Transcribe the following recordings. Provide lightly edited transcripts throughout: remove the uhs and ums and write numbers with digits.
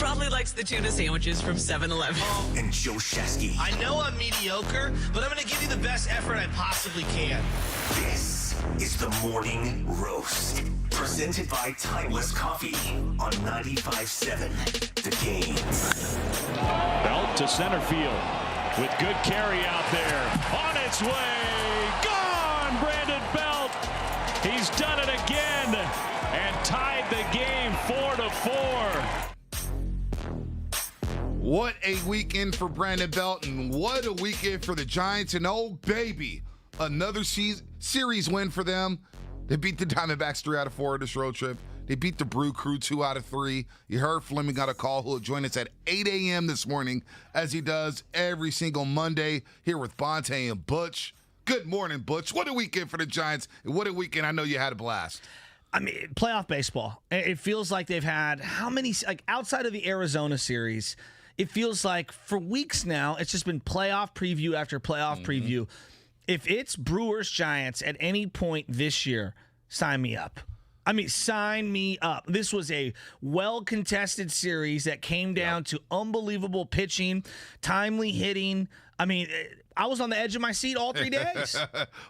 probably likes the tuna sandwiches from 7-Eleven. And Joe Shasky. I know I'm mediocre, but I'm going to give you the best effort I possibly can. This is the Morning Roast. Presented by Timeless Coffee on 95.7 The Game. Belt to center field with good carry out there. On its way. Gone, Brandon Belt. He's done it again and tied the game 4-4. What a weekend for Brandon Belt, and what a weekend for the Giants. And oh, baby, another series win for them. They beat the Diamondbacks 3 out of 4 of this road trip. They beat the Brew Crew 2 out of 3. You heard Flemming got a call, who will join us at 8 a.m. this morning, as he does every single Monday here with Bonte and Butch. Good morning, Butch. What a weekend for the Giants, and what a weekend. I know you had a blast. I mean, playoff baseball. It feels like they've had how many, like outside of the Arizona series, it feels like for weeks now, it's just been playoff preview after playoff preview. If it's Brewers Giants at any point this year, sign me up. I mean, sign me up. This was a well-contested series that came down to unbelievable pitching, timely hitting. I mean, I was on the edge of my seat all 3 days.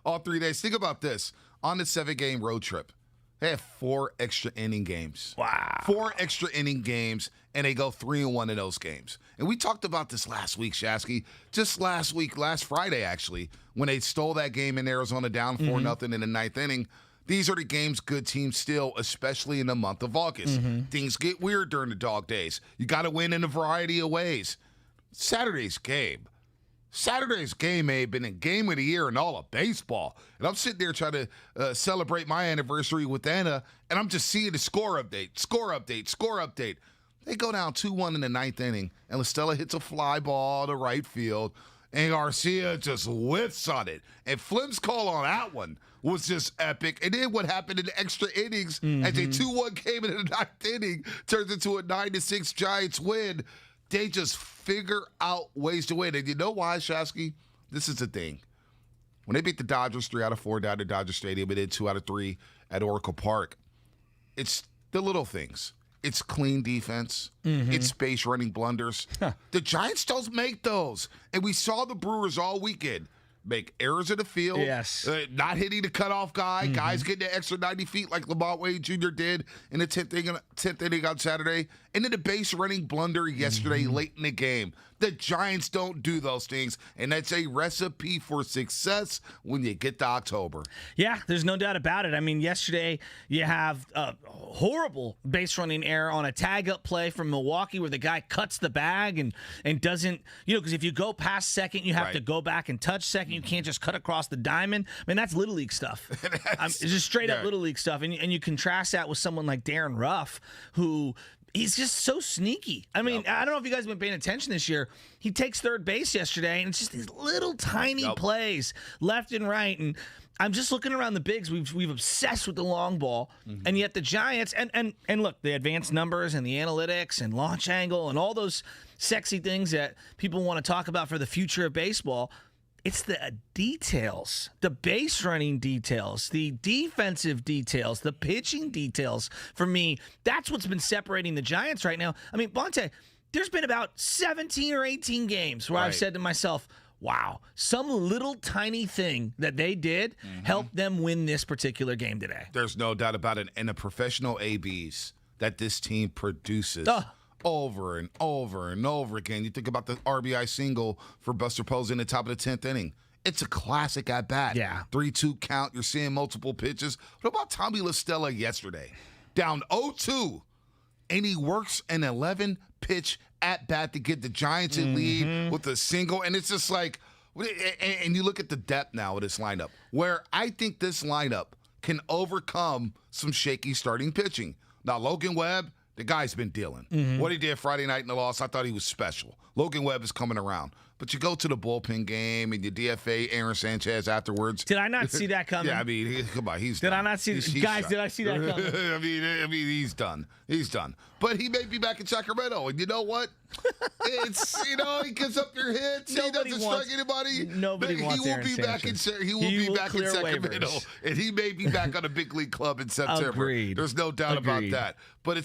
All 3 days. Think about this. On the 7-game road trip, they have 4 extra inning games. Wow. 4 extra inning games, and they go 3-1 in those games. And we talked about this last week, Shasky. Just last Friday, actually, when they stole that game in Arizona down 4-0 in the 9th inning. These are the games good teams steal, especially in the month of August. Things get weird during the dog days. You got to win in a variety of ways. Saturday's game may have been a game of the year in all of baseball. And I'm sitting there trying to celebrate my anniversary with Anna, and I'm just seeing the score update. They go down 2-1 in the 9th inning, and LaStella hits a fly ball to right field, and Garcia just whiffs on it. And Flynn's call on that one was just epic. And then what happened in the extra innings as a 2-1 game in the 9th inning turns into a 9-6 Giants win. They just figure out ways to win. And you know why, Shasky? This is the thing. When they beat the Dodgers 3 out of 4 down at Dodger Stadium, and then 2 out of 3 at Oracle Park, it's the little things. It's clean defense. It's base running blunders. The Giants don't make those. And we saw the Brewers all weekend make errors in the field. Yes. Not hitting the cutoff guy. Guys getting the extra 90 feet like Lamont Wade Jr. did in the 10th inning on Saturday. And then the base running blunder yesterday late in the game. The Giants don't do those things, and that's a recipe for success when you get to October. Yeah, there's no doubt about it. I mean, yesterday you have a horrible base running error on a tag-up play from Milwaukee where the guy cuts the bag and doesn't, because if you go past second, you have to go back and touch second. You can't just cut across the diamond. I mean, that's Little League stuff. It's just straight-up Little League stuff. And you contrast that with someone like Darren Ruff, who – he's just so sneaky. I mean, I don't know if you guys have been paying attention this year. He takes third base yesterday, and it's just these little tiny plays left and right. And I'm just looking around the bigs. We've obsessed with the long ball, and yet the Giants and look, the advanced numbers and the analytics and launch angle and all those sexy things that people want to talk about for the future of baseball. It's the details, the base running details, the defensive details, the pitching details. For me, that's what's been separating the Giants right now. I mean, Bonte, there's been about 17 or 18 games where I've said to myself, wow, some little tiny thing that they did helped them win this particular game today. There's no doubt about it. And the professional ABs that this team produces over and over and over again. You think about the RBI single for Buster Posey in the top of the 10th inning. It's a classic at bat. Yeah. 3-2 count. You're seeing multiple pitches. What about Tommy LaStella yesterday? Down 0-2, and he works an 11-pitch at bat to get the Giants in lead with a single. And it's just like, and you look at the depth now of this lineup, where I think this lineup can overcome some shaky starting pitching. Now, Logan Webb, the guy's been dealing. What he did Friday night in the loss, I thought he was special. Logan Webb is coming around. But you go to the bullpen game and you DFA Aaron Sanchez afterwards. Did I not see that coming? Yeah, I mean, come on, he's Did done. I not see He's guys? shot. Did I see that coming? I mean, he's done. He's done. But he may be back in Sacramento, and you know what? It's he gives up your hits. Nobody he doesn't wants- strike anybody. nobody wants Aaron Sanchez. He will be back in clear Sacramento, waivers. and he may be back on a big league club in September. Agreed. There's no doubt about Agreed. that. But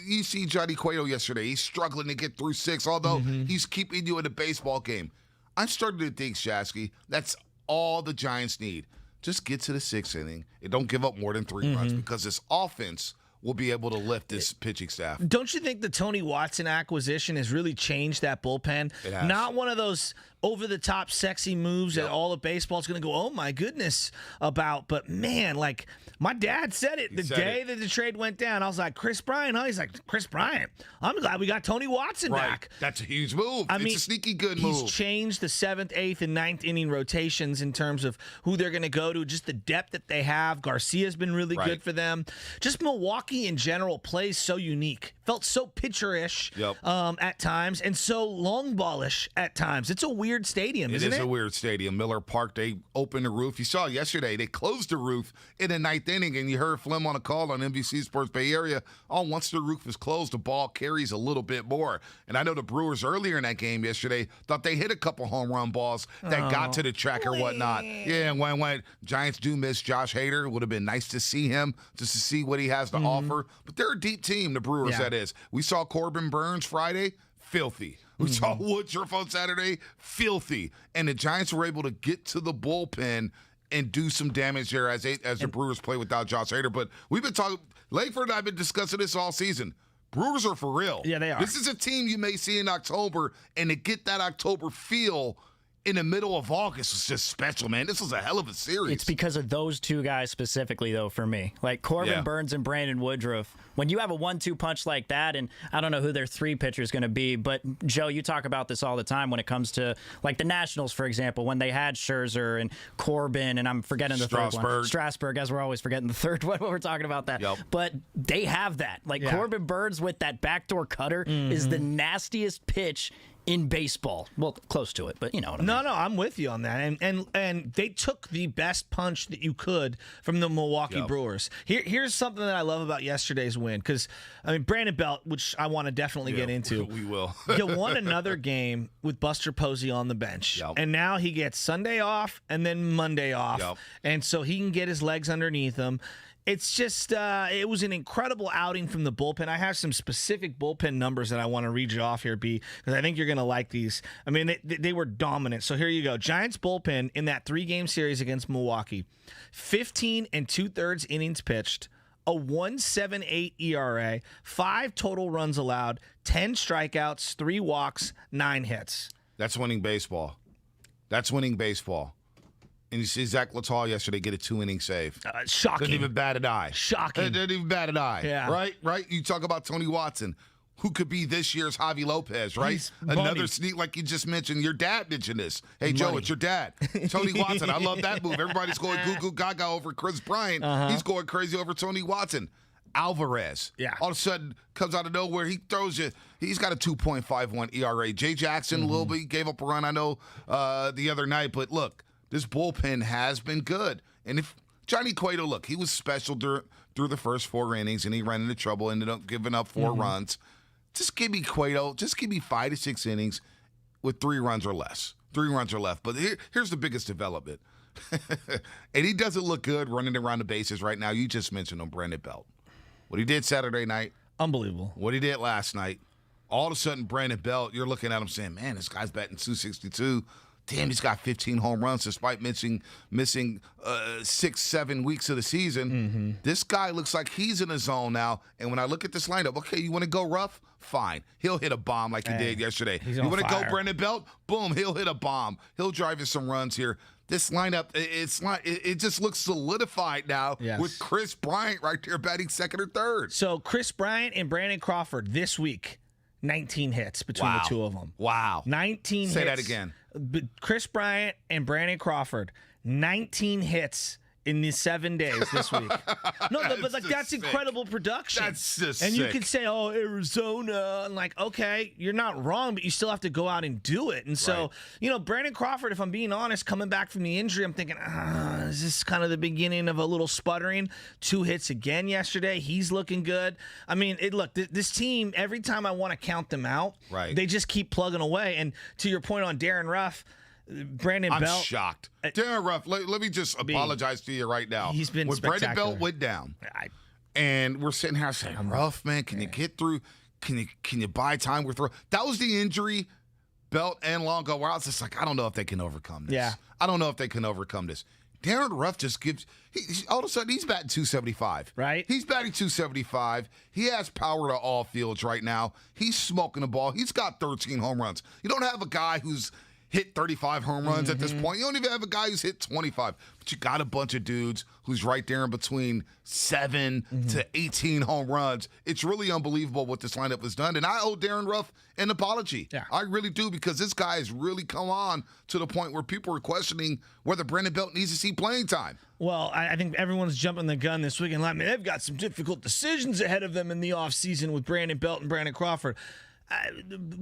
you see Johnny Cueto yesterday. He's struggling to get through 6, although he's keeping you in a baseball game. I'm starting to think, Shasky, that's all the Giants need. Just get to the 6th inning and don't give up more than 3 runs, because this offense will be able to lift this pitching staff. Don't you think the Tony Watson acquisition has really changed that bullpen? It has. Not one of those over-the-top sexy moves that all of baseball is going to go, oh, my goodness, about. But, man, like, my dad said it the day that the trade went down. I was like, Chris Bryant, huh? He's like, Chris Bryant, I'm glad we got Tony Watson back. That's a huge move. I mean, it's a sneaky good he's move. changed the 7th, 8th, and 9th inning rotations in terms of who they're going to go to, just the depth that they have. Garcia's been really good for them. Just Milwaukee in general plays so unique. Felt so pitcher-ish at times and so long ballish at times. It's a weird stadium, isn't it? It is a weird stadium. Miller Park, they opened the roof. You saw yesterday, they closed the roof in the 9th inning, and you heard Flemming on a call on NBC Sports Bay Area. Once the roof is closed, the ball carries a little bit more. And I know the Brewers earlier in that game yesterday thought they hit a couple home run balls that got to the track or whatnot. Yeah, and when Giants do miss Josh Hader, it would have been nice to see him, just to see what he has to offer. But they're a deep team, the Brewers, that is. We saw Corbin Burns Friday, filthy. We saw Woodruff on Saturday, filthy. And the Giants were able to get to the bullpen and do some damage there as the Brewers play without Josh Hader. But we've been talking, Langford and I have been discussing this all season. Brewers are for real. Yeah, they are. This is a team you may see in October, and to get that October feel in the middle of August was just special, man. This was a hell of a series. It's because of those two guys specifically, though, for me. Like Corbin Burns and Brandon Woodruff. When you have a 1-2 punch like that, and I don't know who their 3 pitcher is going to be, but Joe, you talk about this all the time when it comes to like the Nationals, for example, when they had Scherzer and Corbin, and I'm forgetting the third one. Strasburg, as we're always forgetting the third one when we're talking about that. But they have that. Like Corbin Burns with that backdoor cutter is the nastiest pitch in baseball. Well, close to it, but you know what I mean. No, I'm with you on that. And they took the best punch that you could from the Milwaukee Brewers. Here's something that I love about yesterday's win, because, I mean, Brandon Belt, which I want to definitely get into. We will. You won another game with Buster Posey on the bench. And now he gets Sunday off and then Monday off. And so he can get his legs underneath him. It's just, it was an incredible outing from the bullpen. I have some specific bullpen numbers that I want to read you off here, B, because I think you're going to like these. I mean, they were dominant. So here you go. Giants bullpen in that 3-game series against Milwaukee, 15 2/3 innings pitched, a 1.78 ERA, 5 total runs allowed, 10 strikeouts, 3 walks, 9 hits. That's winning baseball. That's winning baseball. And you see Zach Littell yesterday get a 2-inning save. Shocking. Didn't even bat an eye. Shocking. Didn't even bat an eye. Yeah. Right? You talk about Tony Watson, who could be this year's Javi Lopez, right? He's Another money. sneak, like you just mentioned. Your dad mentioned this. Hey, Joe, Money. it's your dad. Tony Watson. I love that move. Everybody's going goo goo gaga over Chris Bryant. He's going crazy over Tony Watson. Alvarez. All of a sudden comes out of nowhere. He throws you. He's got a 2.51 ERA. Jay Jackson, a little bit, gave up a run, I know, the other night. But look, this bullpen has been good. And if Johnny Cueto, look, he was special through the first 4 innings, and he ran into trouble, ended up giving up 4 runs. Just give me Cueto. Just give me 5 to 6 innings with 3 runs or less. 3 runs or left. But here's the biggest development. And he doesn't look good running around the bases right now. You just mentioned him, Brandon Belt. What he did Saturday night. Unbelievable. What he did last night. All of a sudden, Brandon Belt, you're looking at him saying, man, this guy's batting 262. Damn, he's got 15 home runs despite missing 6-7 weeks of the season. This guy looks like he's in a zone now. And when I look at this lineup, okay, you want to go rough? Fine. He'll hit a bomb like he did yesterday. You want to go Brandon Belt? Boom, he'll hit a bomb. He'll drive you some runs here. This lineup, it just looks solidified now with Chris Bryant right there batting second or third. So Chris Bryant and Brandon Crawford this week, 19 hits between the two of them. Wow. 19 hits. Say that again. Chris Bryant and Brandon Crawford, 19 hits in the 7 days this week. No, but like that's sick. incredible production. That's just and you sick. could say, oh, Arizona, and like, okay, you're not wrong, but you still have to go out and do it. And so, Brandon Crawford, if I'm being honest, coming back from the injury, I'm thinking, is this kind of the beginning of a little sputtering? 2 hits again yesterday. He's looking good. I mean, this team, every time I want to count them out, they just keep plugging away. And to your point on Darren Ruff, Brandon Belt. I'm shocked. Darren Ruff, let me just apologize to you right now. He's been when spectacular. Brandon Belt went down, and we're sitting here saying, Ruff, man, can you get through? Can you buy time with throw? That was the injury, Belt and Longo, where I was just like, I don't know if they can overcome this. Yeah. I don't know if they can overcome this. Darren Ruff just gives all of a sudden he's batting 275. Right. He's batting 275. He has power to all fields right now. He's smoking the ball. He's got 13 home runs. You don't have a guy who's hit 35 home runs at this point. You don't even have a guy who's hit 25. But you got a bunch of dudes who's right there in between 7 to 18 home runs. It's really unbelievable what this lineup has done. And I owe Darren Ruff an apology. Yeah. I really do, because this guy has really come on to the point where people are questioning whether Brandon Belt needs to see playing time. Well, I think everyone's jumping the gun this weekend. I mean, they've got some difficult decisions ahead of them in the offseason with Brandon Belt and Brandon Crawford.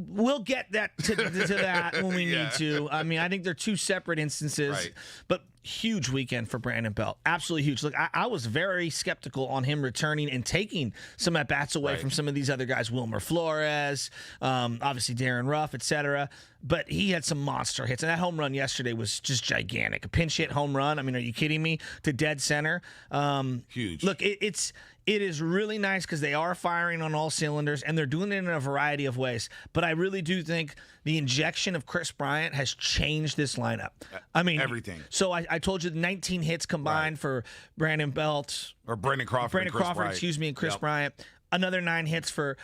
We'll get that to that when we need to. I mean, I think they're 2 separate instances, but huge weekend for Brandon Belt. Absolutely huge. Look, I was very skeptical on him returning and taking some at-bats away from some of these other guys, Wilmer Flores, obviously Darren Ruff, etc. But he had some monster hits, and that home run yesterday was just gigantic. A pinch hit home run. I mean, are you kidding me? To dead center. Huge. Look, it is really nice because they are firing on all cylinders, and they're doing it in a variety of ways. But I really do think the injection of Chris Bryant has changed this lineup. I mean, everything. So I told you 19 hits combined for Brandon Belt. Or Brandon Crawford. And Chris Bryant. Another 9 hits for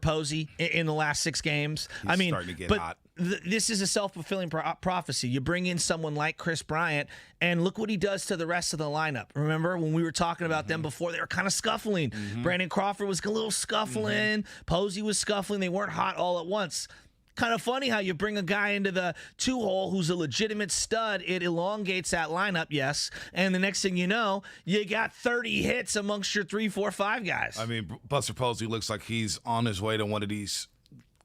Posey in the last 6 games. He's starting to get hot. This is a self-fulfilling prophecy. You bring in someone like Chris Bryant, and look what he does to the rest of the lineup. Remember when we were talking about them before? They were kind of scuffling. Brandon Crawford was a little scuffling. Posey was scuffling. They weren't hot all at once. Kind of funny how you bring a guy into the 2-hole who's a legitimate stud. It elongates that lineup, yes. And the next thing you know, you got 30 hits amongst your 3, 4, 5 guys. I mean, Buster Posey looks like he's on his way to one of these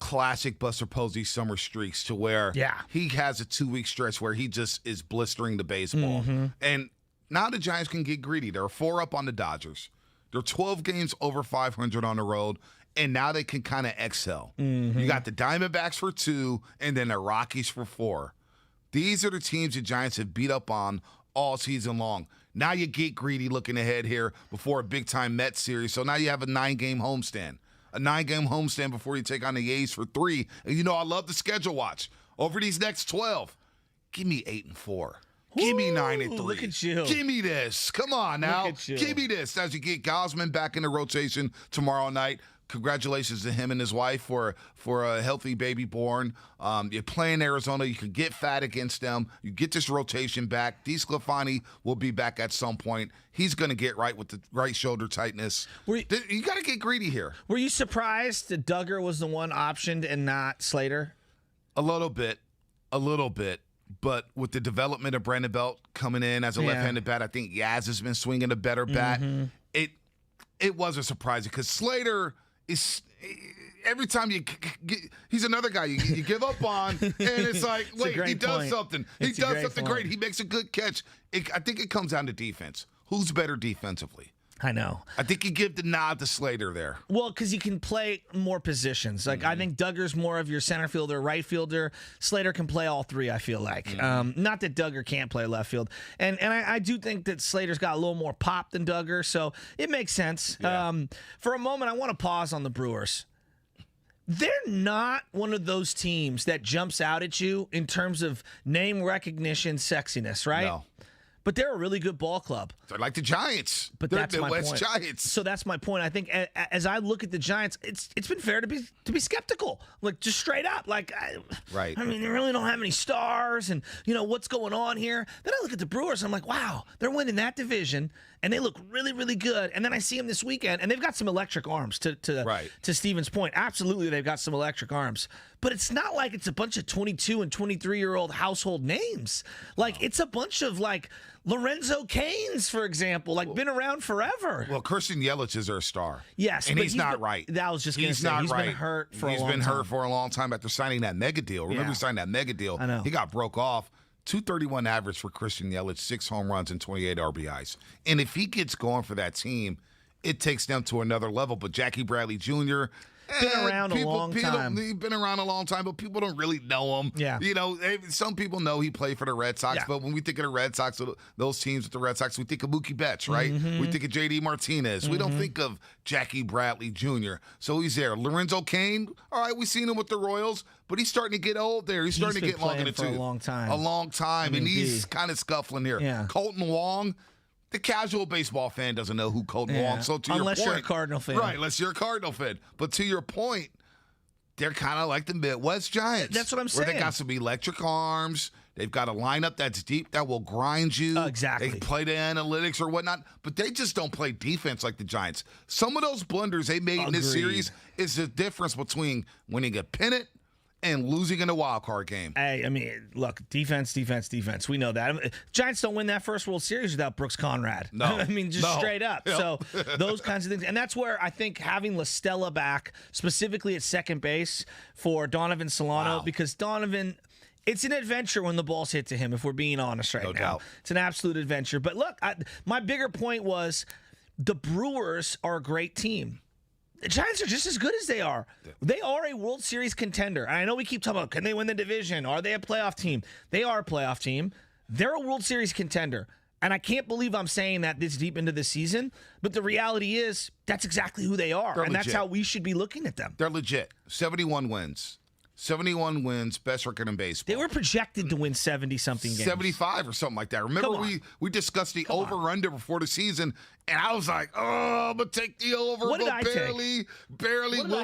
classic Buster Posey summer streaks, to where he has a 2-week stretch where he just is blistering the baseball. And now the Giants can get greedy. They're 4 up on the Dodgers. They're 12 games over 500 on the road. And now they can kind of exhale. You got the Diamondbacks for 2, and then the Rockies for 4. These are the teams the Giants have beat up on all season long. Now you get greedy looking ahead here before a big-time Mets series. So now you have a 9-game homestand. A 9-game homestand before you take on the A's for 3. And I love the schedule watch. Over these next 12, give me 8-4. Give me 9-3. Look at you. Give me this. Come on now. Look at you. Give me this as you get Gausman back in the rotation tomorrow night. Congratulations to him and his wife for a healthy baby born. You're playing Arizona. You can get fat against them. You get this rotation back. DeSclafani will be back at some point. He's going to get right with the right shoulder tightness. You got to get greedy here. Were you surprised that Duggar was the one optioned and not Slater? A little bit. But with the development of Brandon Belt coming in as a left-handed bat, I think Yaz has been swinging a better bat. It was a surprise because Slater is every time he's another guy you give up on, and it's like, wait, he does something. He does something great. He makes a good catch. I think it comes down to defense. Who's better defensively? I know. I think you give the nod to Slater there. Well, because you can play more positions. Like I think Duggar's more of your center fielder, right fielder. Slater can play all 3, I feel like. Not that Duggar can't play left field. And I do think that Slater's got a little more pop than Duggar, so it makes sense. Yeah. For a moment, I want to pause on the Brewers. They're not one of those teams that jumps out at you in terms of name recognition, sexiness, right? No. But they're a really good ball club. They're like the Giants. But they're that's the my West point. Giants. So that's my point. I think as I look at the Giants, it's been fair to be skeptical, like just straight up. Like, right. I mean, they really don't have any stars, and what's going on here. Then I look at the Brewers, and I'm like, wow, they're winning that division, and they look really, really good. And then I see them this weekend, and they've got some electric arms. To Steven's point, absolutely, they've got some electric arms. But it's not like it's a bunch of 22 and 23-year-old household names. Like it's a bunch of like Lorenzo Canes, for example, like been around forever. Well, Christian Yelich is their star. Yes, and but he's not right. That was just going to say not he's right. been hurt for a long time. He's been hurt for a long time after signing that mega deal. Remember, he signed that mega deal. I know. He got broke off. 231 average for Christian Yelich, 6 home runs and 28 RBIs. And if he gets going for that team, it takes them to another level. But Jackie Bradley Jr., been around a long time. He's been around a long time, but people don't really know him. Yeah. You know, some people know he played for the Red Sox, but when we think of the Red Sox, those teams with the Red Sox, we think of Mookie Betts, right? We think of J.D. Martinez. We don't think of Jackie Bradley Jr. So he's there. Lorenzo Cain, all right, we've seen him with the Royals, but he's starting to get old there. He's starting to get long in the tooth. A long time. A long time, and he's kind of scuffling here. Yeah. Colton Wong. The casual baseball fan doesn't know who Colton Wong. So to unless your point, you're a Cardinal fan, right? Unless you're a Cardinal fan. But to your point, they're kind of like the Midwest Giants. That's what I'm saying. Where they got some electric arms. They've got a lineup that's deep that will grind you. Exactly. They play the analytics or whatnot, but they just don't play defense like the Giants. Some of those blunders they made in this series is the difference between winning a pennant and losing in a wild card game. Hey, I mean, look, defense. We know that. Giants don't win that first World Series without Brooks Conrad. No. I mean, just straight up. Yep. So those kinds of things. And that's where I think having La Stella back, specifically at second base for Donovan Solano, because Donovan, it's an adventure when the ball's hit to him, if we're being honest right now. Doubt. It's an absolute adventure. But look, my bigger point was the Brewers are a great team. The Giants are just as good as they are. They are a World Series contender. And I know we keep talking about, can they win the division? Are they a playoff team? They are a playoff team. They're a World Series contender. And I can't believe I'm saying that this deep into the season. But the reality is, that's exactly who they are. They're and legit. That's how we should be looking at them. They're legit. 71 wins. 71 wins, best record in baseball. They were projected to win 70-something games. 75 or something like that. Remember we discussed the over-under before the season, and I was like, I'm going to take the over. What did I barely.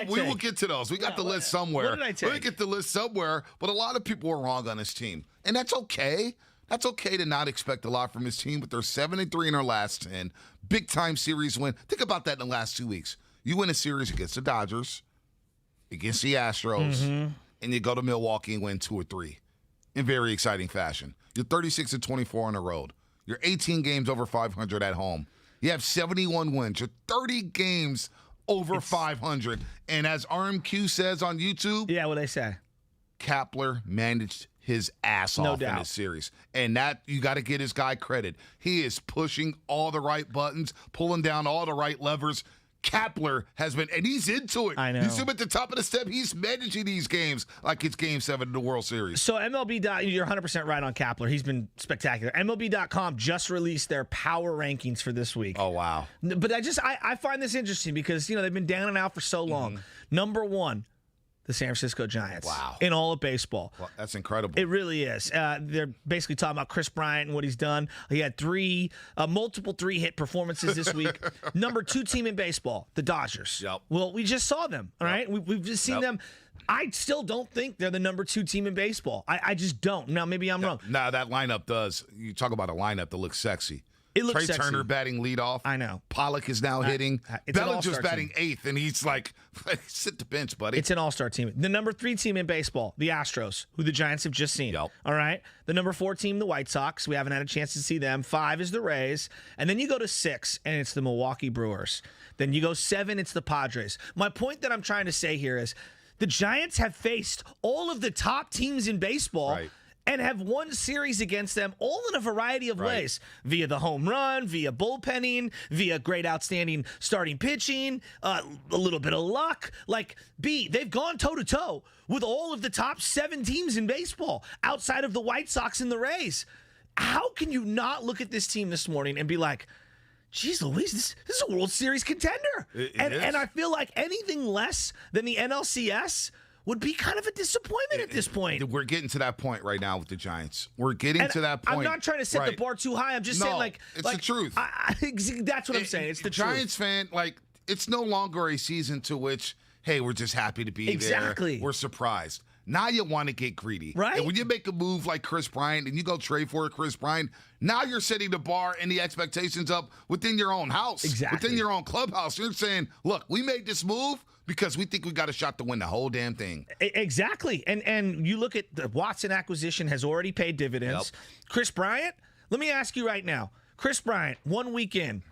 We will get to those. We got the list somewhere. What did I take? We'll get the list somewhere, but a lot of people were wrong on this team, and that's okay. That's okay to not expect a lot from his team, but they're 7-3 in their last 10. Big-time series win. Think about that in the last 2 weeks. You win a series against the Dodgers, against the Astros, and you go to Milwaukee and win 2 or 3 in very exciting fashion. You're 36-24 on the road. You're 18 games over 500 at home. You have 71 wins. You're 30 games over 500. And as RMQ says on YouTube, Yeah, what they say. Kapler managed his ass No off in doubt. this series. And that, you got to get his guy credit. He is pushing all the right buttons, pulling down all the right levers. Kapler has been, and he's into it. I know. He's at the top of the step. He's managing these games like it's Game 7 of the World Series. So you're 100% right on Kapler. He's been spectacular. MLB.com just released their power rankings for this week. Oh, wow. But I find this interesting because, they've been down and out for so long. Number 1, the San Francisco Giants. Wow. In all of baseball. Well, that's incredible. It really is. They're basically talking about Chris Bryant and what he's done. He had multiple 3-hit performances this week. Number 2 team in baseball, the Dodgers. Yep. Well, we just saw them, all right? We've just seen them. I still don't think they're the number 2 team in baseball. I just don't. Now, maybe I'm wrong. Nah, that lineup does. You talk about a lineup that looks sexy. It looks Trey sexy. Turner batting leadoff. I know. Pollock is now hitting. It's an Bellinger's all-star batting team. 8th, and he's like, sit the bench, buddy. It's an all-star team. The number 3 team in baseball, the Astros, who the Giants have just seen. Yep. All right. The number 4 team, the White Sox. We haven't had a chance to see them. 5 is the Rays. And then you go to 6, and it's the Milwaukee Brewers. Then you go 7, it's the Padres. My point that I'm trying to say here is the Giants have faced all of the top teams in baseball. Right. And have won series against them all in a variety of ways. Via the home run, via bullpenning, via great outstanding starting pitching, a little bit of luck. They've gone toe-to-toe with all of the top 7 teams in baseball outside of the White Sox and the Rays. How can you not look at this team this morning and be like, geez Louise, this is a World Series contender? And I feel like anything less than the NLCS would be kind of a disappointment at this point. We're getting to that point right now with the Giants. We're getting to that point. I'm not trying to set the bar too high. I'm just saying, it's the truth. That's what I'm saying. It's the Giants truth. fan, it's no longer a season to which, hey, we're just happy to be Exactly. there. We're surprised. Now you want to get greedy. Right. And when you make a move like Chris Bryant and you go trade for Chris Bryant, now you're setting the bar and the expectations up within your own house. Exactly. Within your own clubhouse. You're saying, look, we made this move because we think we got a shot to win the whole damn thing. Exactly. And you look at the Watson acquisition has already paid dividends. Yep. Chris Bryant, let me ask you right now. Chris Bryant, 1 weekend.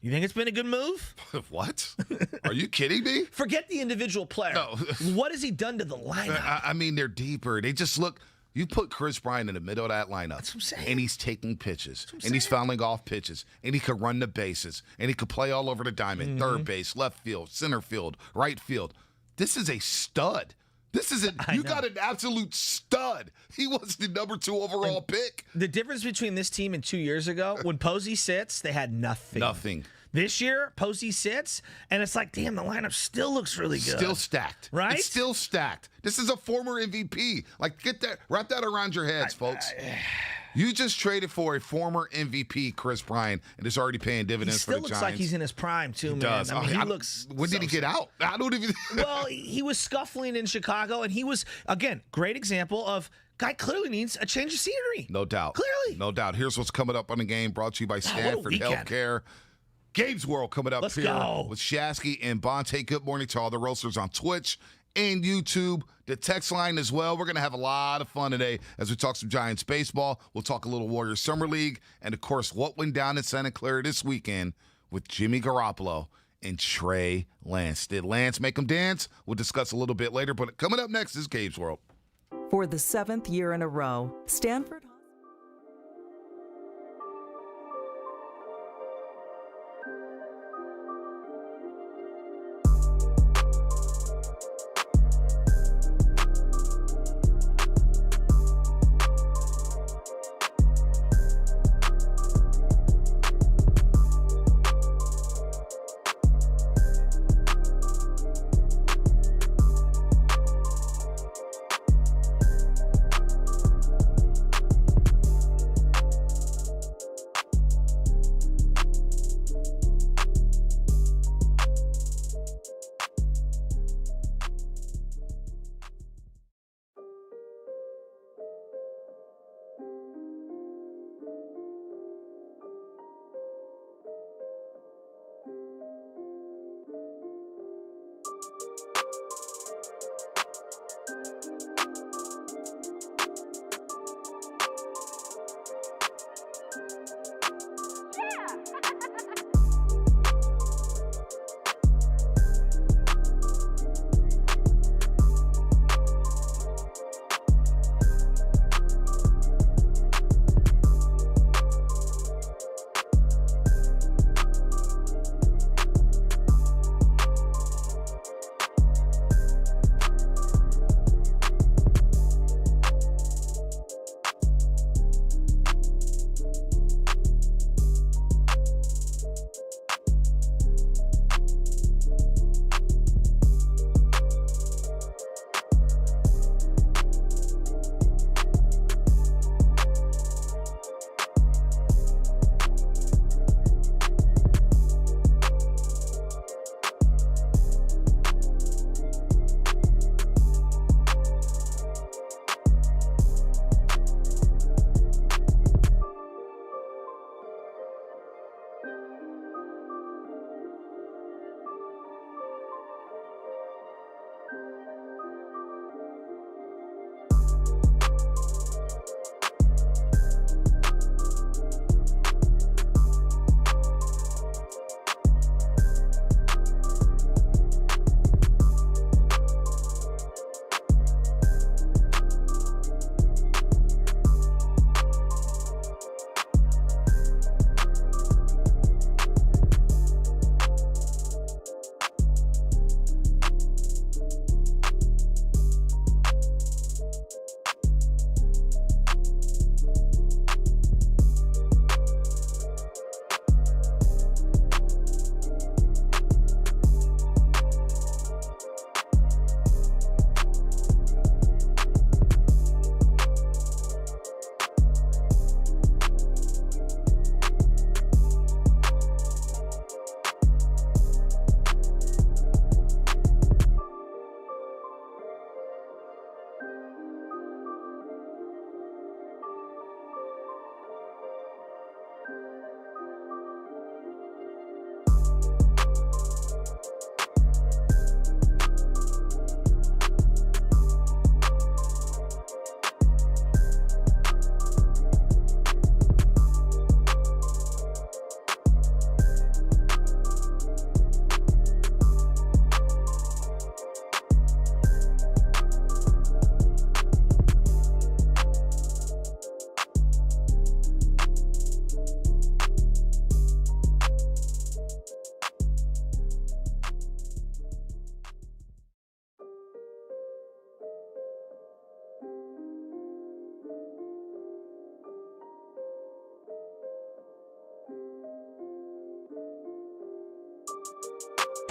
You think it's been a good move? What? Are you kidding me? Forget the individual player. No. What has he done to the lineup? I mean, they're deeper. They just look. You put Chris Bryant in the middle of that lineup, That's what I'm saying. and he's taking pitches, and he's fouling off pitches, and he could run the bases, and he could play all over the diamond, third base, left field, center field, right field. This is a stud. This is you got an absolute stud. He was the number 2 overall pick. The difference between this team and 2 years ago, when Posey sits, they had nothing. Nothing. This year, Posey sits, and it's like, damn, the lineup still looks really good. Still stacked. Right? It's still stacked. This is a former MVP. Like, wrap that around your heads, folks. You just traded for a former MVP, Chris Bryant, and it's already paying He dividends for still the looks Giants. like he's in his prime, too, man. Does. I mean, he looks. When did he get out? I don't even. Well, he was scuffling in Chicago, and he was, again, great example of guy clearly needs a change of scenery. No doubt. Clearly. No doubt. Here's what's coming up on the game, brought to you by Stanford weekend. Healthcare. Games World coming up Let's here go. with Shasky and Bonte. Good morning to all the roasters on Twitch and YouTube. The text line as well. We're going to have a lot of fun today as we talk some Giants baseball. We'll talk a little Warriors Summer League. And, of course, what went down in Santa Clara this weekend with Jimmy Garoppolo and Trey Lance. Did Lance make him dance? We'll discuss a little bit later. But coming up next is Games World. For the 7th year in a row, Stanford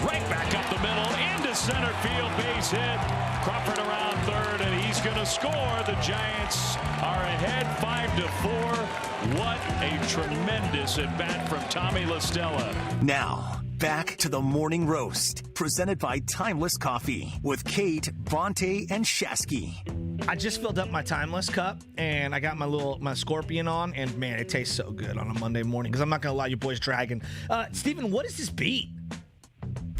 Right back up the middle, into center field, base hit. Crawford around third, and he's going to score. The Giants are ahead 5-4. What a tremendous at-bat from Tommy LaStella. Now, back to the Morning Roast, presented by Timeless Coffee with Kate, Bonte, and Shasky. I just filled up my Timeless cup, and I got my Scorpion on, and man, it tastes so good on a Monday morning, because I'm not going to lie, your boy's dragging. Steven, what is this beat?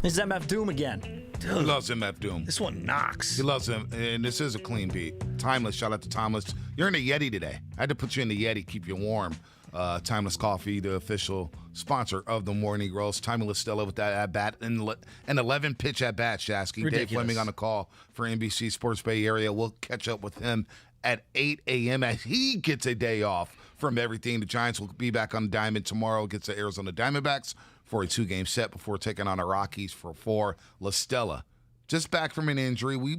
This is MF Doom again. Dude, He loves MF Doom. this one knocks. He loves him, and this is a clean beat. Timeless, shout out to Timeless. You're in the Yeti today. I had to put you in the Yeti, keep you warm. Timeless Coffee, the official sponsor of the Morning Roast. Timeless Stella with that at-bat, an 11-pitch at-bat, Shasky. Ridiculous. Dave Flemming on the call for NBC Sports Bay Area. We'll catch up with him at 8 a.m. as he gets a day off from everything. The Giants will be back on Diamond tomorrow against the Arizona Diamondbacks for a 2-game set before taking on the Rockies for 4. LaStella, just back from an injury. We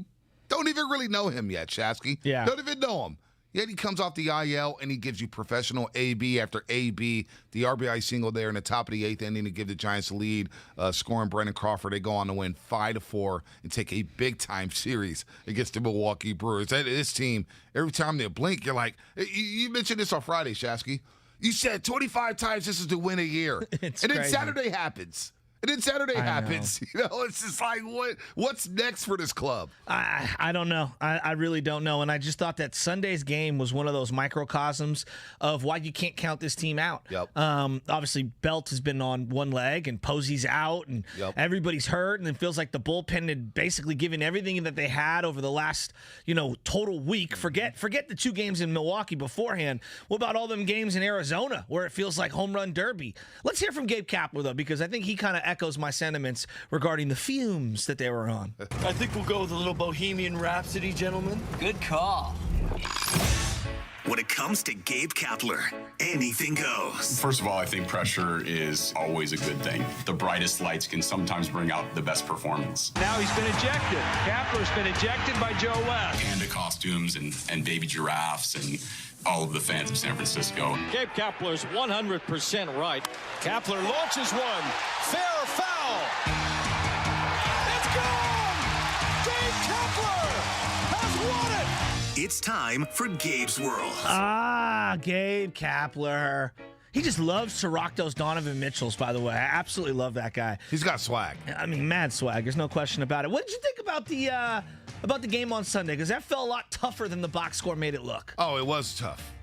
don't even really know him yet, Shasky. Yeah. Don't even know him. Yet he comes off the IL and he gives you professional AB after AB. The RBI single there in the top of the 8th inning to give the Giants the lead, scoring Brendan Crawford. They go on to win 5-4 and take a big-time series against the Milwaukee Brewers. This team, every time they blink, you're like, you mentioned this on Friday, Shasky. You said 25 times this is to win a year. It's and then crazy. Saturday happens. And then Saturday happens. You know, it's just like, what's next for this club? I don't know. I really don't know. And I just thought that Sunday's game was one of those microcosms of why you can't count this team out. Yep. Obviously, Belt has been on one leg, and Posey's out, and everybody's hurt, and it feels like the bullpen had basically given everything that they had over the last, total week. Forget the 2 games in Milwaukee beforehand. What about all them games in Arizona where it feels like home run derby? Let's hear from Gabe Kapler, though, because I think he kind of echoes my sentiments regarding the fumes that they were on. I think we'll go with a little Bohemian Rhapsody, gentlemen. Good call. When it comes to Gabe Kapler, anything goes. First of all, I think pressure is always a good thing. The brightest lights can sometimes bring out the best performance. Now he's been ejected. Kapler's been ejected by Joe West. Panda costumes and baby giraffes and all of the fans of San Francisco. Gabe Kapler's 100% right. Kapler launches one. Fair or foul? It's gone! Gabe Kapler has won it! It's time for Gabe's World. Gabe Kapler. He just loves to rock those Donovan Mitchells, by the way. I absolutely love that guy. He's got swag. I mean, mad swag. There's no question about it. What did you think about the game on Sunday? Because that felt a lot tougher than the box score made it look. Oh, it was tough.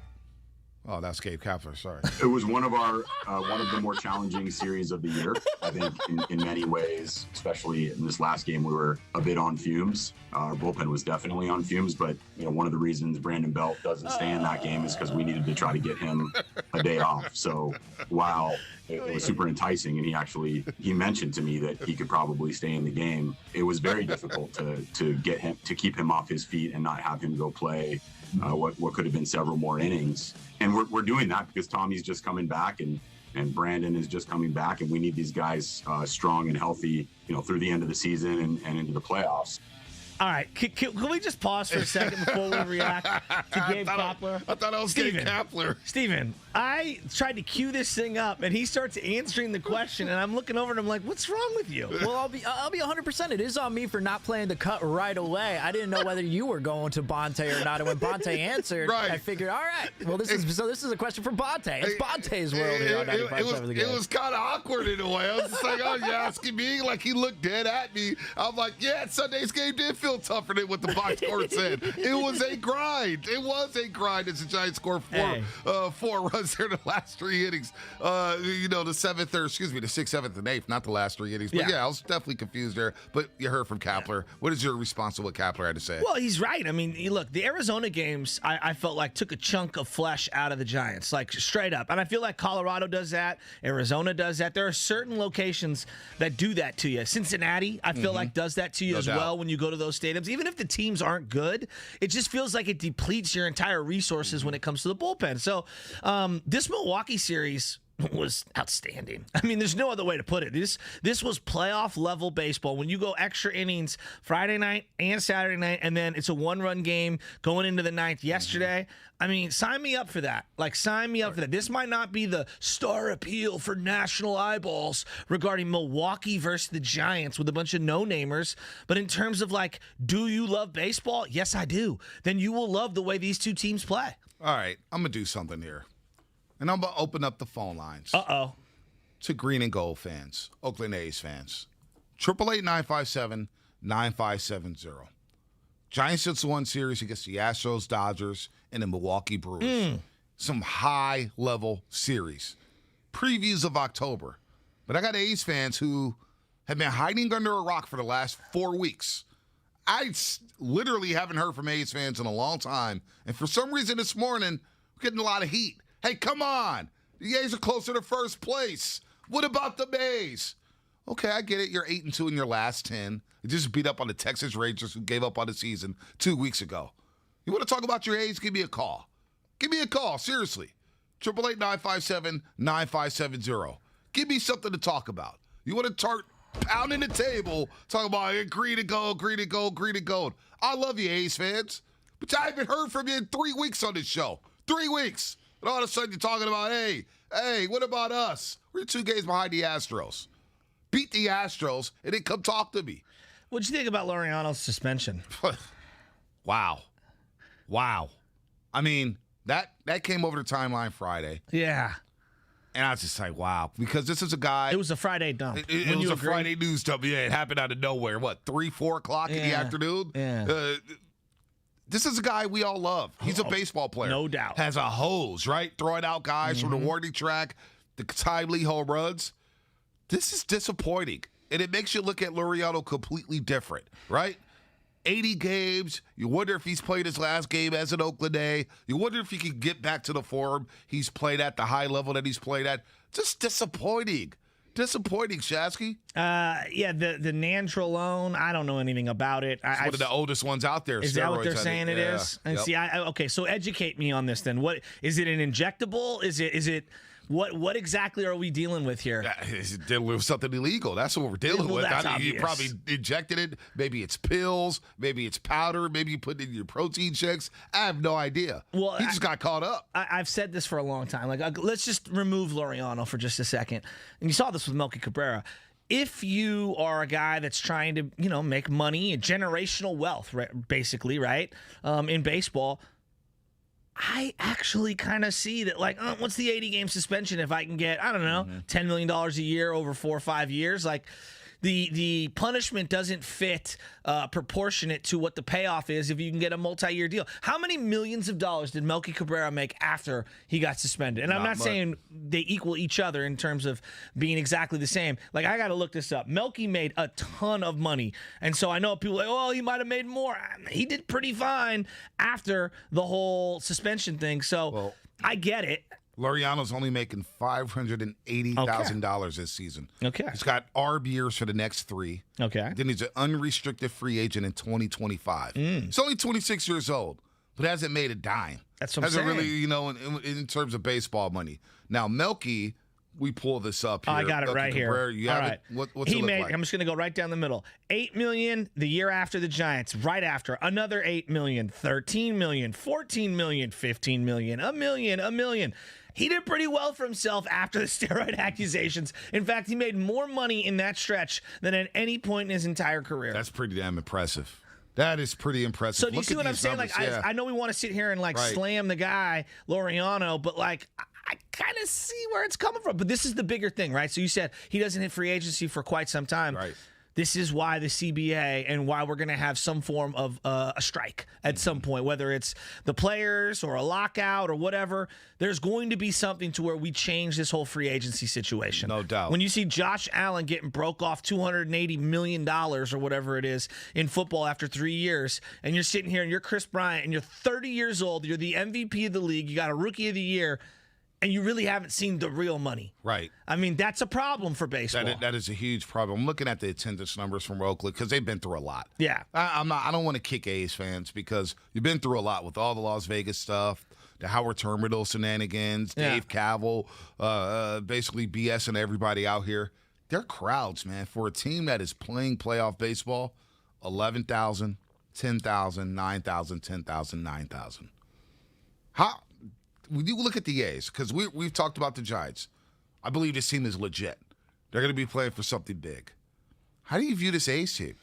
Oh, that's Gabe Kapler. Sorry. It was one of the more challenging series of the year. I think in many ways, especially in this last game, we were a bit on fumes. Our bullpen was definitely on fumes, but one of the reasons Brandon Belt doesn't stay in that game is because we needed to try to get him a day off. So while it was super enticing, and he mentioned to me that he could probably stay in the game, it was very difficult to keep him off his feet and not have him go play what could have been several more innings. And we're doing that because Tommy's just coming back and Brandon is just coming back, and we need these guys strong and healthy, through the end of the season and into the playoffs. All right, can we just pause for a second before we react to Gabe Kapler? I thought I was Gabe Kapler. Steven, I tried to cue this thing up, and he starts answering the question, and I'm looking over and I'm like, what's wrong with you? Well, I'll be 100%. It is on me for not playing the cut right away. I didn't know whether you were going to Bonte or not, and when Bonte answered, I figured, all right, well, this is a question for Bonte. It's Bonte's world here on 95.7 The Game. It was kind of awkward in a way. I was just like, oh, you're asking me? Like, he looked dead at me. I'm like, yeah, Sunday's game did feel tougher than what the box score said. It was a grind. It was a grind as the Giants scored 4 runs there in the last 3 innings. The 6th, 7th, and 8th, not the last 3 innings. But yeah, I was definitely confused there. But you heard from Kapler. What is your response to what Kapler had to say? Well, he's right. I mean, look, the Arizona games, I felt like took a chunk of flesh out of the Giants, like straight up. And I feel like Colorado does that. Arizona does that. There are certain locations that do that to you. Cincinnati, I feel like, does that to you as well when you go to those stadiums. Even if the teams aren't good, it just feels like it depletes your entire resources when it comes to the bullpen. So this Milwaukee series, was outstanding. I mean, there's no other way to put it. This was playoff level baseball. When you go extra innings Friday night and Saturday night, and then it's a 1-run game going into the ninth yesterday. I mean, sign me up for that. Like, sign me up for that. This might not be the star appeal for national eyeballs regarding Milwaukee versus the Giants with a bunch of no-namers, but in terms of, like, do you love baseball? Yes, I do. Then you will love the way these two teams play. All right, I'm going to do something here. And I'm going to open up the phone lines. Uh-oh. To green and gold fans, Oakland A's fans. 888-957-9570. Giants just won series against the Astros, Dodgers, and the Milwaukee Brewers. Some high-level series. Previews of October. But I got A's fans who have been hiding under a rock for the last 4 weeks. I literally haven't heard from A's fans in a long time. And for some reason this morning, we're getting a lot of heat. Hey, come on. The A's are closer to first place. What about the A's? Okay, I get it. You're 8-2 in your last 10. You just beat up on the Texas Rangers who gave up on the season 2 weeks ago. You want to talk about your A's? Give me a call. Give me a call, seriously. 888-957-9570. Give me something to talk about. You want to start pounding the table, talking about green and gold, green and gold, green and gold. I love you, A's fans, but I haven't heard from you in 3 weeks on this show. 3 weeks. And all of a sudden you're talking about, hey, what about us? We're 2 games behind the Astros. Beat the Astros, and then come talk to me. What'd you think about Laureano's suspension? Wow. I mean, that came over the timeline Friday. Yeah. And I was just like, wow. Because this is a guy. It was a Friday dump. It was a Friday news dump. Yeah, it happened out of nowhere. What, 3, 4 o'clock in the afternoon? Yeah. This is a guy we all love. He's a baseball player. No doubt. Has a hose, right? Throwing out guys from the warning track, the timely home runs. This is disappointing. And it makes you look at Laureano completely different, right? 80 games. You wonder if he's played his last game as an Oakland A. You wonder if he can get back to the form he's played at, the high level that he's played at. Just disappointing. Disappointing, Shasky. Yeah, the Nandrolone, I don't know anything about it. It's one of the oldest ones out there. Is that what they're saying it is? And see, okay, so educate me on this then. What is it, an injectable? Is it what exactly are we dealing with here? Is it dealing with something illegal? That's what we're dealing with. You probably injected it. Maybe it's pills. Maybe it's powder. Maybe you put it in your protein shakes. I have no idea. Well, he just got caught up. I've said this for a long time. Like, let's just remove Laureano for just a second. And you saw this with Melky Cabrera. If you are a guy that's trying to, make money, generational wealth, basically, right, in baseball, I actually kind of see that, like, what's the 80-game suspension if I can get, I don't know, $10 million a year over 4 or 5 years? Like, the punishment doesn't fit proportionate to what the payoff is if you can get a multi-year deal. How many millions of dollars did Melky Cabrera make after he got suspended? And I'm not saying they equal each other in terms of being exactly the same. Like, I got to look this up. Melky made a ton of money. And so I know people are like, oh, he might have made more. He did pretty fine after the whole suspension thing. So I get it. Laureano's only making $580,000 this season. Okay. He's got ARB years for the next 3. Okay. Then he's an unrestricted free agent in 2025. He's only 26 years old, but hasn't made a dime. That's what I'm saying. Hasn't really, in terms of baseball money. Now, Melky, we pull this up here. I got it Melky right Cabrera, here. You have it? What's it look like? I'm just going to go right down the middle. $8 million the year after the Giants. Right after, another $8 million, $13 million, $14 million, $15 million, $1 million. He did pretty well for himself after the steroid accusations. In fact, he made more money in that stretch than at any point in his entire career. That's pretty damn impressive. That is pretty impressive. So do you see what I'm saying? Numbers, like, I know we want to sit here and slam the guy, Laureano, but I kind of see where it's coming from. But this is the bigger thing, right? So you said he doesn't hit free agency for quite some time. Right. This is why the CBA and why we're going to have some form of a strike at some point, whether it's the players or a lockout or whatever. There's going to be something to where we change this whole free agency situation. No doubt. When you see Josh Allen getting broke off $280 million or whatever it is in football after 3 years, and you're sitting here and you're Chris Bryant and you're 30 years old, you're the MVP of the league, you got a Rookie of the Year, and you really haven't seen the real money. Right. I mean, that's a problem for baseball. That is a huge problem. I'm looking at the attendance numbers from Oakland because they've been through a lot. Yeah. I don't want to kick A's fans because you've been through a lot with all the Las Vegas stuff, the Howard Terminal shenanigans, Dave Cavill, basically BSing everybody out here. Their crowds, man, for a team that is playing playoff baseball, 11,000, 10,000, 9,000, 10,000, 9,000. How? When you look at the A's, because we've talked about the Giants, I believe this team is legit. They're going to be playing for something big. How do you view this A's team?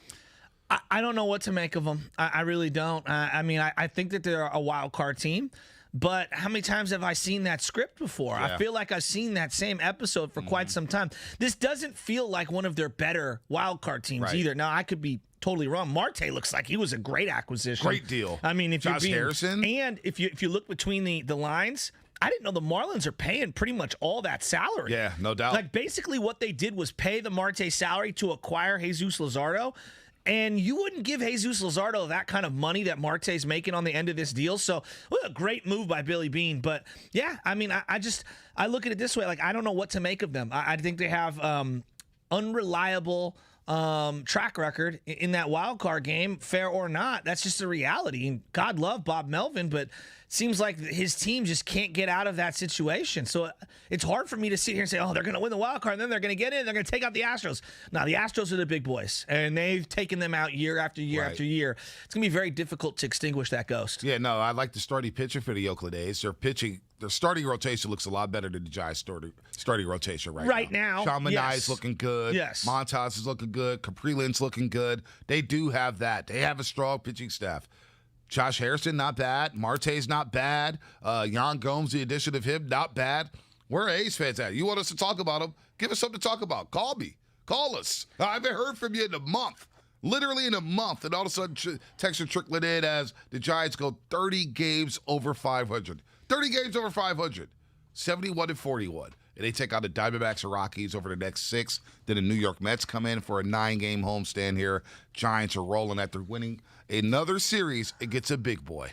I don't know what to make of them. I really don't. I think that they're a wild card team, but how many times have I seen that script before? Yeah. I feel like I've seen that same episode for quite some time. This doesn't feel like one of their better wild card teams either. Now, I could be totally wrong. Marte looks like he was a great acquisition. Great deal. I mean, if Josh Harrison. And if you look between the lines, I didn't know the Marlins are paying pretty much all that salary. Yeah, no doubt. Like, basically what they did was pay the Marte salary to acquire Jesus Luzardo. And you wouldn't give Jesus Luzardo that kind of money that Marte's making on the end of this deal. So, what a great move by Billy Beane. But, yeah, I mean, I look at it this way. Like, I don't know what to make of them. I think they have unreliable track record in that wild card game, fair or not. That's just a reality. And God love Bob Melvin, but it seems like his team just can't get out of that situation. So it's hard for me to sit here and say, oh, they're going to win the wild card, and then they're going to get in, they're going to take out the Astros. Now, the Astros are the big boys, and they've taken them out year after year after year. It's going to be very difficult to extinguish that ghost. Yeah, no, I like the starting pitcher for the Oakland A's. Their starting rotation looks a lot better than the Giants' starting rotation right now. Sean Manaea is looking good. Yes. Montas is looking good. Caprilin's looking good. They do have that. They have a strong pitching staff. Josh Harrison, not bad. Marte's not bad. Yan Gomes, the addition of him, not bad. Where are A's fans at? You want us to talk about them? Give us something to talk about. Call me. Call us. I haven't heard from you in a month. Literally in a month. And all of a sudden, texts are trickling in as the Giants go 30 games over 500. 30 games over 500. 71-41. And they take out the Diamondbacks and Rockies over the next 6. Then the New York Mets come in for a 9-game homestand here. Giants are rolling after winning another series. It gets a big boy.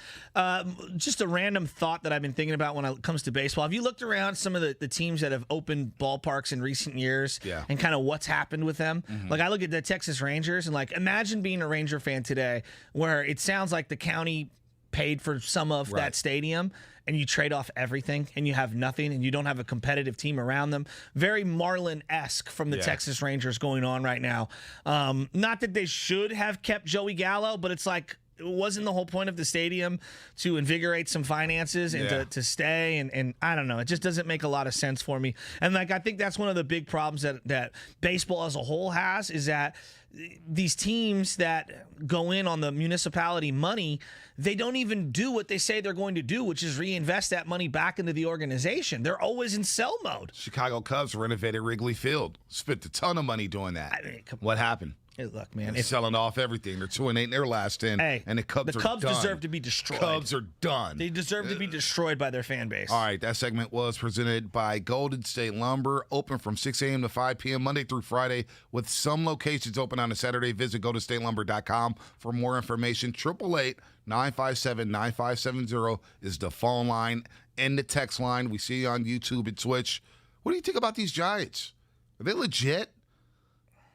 Just a random thought that I've been thinking about when it comes to baseball. Have you looked around some of the teams that have opened ballparks in recent years and kind of what's happened with them? Like, I look at the Texas Rangers and, like, imagine being a Ranger fan today where it sounds like the county paid for some of that stadium, and you trade off everything, and you have nothing, and you don't have a competitive team around them. Very Marlin-esque from the Texas Rangers going on right now. Not that they should have kept Joey Gallo, but it's like, it wasn't the whole point of the stadium to invigorate some finances and to stay, and I don't know. It just doesn't make a lot of sense for me. And, like, I think that's one of the big problems that baseball as a whole has, is that these teams that go in on the municipality money, they don't even do what they say they're going to do, which is reinvest that money back into the organization. They're always in sell mode. Chicago Cubs renovated Wrigley Field. Spent a ton of money doing that. I mean, what happened? Hey, look, man. They're selling off everything. They're 2-8 in their last 10, and the Cubs are done. Deserve to be destroyed. Cubs are done. They deserve to be destroyed by their fan base. All right, that segment was presented by Golden State Lumber, open from 6 a.m. to 5 p.m. Monday through Friday, with some locations open on a Saturday. Visit GoldenStateLumber.com for more information. 888-957-9570 is the phone line and the text line. We see you on YouTube and Twitch. What do you think about these Giants? Are they legit?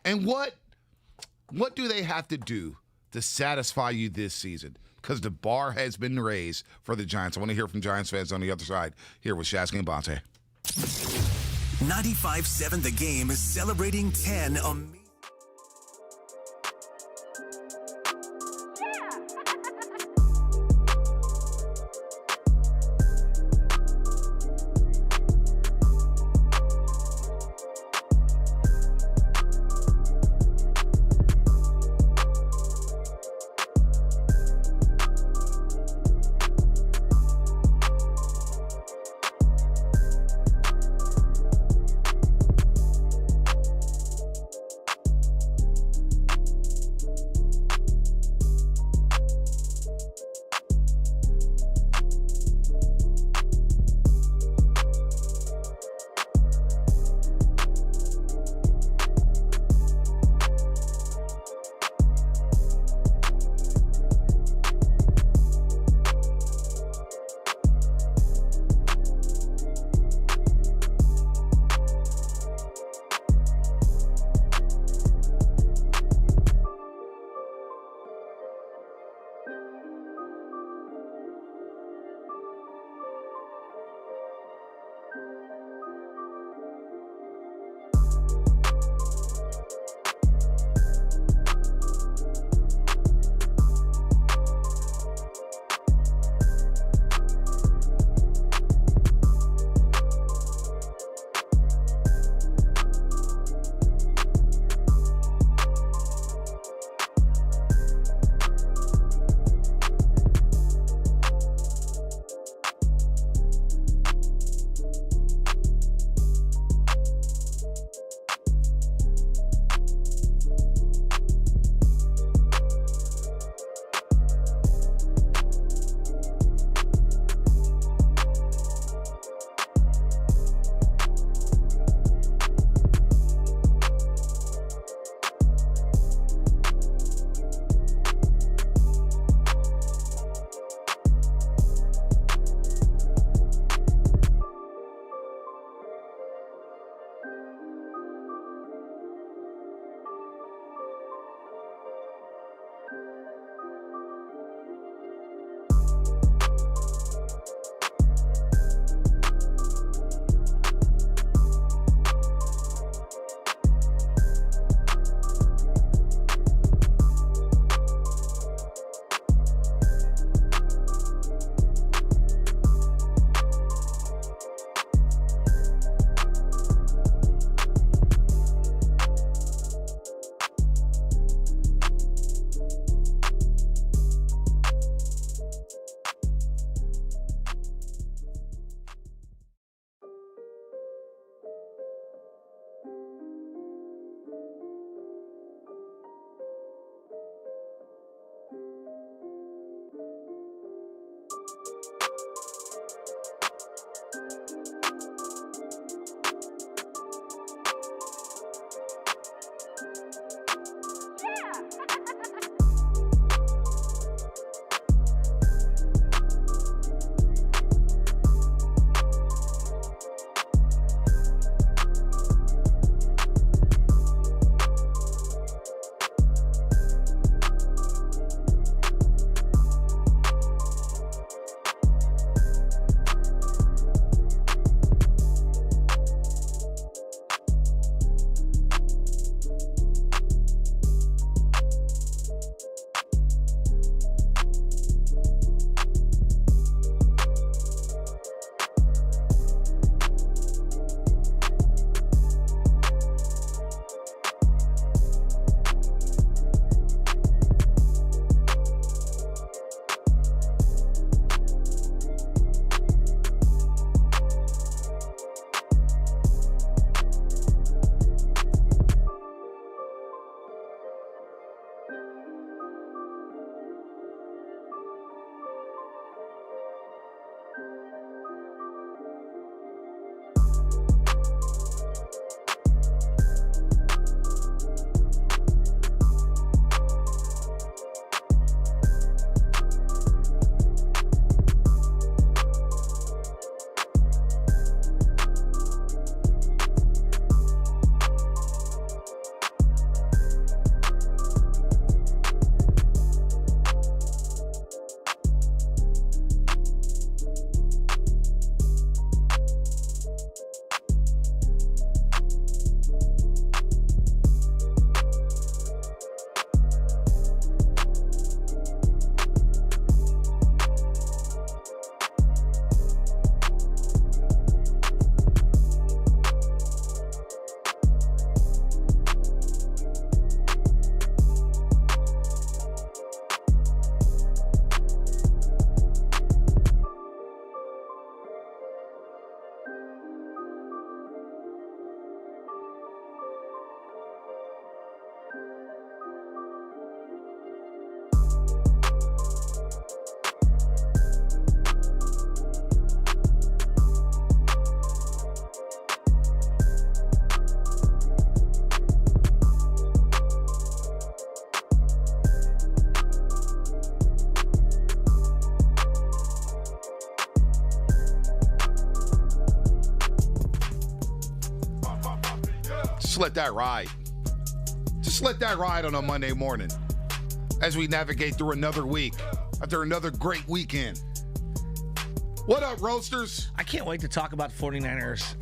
And what do they have to do to satisfy you this season? Because the bar has been raised for the Giants. I want to hear from Giants fans on the other side. Here with Shasky and Bonte. 95.7 The Game is celebrating 10 amazing. Just let that ride. Just let that ride on a Monday morning as we navigate through another week after another great weekend. What up, Roasters? I can't wait to talk about 49ers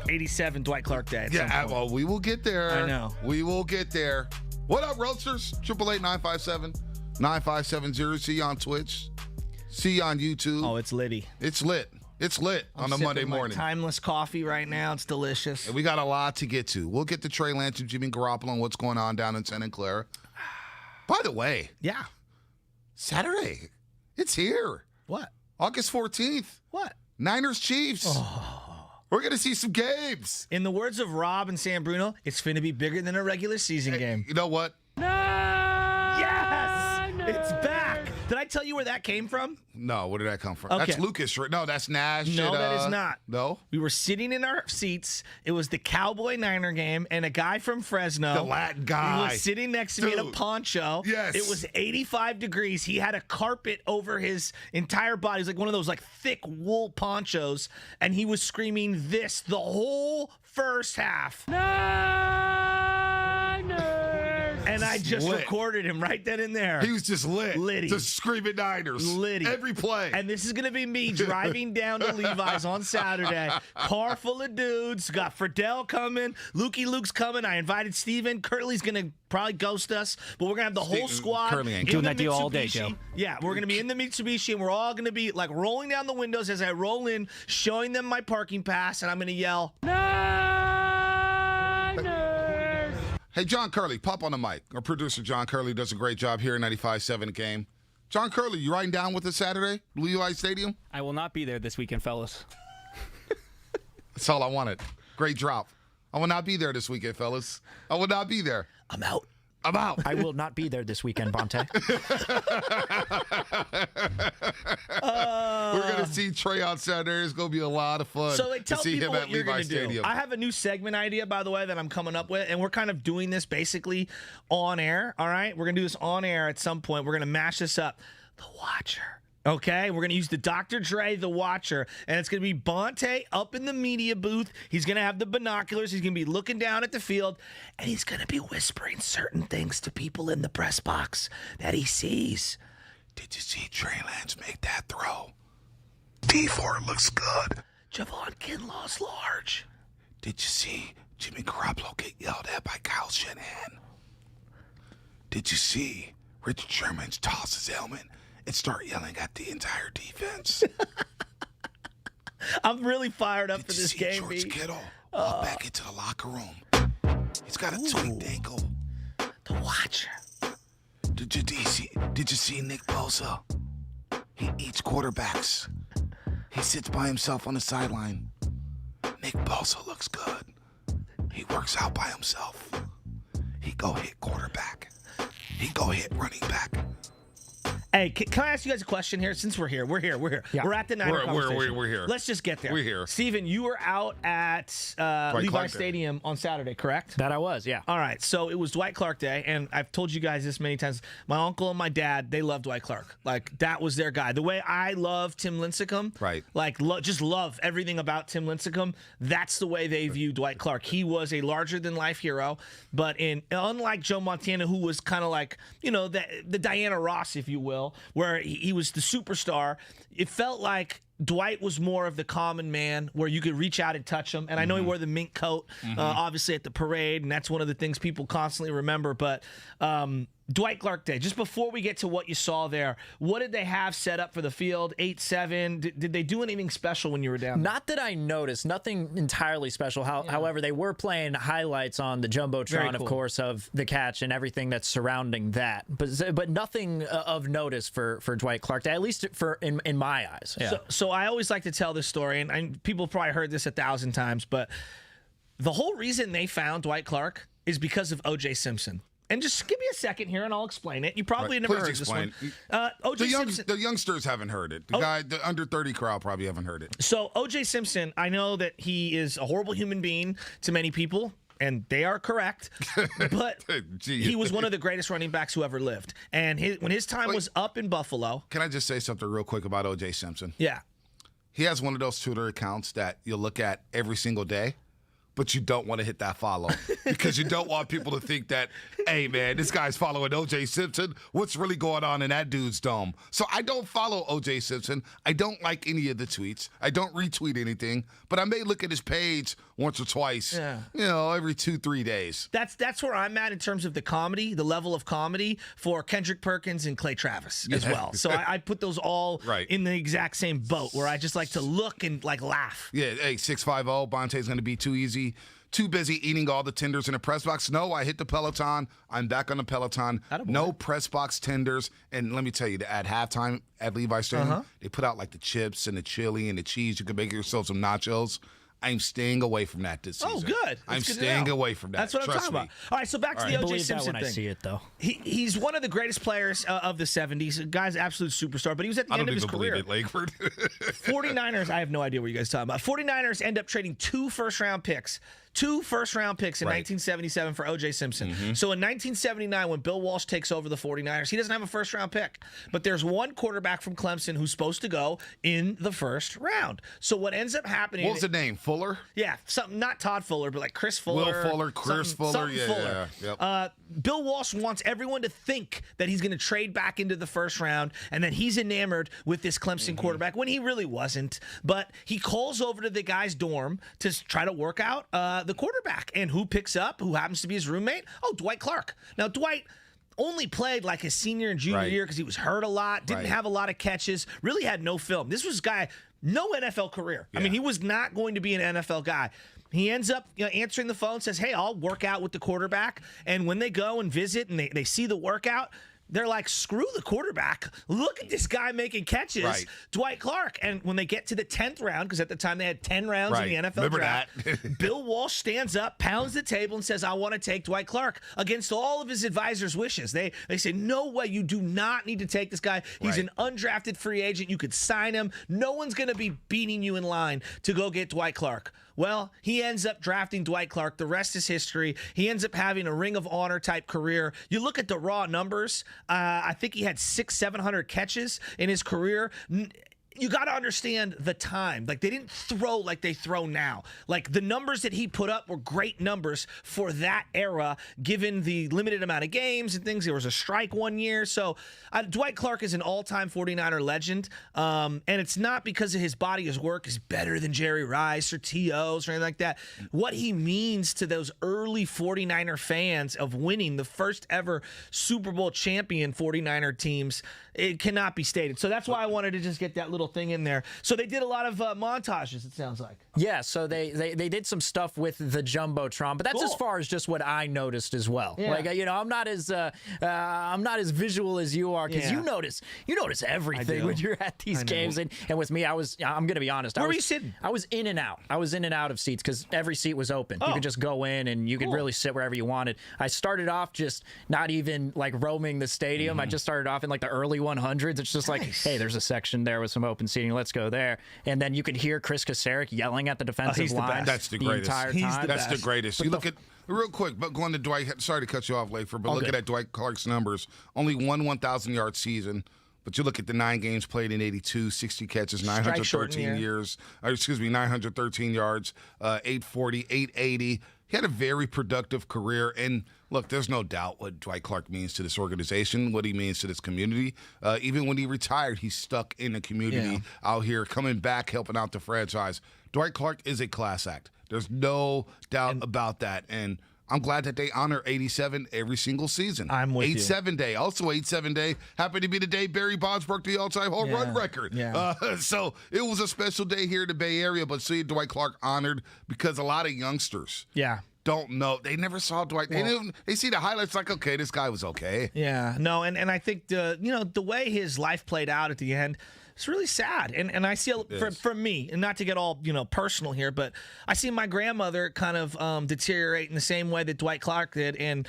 87 Dwight Clark Day. Well, we will get there. I know. We will get there. What up, Roasters? 888-957-9570. See you on Twitch. See you on YouTube. Oh, it's litty. It's lit. It's lit on a Monday morning. Timeless coffee right now. It's delicious. And we got a lot to get to. We'll get to Trey Lance and Jimmy Garoppolo and what's going on down in Santa Clara. By the way. Yeah. Saturday. It's here. What? August 14th. What? Niners Chiefs. We're going to see some games. In the words of Rob and Sam Bruno, it's going to be bigger than a regular season game. You know what? Yes! It's back. Did I tell you where that came from? No, where did that come from? Okay. That's Lucas, right? No, that's Nash. No, that is not. No? We were sitting in our seats. It was the Cowboy-Niner game, and a guy from Fresno. The Latin guy. He was sitting next to me in a poncho. Yes. It was 85 degrees. He had a carpet over his entire body. It was like one of those thick wool ponchos, and he was screaming this the whole first half. And I just recorded him right then and there. He was just lit. Litty. Just screaming Niners. Litty. Every play. And this is going to be me driving down to Levi's on Saturday. Car full of dudes. Got Friedel coming. Luke's coming. I invited Steven. Curly's going to probably ghost us. But we're going to have the whole squad. Curly ain't doing that deal all day, Joe. Yeah, we're going to be in the Mitsubishi, and we're all going to be rolling down the windows as I roll in, showing them my parking pass, and I'm going to yell, Hey, John Curley, pop on the mic. Our producer, John Curley, does a great job here at 95.7 Game. John Curley, you riding down with us Saturday, Levi Stadium? I will not be there this weekend, fellas. That's all I wanted. Great drop. I will not be there this weekend, fellas. I will not be there. I'm out. I'm out. I will not be there this weekend, Bonte. We're going to see Trey on Saturday. It's going to be a lot of fun So to tell see people him what at you're Levi going to do. Stadium. I have a new segment idea, by the way, that I'm coming up with, and we're kind of doing this basically on air, all right? We're going to do this on air at some point. We're going to mash this up. The Watcher. Okay, we're going to use the Dr. Dre, the Watcher, and it's going to be Bonte up in the media booth. He's going to have the binoculars. He's going to be looking down at the field, and he's going to be whispering certain things to people in the press box that he sees. Did you see Trey Lance make that throw? D4 looks good. Javon Kinlaw's large. Did you see Jimmy Garoppolo get yelled at by Kyle Shanahan? Did you see Richard Sherman toss his helmet and start yelling at the entire defense? I'm really fired up for this Did you see game, George B. Kittle walk back into the locker room? He's got a tweaked ankle. The Watcher. Did you see Nick Bosa? He eats quarterbacks. He sits by himself on the sideline. Nick Bosa looks good. He works out by himself. He go hit quarterback. He go hit running back. Hey, can I ask you guys a question here? Since we're here. Yeah. We're at the Niner conversation. We're here. Let's just get there. We're here. Steven, you were out at Levi Clark Stadium on Saturday, correct? That I was, yeah. All right, so it was Dwight Clark Day, and I've told you guys this many times. My uncle and my dad, they love Dwight Clark. That was their guy. The way I love Tim Lincecum, right? Just love everything about Tim Lincecum. That's the way they view Dwight Clark. He was a larger-than-life hero, but unlike Joe Montana, who was kind of the Diana Ross, if you will, where he was the superstar, it felt like Dwight was more of the common man where you could reach out and touch him. And I know he wore the mink coat, obviously, at the parade, and that's one of the things people constantly remember. But Dwight Clark Day, just before we get to what you saw there, what did they have set up for the field? 8-7. Did they do anything special when you were down there? Not that I noticed. Nothing entirely special. However, they were playing highlights on the Jumbotron, of course, of the catch and everything that's surrounding that. But nothing of notice for Dwight Clark Day, at least in my eyes. Yeah. So I always like to tell this story, and people have probably heard this 1,000 times, but the whole reason they found Dwight Clark is because of O.J. Simpson. And just give me a second here, and I'll explain it. You probably never heard this one. O.J. Simpson. The youngsters haven't heard it. The under 30 crowd probably haven't heard it. So O.J. Simpson, I know that he is a horrible human being to many people, and they are correct. But he was one of the greatest running backs who ever lived. And when his time was up in Buffalo. Can I just say something real quick about O.J. Simpson? Yeah. He has one of those Twitter accounts that you'll look at every single day but you don't want to hit that follow because you don't want people to think that, hey, man, this guy's following O.J. Simpson. What's really going on in that dude's dome? So I don't follow O.J. Simpson. I don't like any of the tweets. I don't retweet anything, but I may look at his page once or twice, every 2-3 days. That's where I'm at in terms of the comedy, the level of comedy for Kendrick Perkins and Clay Travis as well. So I put those all in the exact same boat where I just like to look and like laugh. Yeah, hey, 650, Bonte's going to be too easy. Too busy eating all the tenders in the press box. No, I hit the Peloton. I'm back on the Peloton. No press box tenders. And let me tell you, at halftime at Levi's Stadium, they put out like the chips and the chili and the cheese. You can make yourself some nachos. I'm staying away from that this season. Oh, good. I'm staying away from that. That's what I'm talking about. All right, so back to the O.J. Simpson thing. I see it, though. He's one of the greatest players of the 70s. The guy's absolute superstar, but he was at the end of his career. I don't even believe it, Lakeford. 49ers, I have no idea what you guys are talking about. 49ers end up trading 2 first-round picks. 2 first-round picks in 1977 for O.J. Simpson. So in 1979, when Bill Walsh takes over the 49ers, he doesn't have a first-round pick. But there's one quarterback from Clemson who's supposed to go in the first round. So what ends up happening... What was the name? Fuller? Yeah, something, not Todd Fuller, but like Chris Fuller. Will Fuller, Chris Fuller. Fuller. Yep. Bill Walsh wants everyone to think that he's going to trade back into the first round and that he's enamored with this Clemson quarterback when he really wasn't. But he calls over to the guy's dorm to try to work out the quarterback. And who picks up? Who happens to be his roommate? Oh, Dwight Clark. Now, Dwight only played like his senior and junior year because he was hurt a lot, didn't have a lot of catches, really had no film. This was a guy, no NFL career. I mean, he was not going to be an NFL guy. He ends up answering the phone, says, hey, I'll work out with the quarterback. And when they go and visit and they see the workout, they're like, screw the quarterback. Look at this guy making catches, Dwight Clark. And when they get to the 10th round, because at the time they had 10 rounds in the NFL draft, Bill Walsh stands up, pounds the table, and says, I want to take Dwight Clark against all of his advisors' wishes. They say, no way, you do not need to take this guy. He's an undrafted free agent. You could sign him. No one's going to be beating you in line to go get Dwight Clark. Well, he ends up drafting Dwight Clark. The rest is history. He ends up having a Ring of Honor type career. You look at the raw numbers. I think he had 600-700 catches in his career. You got to understand the time. Like, they didn't throw like they throw now. Like, the numbers that he put up were great numbers for that era, given the limited amount of games and things. There was a strike one year. So, Dwight Clark is an all-time 49er legend. And it's not because of his body. His work is better than Jerry Rice or T.O.'s or anything like that. What he means to those early 49er fans of winning the first ever Super Bowl champion 49er teams, it cannot be stated. So that's why I wanted to just get that little thing in there. So they did a lot of montages, it sounds like. Yeah, so they did some stuff with the Jumbotron, but that's as far as just what I noticed as well. Yeah. Like, I'm not as visual as you are, because you notice everything when you're at these games. And with me, I'm going to be honest. Where were you sitting? I was in and out. I was in and out of seats because every seat was open. You could just go in and you could really sit wherever you wanted. I started off just not even like roaming the stadium. I just started off in like the early 100s. It's just like, hey, there's a section there with some open seating. Let's go there. And then you could hear Chris Kasarik yelling at the defensive line. That's the greatest. Entire time. That's the greatest. You look at, real quick, but going to Dwight, sorry to cut you off, Lafer, but looking at Dwight Clark's numbers, only one 1,000-yard season. But you look at the 9 games played in 82, 60 catches, 913 yards, 840, 880. He had a very productive career. And look, there's no doubt what Dwight Clark means to this organization, what he means to this community. Even when he retired, he's stuck in the community out here, coming back, helping out the franchise. Dwight Clark is a class act. There's no doubt about that. And I'm glad that they honor 87 every single season. I'm with you. 87 Day. Also 87 Day happened to be the day Barry Bonds broke the all-time home run record. So it was a special day here in the Bay Area, but see Dwight Clark honored because a lot of youngsters don't know. They never saw Dwight. They see the highlights like, okay, this guy was okay. Yeah. No, and I think the way his life played out at the end, it's really sad. And I see, for me, and not to get all, personal here, but I see my grandmother kind of deteriorate in the same way that Dwight Clark did. And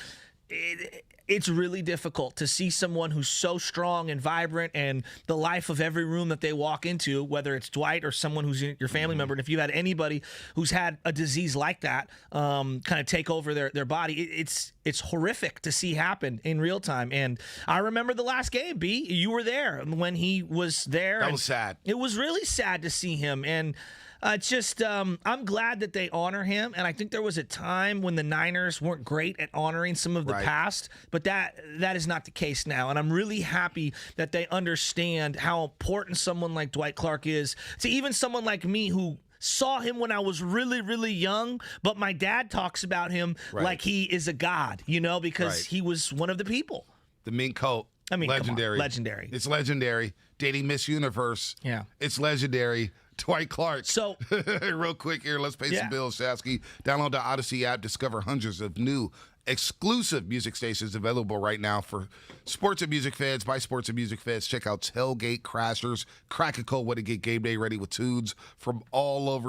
it's really difficult to see someone who's so strong and vibrant and the life of every room that they walk into, whether it's Dwight or someone who's your family member. And if you had anybody who's had a disease like that kind of take over their body, it's horrific to see happen in real time. And I remember the last game, B. You were there when he was there. That was sad. It was really sad to see him. And It's just I'm glad that they honor him, and I think there was a time when the Niners weren't great at honoring some of the past, but that is not the case now, and I'm really happy that they understand how important someone like Dwight Clark is to even someone like me who saw him when I was really, really young, but my dad talks about him like he is a god, because he was one of the people. The mink coat. I mean, legendary. Legendary. It's legendary. Dating Miss Universe. Yeah. It's legendary. Dwight Clark. So, real quick here, let's pay some bills, Shasky. Download the Odyssey app. Discover hundreds of new exclusive music stations available right now for sports and music fans, by sports and music fans. Check out Tailgate Crashers. Crack a cold way to get game day ready with tunes from all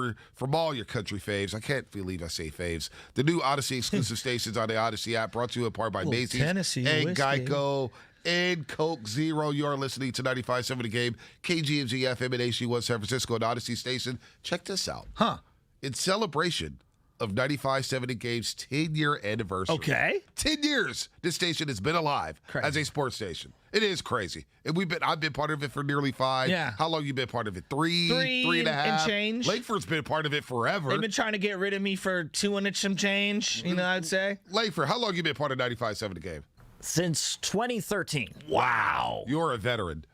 your country faves. I can't believe I say faves. The new Odyssey exclusive stations on the Odyssey app, brought to you in part by Macy's Tennessee and whiskey. Geico and Coke Zero. You are listening to 95.7 The Game, KGMZ FM and HD1 San Francisco and Odyssey Station. Check this out. In celebration of 95.7 The Game's 10-year anniversary. Okay. 10 years this station has been alive as a sports station. It is crazy. And I've been part of it for nearly 5. Yeah. How long you been part of it? 3 and a half. And change. Lakeford's been part of it forever. They've been trying to get rid of me for 2 and some change, I'd say. Lakeford, how long you been part of 95.7 The Game? Since 2013. Wow. You're a veteran.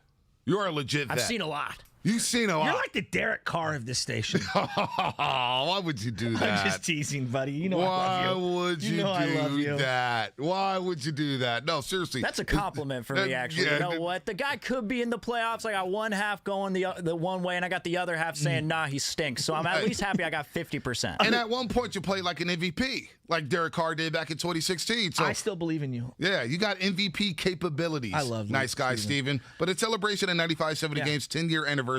You're a legit vet. I've seen a lot. You've seen a lot. You're like the Derek Carr of this station. Why would you do that? I'm just teasing, buddy. I love you. Why would you do that? Why would you do that? No, seriously. That's a compliment for me, actually. You know what? The guy could be in the playoffs. I got one half going the one way, and I got the other half saying, nah, he stinks. So I'm at least happy I got 50%. And at one point, you played like an MVP, like Derek Carr did back in 2016. So I still believe in you. Yeah, you got MVP capabilities. I love you, nice guy, Steven. But in celebration of 95.7 The Game's 10-year anniversary,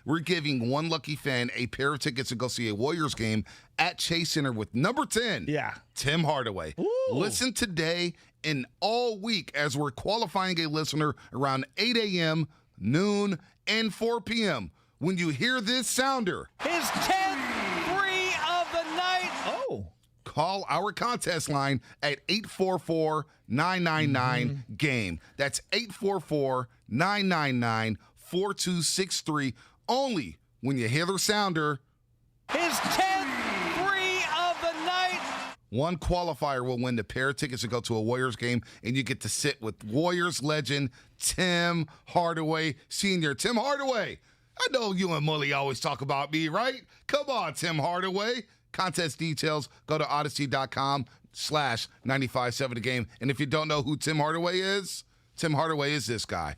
we're giving one lucky fan a pair of tickets to go see a Warriors game at Chase Center with number 10, Tim Hardaway. Ooh. Listen today and all week as we're qualifying a listener around 8 a.m., noon, and 4 p.m. When you hear this sounder, his 10th free of the night. Oh. Call our contest line at 844-999-GAME. That's 844-999-4263. Only when you hear the sounder. His 10th free of the night. One qualifier will win the pair of tickets to go to a Warriors game, and you get to sit with Warriors legend Tim Hardaway Sr. Tim Hardaway. I know you and Mully always talk about me, right? Come on, Tim Hardaway. Contest details, go to odyssey.com/957 The Game. And if you don't know who Tim Hardaway is this guy.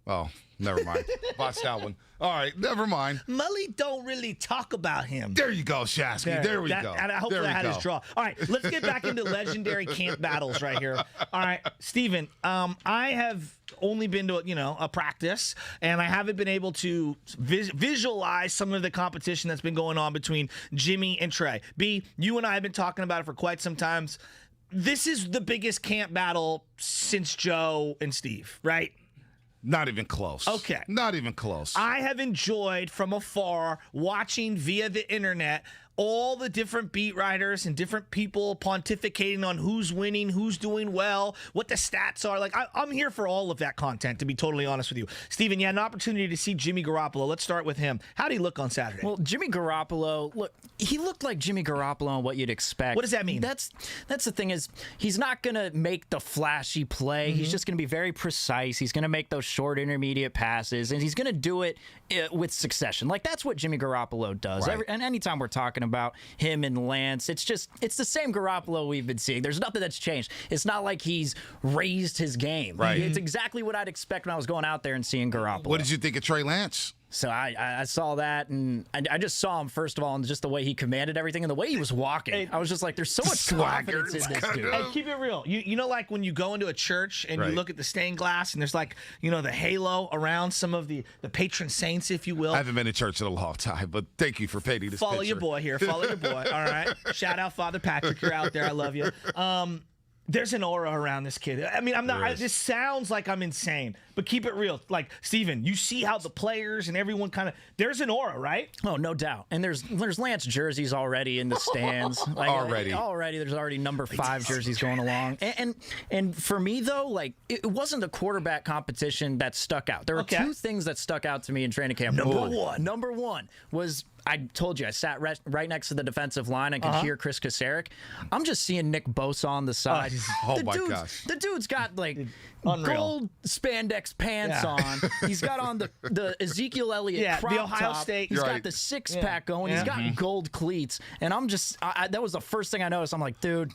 Oh, never mind. Botched that one. All right, never mind. Mully don't really talk about him. There you go, Shasky. There we go. And hopefully I had his draw. All right, let's get back into legendary camp battles right here. All right, Steven, I have only been to a practice, and I haven't been able to visualize some of the competition that's been going on between Jimmy and Trey. B, you and I have been talking about it for quite some time. This is the biggest camp battle since Joe and Steve, right? Not even close. Okay. Not even close. I have enjoyed from afar watching via the internet all the different beat writers and different people pontificating on who's winning, who's doing well, what the stats are. Like, I'm here for all of that content, to be totally honest with you. Steven, you had an opportunity to see Jimmy Garoppolo. Let's start with him. How did he look on Saturday? Well, Jimmy Garoppolo, he looked like Jimmy Garoppolo on what you'd expect. What does that mean? That's the thing is, he's not going to make the flashy play. He's just going to be very precise. He's going to make those short, intermediate passes, and he's going to do it with succession. Like, that's what Jimmy Garoppolo does. Right. And anytime we're talking about him and Lance, it's the same Garoppolo we've been seeing. There's nothing that's changed. It's not like he's raised his game. Right. It's exactly what I'd expect when I was going out there and seeing Garoppolo. What did you think of Trey Lance? So I saw that, and I just saw him, first of all, and just the way he commanded everything and the way he was walking. I was just like, there's so much confidence in this dude. Hey, keep it real. You know, like when you go into a church and you look at the stained glass and there's like, the halo around some of the patron saints, if you will. I haven't been to church in a long time, but thank you for painting this Follow picture. your boy here. Follow your boy. All right. Shout out Father Patrick. You're out there. I love you. There's an aura around this kid. I mean, this sounds like I'm insane, but keep it real. Like, Steven, you see how the players and everyone there's an aura, right? Oh, no doubt. And there's Lance jerseys already in the stands. Like, already, there's already number 5 jerseys going along. And for me, though, like, it wasn't a quarterback competition that stuck out. There were 2 things that stuck out to me in training camp. Number one was I told you, I sat right next to the defensive line. I could hear Chris Kasarik. I'm just seeing Nick Bosa on the side. Gosh. The dude's got like Unreal. gold spandex pants on. He's got on the Ezekiel Elliott crop the Ohio top. State. He's Right. got the six-pack going. He's got gold cleats. And I'm just, that was the first thing I noticed. I'm like, dude,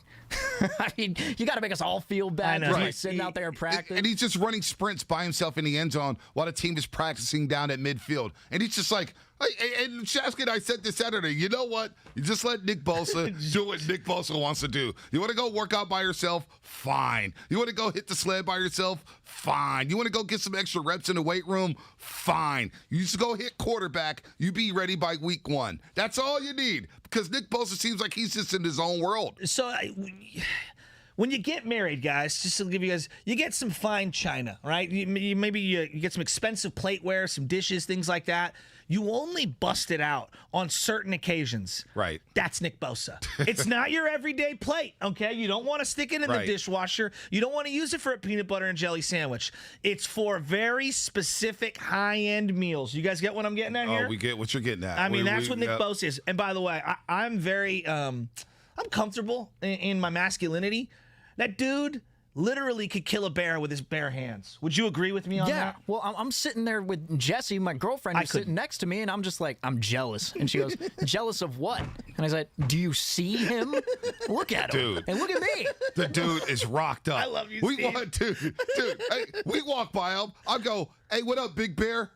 I mean, you got to make us all feel bad I know. just by Right. sitting out there in practice. And he's just running sprints by himself in the end zone while the team is practicing down at midfield. And he's just like, and Shasky and I said this Saturday, you know what? You just let Nick Bosa do what Nick Bosa wants to do. You want to go work out by yourself? Fine. You want to go hit the sled by yourself? Fine. You want to go get some extra reps in the weight room? Fine. You just go hit quarterback. You be ready by week 1. That's all you need, because Nick Bosa seems like he's just in his own world. So when you get married, guys, just to give you guys, you get some fine china, right? Maybe you get some expensive plateware, some dishes, things like that. You only bust it out on certain occasions. Right. That's Nick Bosa. It's not your everyday plate, okay? You don't want to stick it in the dishwasher. You don't want to use it for a peanut butter and jelly sandwich. It's for very specific high-end meals. You guys get what I'm getting at here? Oh, we get what you're getting at. I mean, that's what Nick Bosa is. And by the way, I'm very I'm comfortable in my masculinity. That dude literally could kill a bear with his bare hands. Would you agree with me on that? Yeah. Well, I'm sitting there with Jessie, my girlfriend, who's sitting next to me, and I'm just like, I'm jealous. And she goes, jealous of what? And I said, do you see him? Look at him. Dude. And look at me. The dude is rocked up. I love you, we Steve. Dude, hey, we walk by him. I'll go, hey, what up, Big Bear?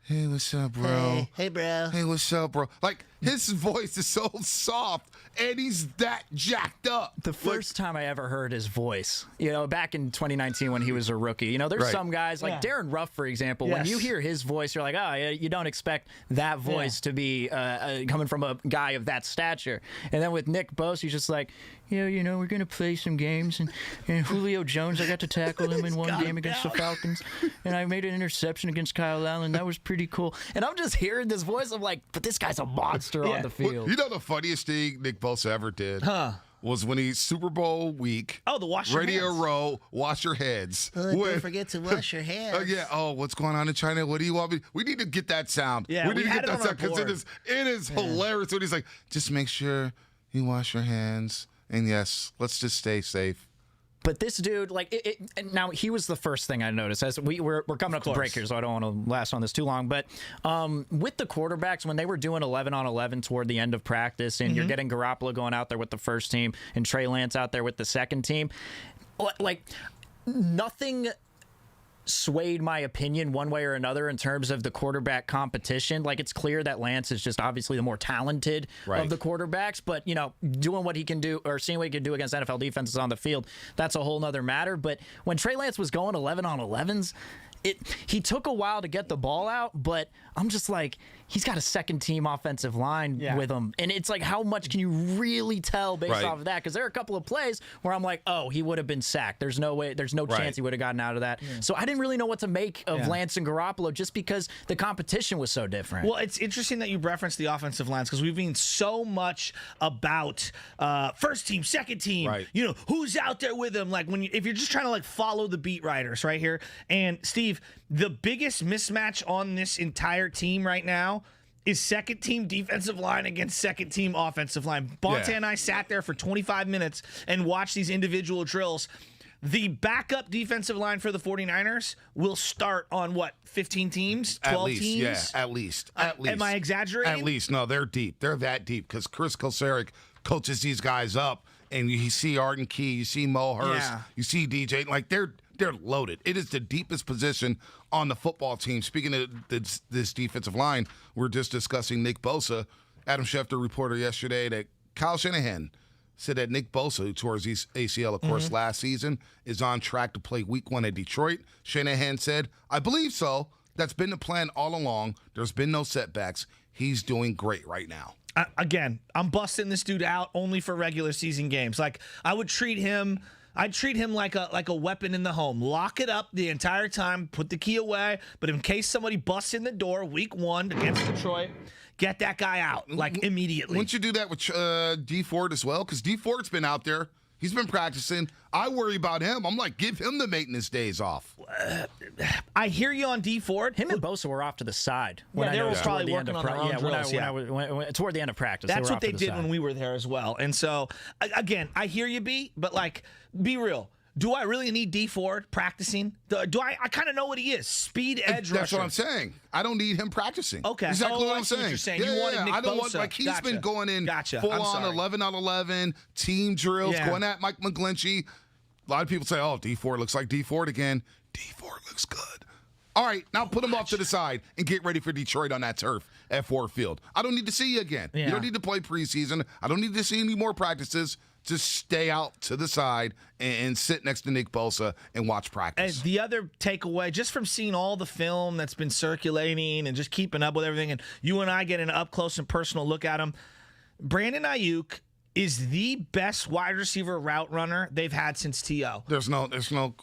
Hey, what's up, bro? Hey, bro. Hey, what's up, bro? Like, his voice is so soft, and he's that jacked up. The first time I ever heard his voice, back in 2019 when he was a rookie, there's some guys like Darren Ruff, for example, when you hear his voice, you're like, oh, you don't expect that voice to be coming from a guy of that stature. And then with Nick Bosa, he's just like, we're going to play some games. And Julio Jones, I got to tackle him in one game against the Falcons. And I made an interception against Kyle Allen. That was pretty cool. And I'm just hearing this voice. I'm like, but this guy's a monster on the field. Well, you know the funniest thing Nick Bosa ever did? Was when he's Super Bowl week. Oh, the wash your Radio hands. Row, wash your heads. Don't forget to wash your hands. Oh, yeah. Oh, what's going on in China? What do you want me? We need to get that sound. Yeah, we need to had get it that on sound our because it is hilarious when he's like, just make sure you wash your hands. And yes, let's just stay safe. But this dude, now he was the first thing I noticed. As we're coming up to break here, so I don't want to last on this too long. But with the quarterbacks, when they were doing 11-on-11 toward the end of practice, and you're getting Garoppolo going out there with the first team and Trey Lance out there with the second team, nothing swayed my opinion one way or another in terms of the quarterback competition. It's clear that Lance is just obviously the more talented of the quarterbacks, but doing what he can do or seeing what he can do against NFL defenses on the field, that's a whole nother matter. But when Trey Lance was going 11-on-11s, he took a while to get the ball out, but I'm just like, he's got a second-team offensive line with him. And it's like, how much can you really tell based off of that? Because there are a couple of plays where I'm like, oh, he would have been sacked. There's no way, there's no chance he would have gotten out of that. Yeah. So I didn't really know what to make of Lance and Garoppolo just because the competition was so different. Well, it's interesting that you referenced the offensive lines because we've been so much about first team, second team, who's out there with them. If you're just trying to follow the beat writers right here. And Steve, the biggest mismatch on this entire team right now is second team defensive line against second team offensive line. Bonta and I sat there for 25 minutes and watched these individual drills. The backup defensive line for the 49ers will start on 15 teams? 12 teams? Yeah, at least. Am I exaggerating? At least. No, they're deep. They're that deep because Chris Kasarik coaches these guys up, and you see Arden Key, you see Mo Hurst, you see DJ. They're loaded. It is the deepest position on the football team. Speaking of this defensive line, we're just discussing Nick Bosa. Adam Schefter reported yesterday that Kyle Shanahan said that Nick Bosa, who tore his ACL, of course, last season, is on track to play week 1 at Detroit. Shanahan said, I believe so. That's been the plan all along. There's been no setbacks. He's doing great right now. Again, I'm busting this dude out only for regular season games. I'd treat him like a weapon in the home. Lock it up the entire time, put the key away, but in case somebody busts in the door week 1 against Detroit, get that guy out immediately. Wouldn't you do that with D Ford as well? Because D Ford's been out there. He's been practicing. I worry about him. I'm like, give him the maintenance days off. I hear you on D Ford. Him and Bosa were off to the side. Yeah, they were probably working on their own drills. When toward the end of practice. That's what they did side. when we were there as well. And so, again, I hear you, B, but, like, be real. Do I really need D Ford practicing? Do I kind of know what he is. Speed edge rusher. That's what I'm saying. I don't need him practicing. Okay. Exactly what I'm saying. saying. You're saying. You wanted Nick I don't Bosa. want, like, he's Gotcha. been going in Gotcha. full on 11 on 11 team drills, going at Mike McGlinchey. A lot of people say, "Oh, D Ford looks like D Ford again." D Ford looks good. All right, now put him off to the side and get ready for Detroit on that turf at Ford Field. I don't need to see you again. Yeah. You don't need to play preseason. I don't need to see any more practices. Just stay out to the side and sit next to Nick Bosa and watch practice. And the other takeaway, just from seeing all the film that's been circulating and just keeping up with everything, and you and I get an up close and personal look at him, Brandon Ayuk is the best wide receiver route runner they've had since T.O. There's no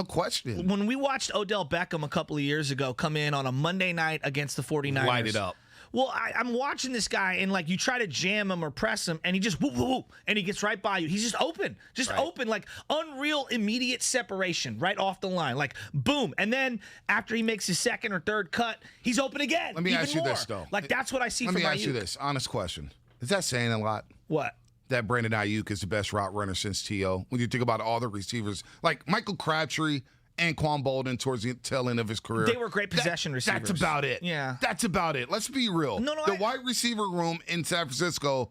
question. When we watched Odell Beckham a couple of years ago come in on a Monday night against the 49ers. Light it up. Well, I'm watching this guy, and, like, you try to jam him or press him, and he just whoop, whoop, whoop, and he gets right by you. He's just open, open, like unreal immediate separation right off the line, like boom. And then after he makes his second or third cut, he's open again. Let me ask you more. this, though. Like, that's what I see from Ayuk. Let me ask you this, honest question. Is that saying a lot? What? That Brandon Ayuk is the best route runner since T.O. When you think about all the receivers, like Michael Crabtree and Quan Bolden towards the tail end of his career. They were great possession receivers. That's about it. Yeah. That's about it. Let's be real. The wide receiver room in San Francisco,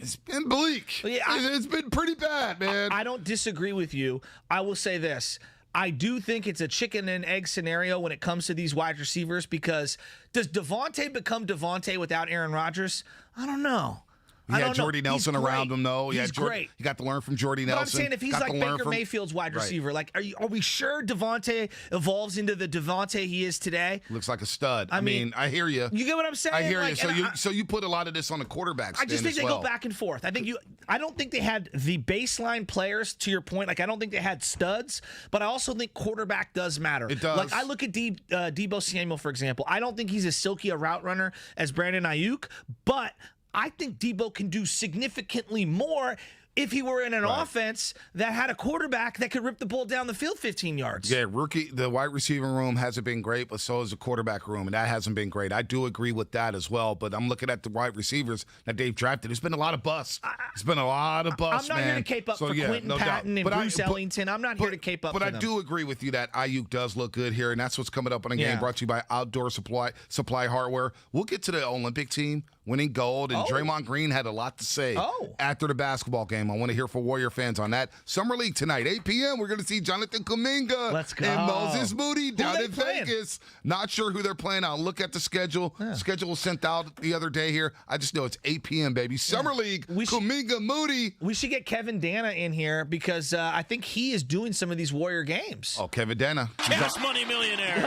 it's been bleak. Yeah, it's been pretty bad, man. I don't disagree with you. I will say this. I do think it's a chicken and egg scenario when it comes to these wide receivers, because does Devontae become Devontae without Aaron Rodgers? I don't know. He had Jordy Nelson around him, though. He's great. He got to learn from Jordy Nelson. But I'm saying, if he's like Baker Mayfield's wide receiver, like, are we sure Devontae evolves into the Devontae he is today? Looks like a stud. I mean, I hear you. You get what I'm saying? I hear like, you. So you put a lot of this on the quarterback stand. I just think they go back and forth. I don't think they had the baseline players, to your point. Like, I don't think they had studs, but I also think quarterback does matter. It does. Like, I look at Deebo Samuel, for example. I don't think he's as silky a route runner as Brandon Ayuk, but I think Deebo can do significantly more if he were in an offense that had a quarterback that could rip the ball down the field 15 yards. Yeah, the wide receiver room hasn't been great, but so has the quarterback room, and that hasn't been great. I do agree with that as well, but I'm looking at the wide receivers that they've drafted. There's been a lot of busts. There's been a lot of busts, I'm not here to cape up for Quentin Patton and Bruce Ellington. I'm not here to cape up for them. But I do agree with you that Ayuk does look good here, and that's what's coming up on a game brought to you by Outdoor Supply Hardware. We'll get to the Olympic team winning gold, and Draymond Green had a lot to say after the basketball game. I want to hear from Warrior fans on that. Summer League tonight, 8 p.m. We're going to see Jonathan Kuminga and Moses Moody down in Vegas. Not sure who they're playing. I'll look at the schedule. Schedule was sent out the other day here. I just know it's 8 p.m., baby. Summer League, Kuminga, Moody. We should get Kevin Dana in here, because I think he is doing some of these Warrior games. Oh, Kevin Dana. Cash Money Millionaires.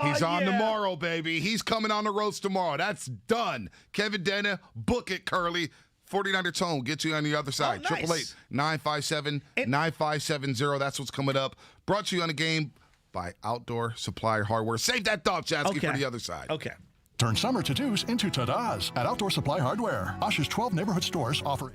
He's on tomorrow, baby. He's coming on the roast tomorrow. That's done. Kevin Dana, book it, Curly. 49er Tone, get you on the other side. 888-957-9570. That's what's coming up. Brought to you on the game by Outdoor Supply Hardware. Save that thought, Jasky, for the other side. Okay. Turn summer to-dos into ta-das at Outdoor Supply Hardware. Osh's 12 neighborhood stores offer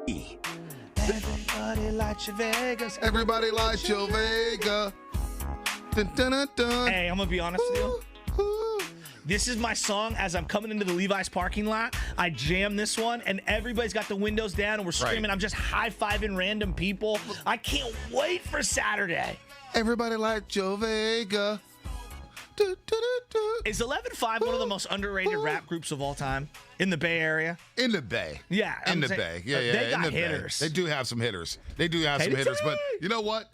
Everybody likes your Vegas. Everybody likes your Vega. Dun, dun, dun, dun. Hey, I'm going to be honest with you. This is my song as I'm coming into the Levi's parking lot. I jam this one, and everybody's got the windows down, and we're screaming. Right. I'm just high-fiving random people. I can't wait for Saturday. Everybody likes your Vega. Is 11-5 one of the most underrated rap groups of all time in the Bay Area? In the Bay. Yeah. In the Bay. Yeah, They got in the hitters. Bay. They do have some hitters. But you know what?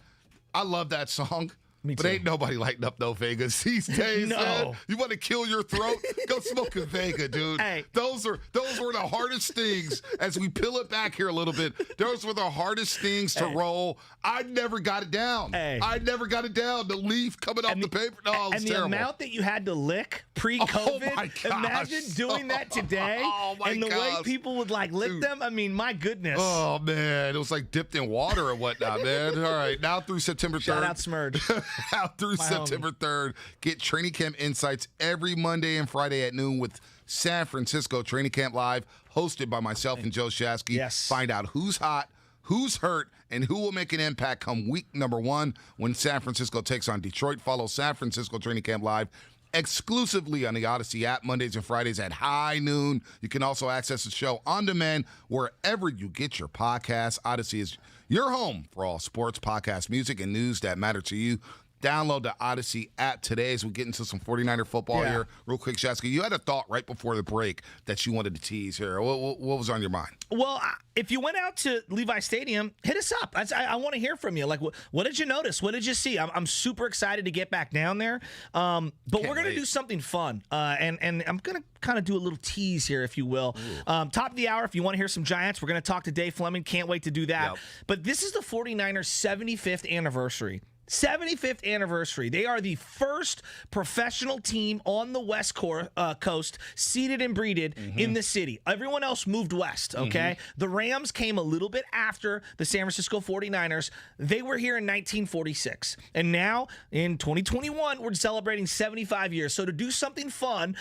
I love that song. But ain't nobody lighting up no Vegas these days, man. You want to kill your throat? Go smoke a Vega, dude. Hey. Those were the hardest things. As we peel it back here a little bit, those were the hardest things to roll. I never got it down. I never got it down. The leaf coming off the paper. No, and the terrible. amount that you had to lick pre-COVID. Oh my gosh. Imagine doing that today. And the way people would lick them. I mean, my goodness. Oh man, it was like dipped in water or whatnot, man. All right, now through September 3rd. Shout out Smurge. Out through September 3rd. Get training camp insights every Monday and Friday at noon with San Francisco Training Camp Live, hosted by myself and Joe Shasky. Yes. Find out who's hot, who's hurt, and who will make an impact come week number 1 when San Francisco takes on Detroit. Follow San Francisco Training Camp Live exclusively on the Odyssey app Mondays and Fridays at high noon. You can also access the show on demand wherever you get your podcasts. Odyssey is your home for all sports, podcasts, music, and news that matter to you. Download the Odyssey app today as we get into some 49er football here. Real quick, Shasky, you had a thought right before the break that you wanted to tease here. What was on your mind? Well, if you went out to Levi Stadium, hit us up. I want to hear from you. Like, what did you notice? What did you see? I'm super excited to get back down there. But we're going to do something fun. And I'm going to kind of do a little tease here, if you will. Top of the hour, if you want to hear some Giants, we're going to talk to Dave Flemming. Can't wait to do that. Yep. But this is the 49ers' 75th anniversary. 75th anniversary. They are the first professional team on the West Coast seeded and breeded in the city. Everyone else moved west, okay? The Rams came a little bit after the San Francisco 49ers. They were here in 1946. And now, in 2021, we're celebrating 75 years. So to do something fun,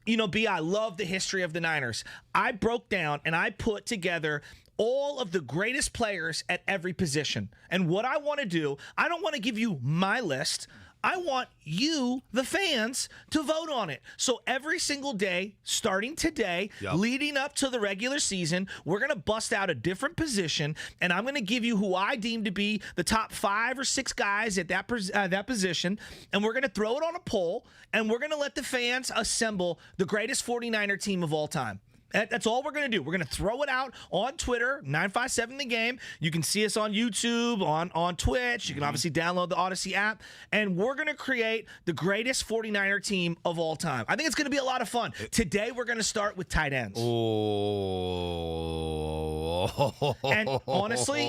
I love the history of the Niners. I broke down and I put together all of the greatest players at every position. And what I want to do, I don't want to give you my list. I want you, the fans, to vote on it. So every single day, starting today, leading up to the regular season, we're going to bust out a different position, and I'm going to give you who I deem to be the top 5 or 6 guys at that position, and we're going to throw it on a poll, and we're going to let the fans assemble the greatest 49er team of all time. That's all we're going to do. We're going to throw it out on Twitter, 957 The Game. You can see us on YouTube, on Twitch. You can obviously download the Odyssey app. And we're going to create the greatest 49er team of all time. I think it's going to be a lot of fun. Today, we're going to start with tight ends. And honestly,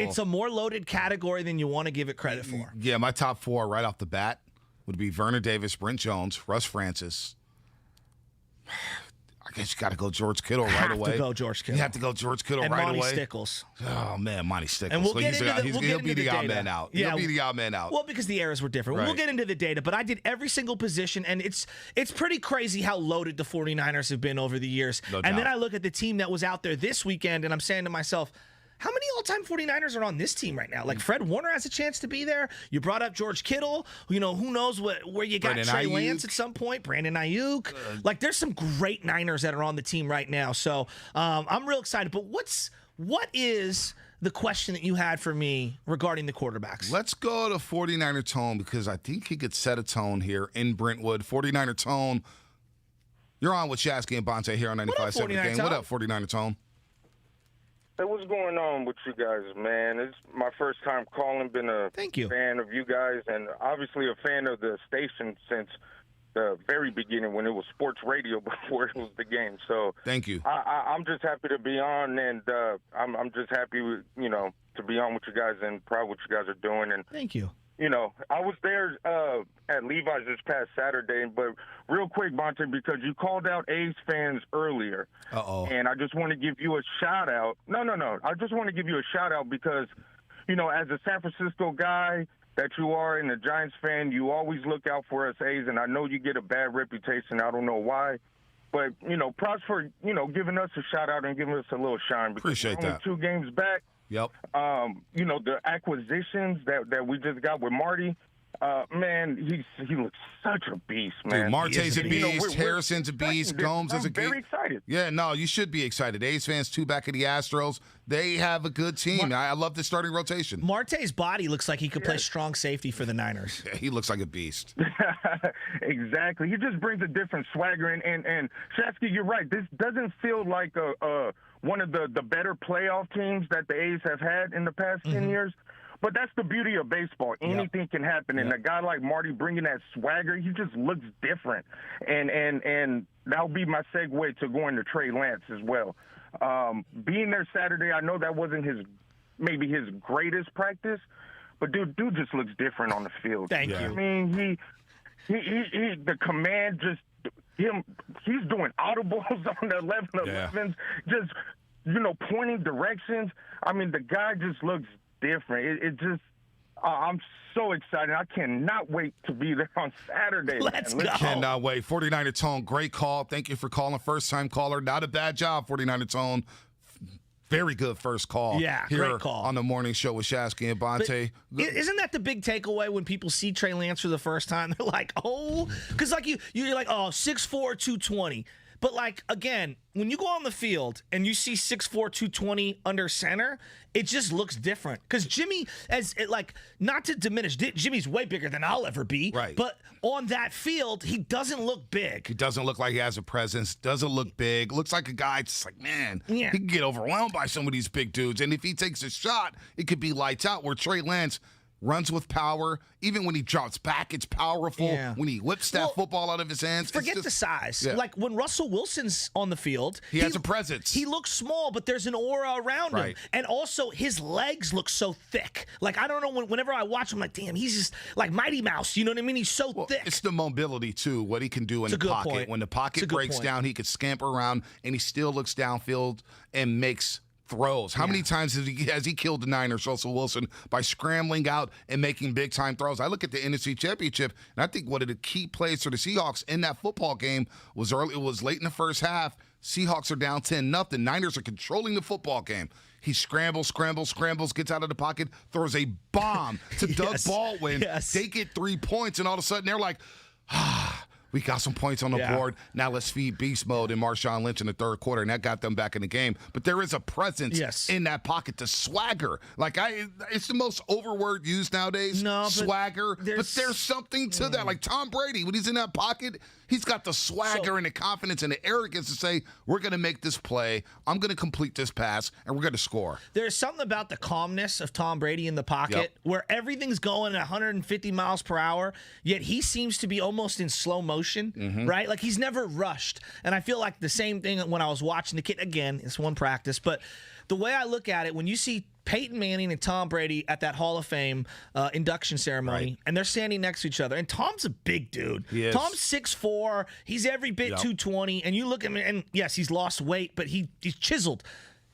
it's a more loaded category than you want to give it credit for. Yeah, my top 4 right off the bat would be Vernon Davis, Brent Jones, Russ Francis. I guess you got to go George Kittle right away. You have to go George Kittle. You have to go George Kittle right away. And Monty Stickles. Oh, man, Monty Stickles. And we'll get into he'll be the odd man out. Yeah. He'll be the odd man out. Well, because the eras were different. Right. We'll get into the data, but I did every single position, and it's pretty crazy how loaded the 49ers have been over the years. No doubt. And then I look at the team that was out there this weekend, and I'm saying to myself, how many all-time 49ers are on this team right now? Like, Fred Warner has a chance to be there. You brought up George Kittle. Who knows where you got Trey Lance at some point. Brandon Ayuk. Like, there's some great Niners that are on the team right now. So I'm real excited. But what is the question that you had for me regarding the quarterbacks? Let's go to 49er tone, because I think he could set a tone here in Brentwood. 49er tone. You're on with Shasky and Bonte here on 95.7 The Game. What up, 49er tone? Hey, what's going on with you guys, man? It's my first time calling. Been a fan of you guys, and obviously a fan of the station since the very beginning when it was sports radio before it was the game. So thank you. I'm just happy to be on, and I'm just happy, to be on with you guys and proud of what you guys are doing. And thank you. I was there at Levi's this past Saturday, but real quick, Bonte, because you called out A's fans earlier. And I just want to give you a shout-out. No. I just want to give you a shout-out because, as a San Francisco guy that you are and a Giants fan, you always look out for us A's, and I know you get a bad reputation. I don't know why. But, props for, giving us a shout-out and giving us a little shine. Because Appreciate we're only that. 2 games back. Yep. The acquisitions that we just got with Marty, man, he looks such a beast, man. Dude, Marte's a beast. We're Harrison's a beast. Gomes is a beast. I'm very excited. Yeah, no, you should be excited. A's fans, 2 back of the Astros. They have a good team. I love the starting rotation. Marte's body looks like he could play strong safety for the Niners. Yeah, he looks like a beast. Exactly. He just brings a different swagger. And Shasky, you're right. This doesn't feel like one of the better playoff teams that the A's have had in the past 10 years. But that's the beauty of baseball. Anything can happen. And a guy like Marty bringing that swagger, he just looks different. And that'll be my segue to going to Trey Lance as well. Being there Saturday, I know that wasn't maybe his greatest practice, but dude just looks different on the field. Thank you. I mean, he the command he's doing audibles on the 11-11s, just, pointing directions. I mean, the guy just looks different. It just, I'm so excited. I cannot wait to be there on Saturday. Let's go. Cannot wait. 49er Tone, great call. Thank you for calling. First-time caller. Not a bad job, 49er Tone. Very good first call. Yeah, here great call. on the morning show with Shasky and Bonte. Isn't that the big takeaway when people see Trey Lance for the first time? They're like, oh, because like you're like, oh, 6'4", 220. But, like, again, when you go on the field and you see 6'4", 220 under center, it just looks different. Because Jimmy, not to diminish, Jimmy's way bigger than I'll ever be. Right. But on that field, he doesn't look big. He doesn't look like he has a presence, doesn't look big, looks like a guy just like, man, he can get overwhelmed by some of these big dudes. And if he takes a shot, it could be lights out, where Trey Lance runs with power. Even when he drops back, it's powerful. Yeah. When he whips that football out of his hands. Forget the size. Yeah. Like when Russell Wilson's on the field, he has a presence. He looks small, but there's an aura around him. And also, his legs look so thick. Like, I don't know, whenever I watch him, I'm like, damn, he's just like Mighty Mouse. You know what I mean? He's so thick. It's the mobility, too, what he can do in the pocket. Point. When the pocket breaks down, he could scamper around, and he still looks downfield and makes throws. How many times has he killed the Niners, Russell Wilson, by scrambling out and making big-time throws? I look at the NFC Championship, and I think one of the key plays for the Seahawks in that football game was early. It was late in the first half. Seahawks are down 10-0. Niners are controlling the football game. He scrambles, gets out of the pocket, throws a bomb to Doug Baldwin. They get 3 points, and all of a sudden they're like, we got some points on the board. Now let's feed beast mode in Marshawn Lynch in the third quarter, and that got them back in the game. But there is a presence in that pocket, the swagger. Like it's the most overword used nowadays. Swagger. But there's something to that. Like Tom Brady, when he's in that pocket, he's got the swagger and the confidence and the arrogance to say, we're going to make this play, I'm going to complete this pass, and we're going to score. There's something about the calmness of Tom Brady in the pocket where everything's going at 150 miles per hour, yet he seems to be almost in slow motion, right? Like he's never rushed. And I feel like the same thing when I was watching the kid. Again, it's one practice, but the way I look at it, when you see Peyton Manning and Tom Brady at that Hall of Fame induction ceremony, and they're standing next to each other. And Tom's a big dude. Tom's 6'4". He's every bit 220. And you look at him, and yes, he's lost weight, but he's chiseled.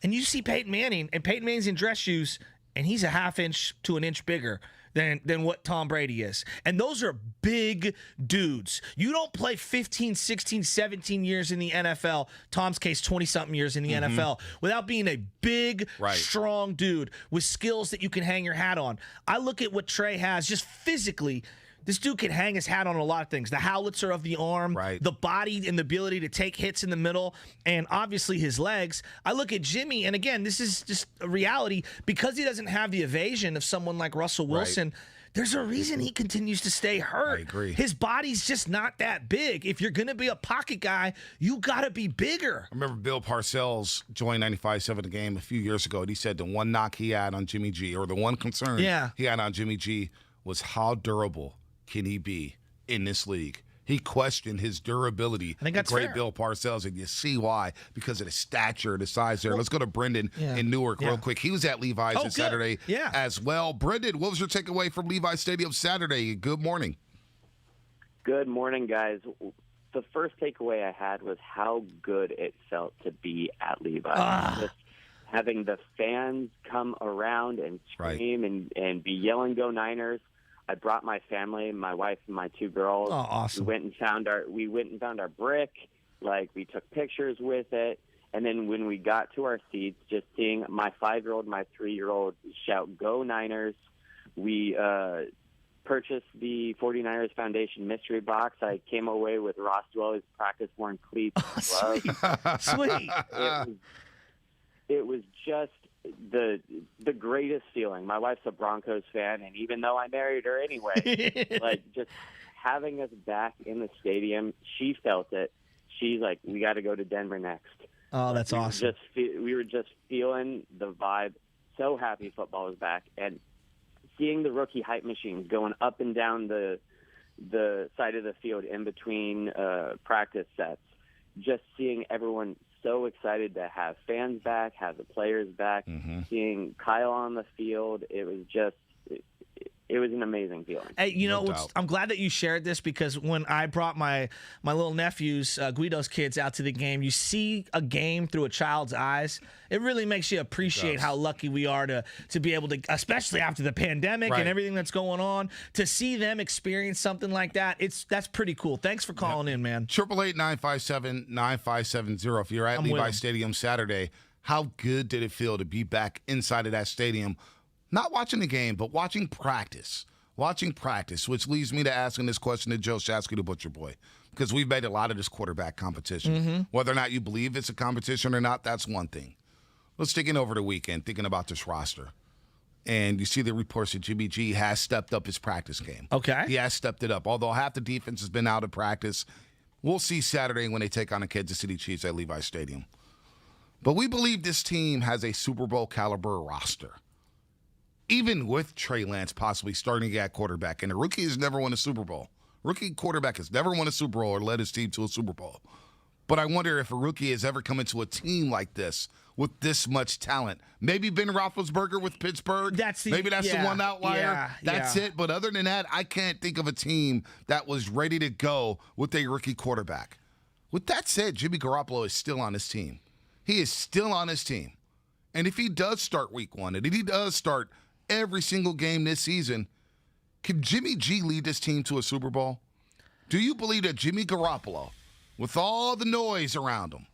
And you see Peyton Manning, and Peyton Manning's in dress shoes, and he's a half inch to an inch bigger than what Tom Brady is. And those are big dudes. You don't play 15, 16, 17 years in the NFL, Tom's case 20-something years in the NFL, without being a big, strong dude with skills that you can hang your hat on. I look at what Trey has just physically. This dude can hang his hat on a lot of things. The howitzer of the arm, the body and the ability to take hits in the middle, and obviously his legs. I look at Jimmy, and again, this is just a reality. Because he doesn't have the evasion of someone like Russell Wilson, there's a reason he continues to stay hurt. I agree. His body's just not that big. If you're going to be a pocket guy, you got to be bigger. I remember Bill Parcells joined 95.7 The Game a few years ago, and he said the one knock he had on Jimmy G, or the one concern he had on Jimmy G, was how durable can he be in this league? He questioned his durability. I think that's great fair. Bill Parcells, and you see why, because of the stature, the size there. Let's go to Brendan in Newark real quick. He was at Levi's on Saturday as well. Brendan, what was your takeaway from Levi's Stadium Saturday? Good morning. Good morning, guys. The first takeaway I had was how good it felt to be at Levi's. Just having the fans come around and scream and be yelling, "Go Niners!" I brought my family, my wife and my 2 girls. Oh, awesome! We went and found our brick. Like, we took pictures with it. And then when we got to our seats, just seeing my 5-year-old, my 3-year-old shout, "Go Niners." We purchased the 49ers Foundation mystery box. I came away with Ross Dwelly's practice-worn cleats. Sweet. It was just the greatest feeling. My wife's a Broncos fan, and even though I married her anyway, like, just having us back in the stadium, she felt it. She's like, "We got to go to Denver next." Oh, that's awesome. We were just feeling the vibe. So happy football was back, and seeing the rookie hype machines going up and down the side of the field in between practice sets, just seeing everyone so excited to have fans back, have the players back, seeing Kyle on the field, it was an amazing feeling. Hey, I'm glad that you shared this, because when I brought my little nephews, Guido's kids, out to the game, you see a game through a child's eyes. It really makes you appreciate how lucky we are to be able to, especially after the pandemic and everything that's going on, to see them experience something like that. That's pretty cool. Thanks for calling in, man. 888-957-9570. If you're at Levi Stadium Saturday, how good did it feel to be back inside of that stadium? Not watching the game, but watching practice. Which leads me to asking this question to Joe Shasky, the Butcher Boy, because we've made a lot of this quarterback competition. Whether or not you believe it's a competition or not, that's one thing. Let's dig in over the weekend, thinking about this roster. And you see the reports that Jimmy G has stepped up his practice game. Okay. He has stepped it up. Although half the defense has been out of practice, we'll see Saturday when they take on the Kansas City Chiefs at Levi Stadium. But we believe this team has a Super Bowl caliber roster. Even with Trey Lance possibly starting at quarterback, and a rookie has never won a Super Bowl. Rookie quarterback has never won a Super Bowl or led his team to a Super Bowl. But I wonder if a rookie has ever come into a team like this with this much talent. Maybe Ben Roethlisberger with Pittsburgh. Maybe that's the one outlier. That's it. But other than that, I can't think of a team that was ready to go with a rookie quarterback. With that said, Jimmy Garoppolo is still on his team. He is still on his team. And if he does start week 1, and if he does start every single game this season, can Jimmy G lead this team to a Super Bowl? Do you believe that Jimmy Garoppolo, with all the noise around him,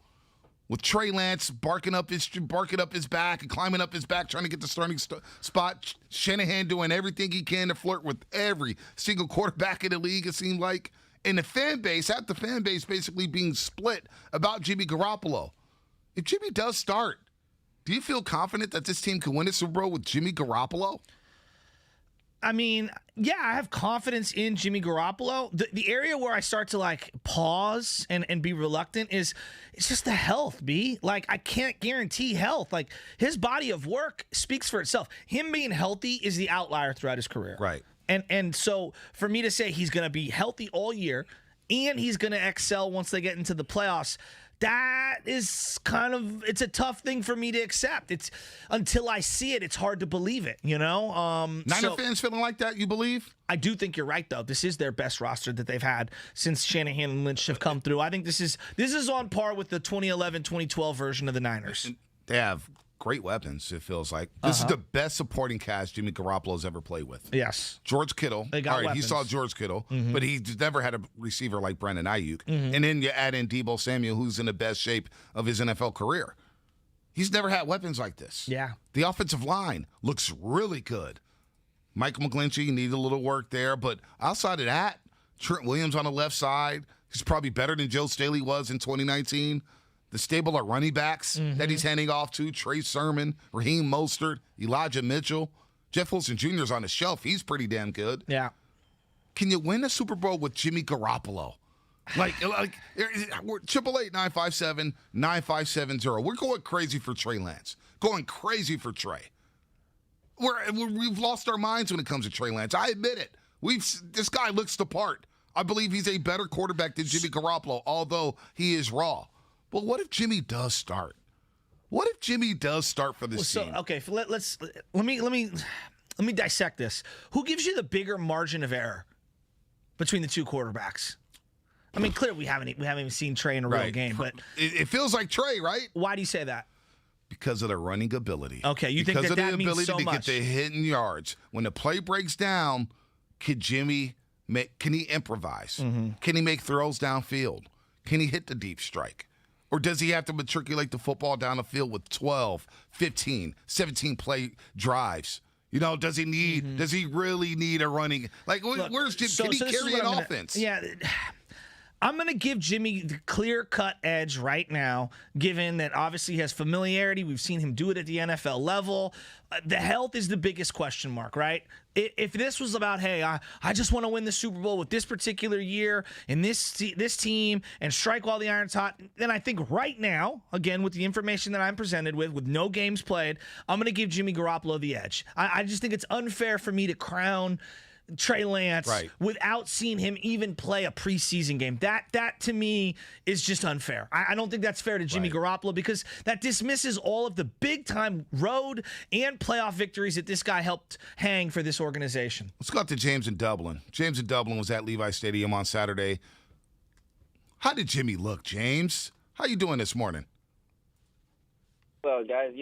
with Trey Lance barking up his back and climbing up his back trying to get the starting spot, Shanahan doing everything he can to flirt with every single quarterback in the league, it seemed like, and the fan base basically being split about Jimmy Garoppolo. If Jimmy does start, do you feel confident that this team can win a Super Bowl with Jimmy Garoppolo? I mean, yeah, I have confidence in Jimmy Garoppolo. The area where I start to pause and be reluctant is it's just the health, B. Like, I can't guarantee health. Like, his body of work speaks for itself. Him being healthy is the outlier throughout his career. Right. And so for me to say he's going to be healthy all year and he's going to excel once they get into the playoffs, that is it's a tough thing for me to accept. It's until I see it, it's hard to believe it, Niner fans feeling like that, you believe? I do think you're right, though. This is their best roster that they've had since Shanahan and Lynch have come through. I think this is on par with the 2011-2012 version of the Niners. They have great weapons, it feels like. This is the best supporting cast Jimmy Garoppolo's ever played with. Yes. George Kittle. They got weapons. He saw George Kittle, but he's never had a receiver like Brandon Ayuk. And then you add in Deebo Samuel, who's in the best shape of his NFL career. He's never had weapons like this. Yeah. The offensive line looks really good. Mike McGlinchey needed a little work there, but outside of that, Trent Williams on the left side, he's probably better than Joe Staley was in 2019. The stable of running backs that he's handing off to, Trey Sermon, Raheem Mostert, Elijah Mitchell. Jeff Wilson Jr. is on the shelf. He's pretty damn good. Yeah. Can you win a Super Bowl with Jimmy Garoppolo? 888-957-9570. We're going crazy for Trey Lance. Going crazy for Trey. We've lost our minds when it comes to Trey Lance. I admit it. This guy looks the part. I believe he's a better quarterback than Jimmy Garoppolo, although he is raw. But what if Jimmy does start? What if Jimmy does start for this team? Okay, let me dissect this. Who gives you the bigger margin of error between the two quarterbacks? I mean, clearly we haven't even seen Trey in a real game, but it feels like Trey, right? Why do you say that? Because of the running ability. Okay, you think that means so much? Because of the ability to get the hitting yards. When the play breaks down, can he improvise? Can he make throws downfield? Can he hit the deep strike? Or does he have to matriculate the football down the field with 12, 15, 17 play drives? You know, does he really need a running? Like, where's Jim? Can he carry an offense? Yeah. I'm going to give Jimmy the clear-cut edge right now, given that obviously he has familiarity. We've seen him do it at the NFL level. The health is the biggest question mark, right? If this was about, hey, I just want to win the Super Bowl with this particular year and this team and strike while the iron's hot, then I think right now, again, with the information that I'm presented with no games played, I'm going to give Jimmy Garoppolo the edge. I just think it's unfair for me to crown Trey Lance without seeing him even play a preseason game. That to me is just unfair. I don't think that's fair to Jimmy Garoppolo because that dismisses all of the big-time road and playoff victories that this guy helped hang for this organization. Let's go out to James in Dublin. James in Dublin was at Levi Stadium on Saturday. How did Jimmy look, James? How you doing this morning? Well, guys,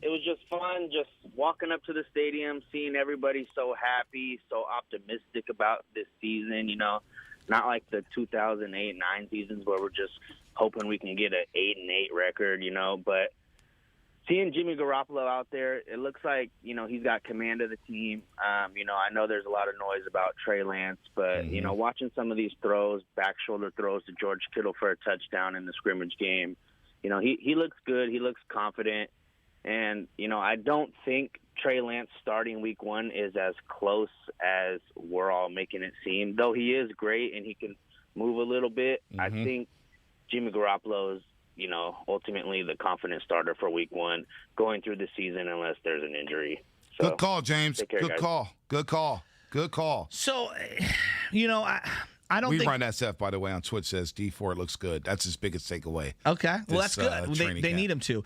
it was just fun just walking up to the stadium, seeing everybody so happy, so optimistic about this season, not like the 2008-9 seasons where we're just hoping we can get an 8-8 record, but seeing Jimmy Garoppolo out there, it looks like, he's got command of the team. I know there's a lot of noise about Trey Lance, but, watching some of these throws, back shoulder throws to George Kittle for a touchdown in the scrimmage game, he looks good. He looks confident. And, I don't think Trey Lance starting week 1 is as close as we're all making it seem. Though he is great and he can move a little bit, I think Jimmy Garoppolo is, ultimately the confident starter for week 1 going through the season unless there's an injury. So, good call, James. Take care, Good guys. call. Good call. Good call. So, I don't think... We run SF, by the way, on Twitch says D4 looks good. That's his biggest takeaway. Okay. Well, that's good. They need him to.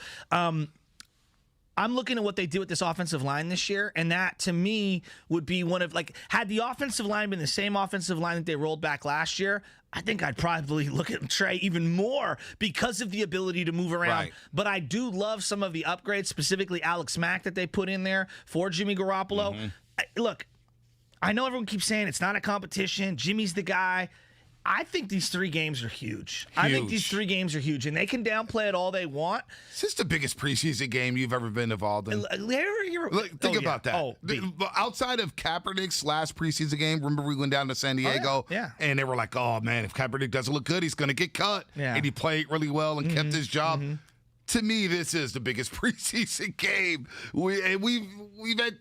I'm looking at what they did with this offensive line this year, and that, to me, would be one of, had the offensive line been the same offensive line that they rolled back last year, I think I'd probably look at Trey even more because of the ability to move around. Right. But I do love some of the upgrades, specifically Alex Mack that they put in there for Jimmy Garoppolo. Look, I know everyone keeps saying it's not a competition. Jimmy's the guy. I think these 3 games are huge. I think these 3 games are huge, and they can downplay it all they want. Is this the biggest preseason game you've ever been involved in? Think about that. Outside of Kaepernick's last preseason game, remember we went down to San Diego? And they were like, oh, man, if Kaepernick doesn't look good, he's going to get cut. And he played really well and kept his job. To me, this is the biggest preseason game. We've had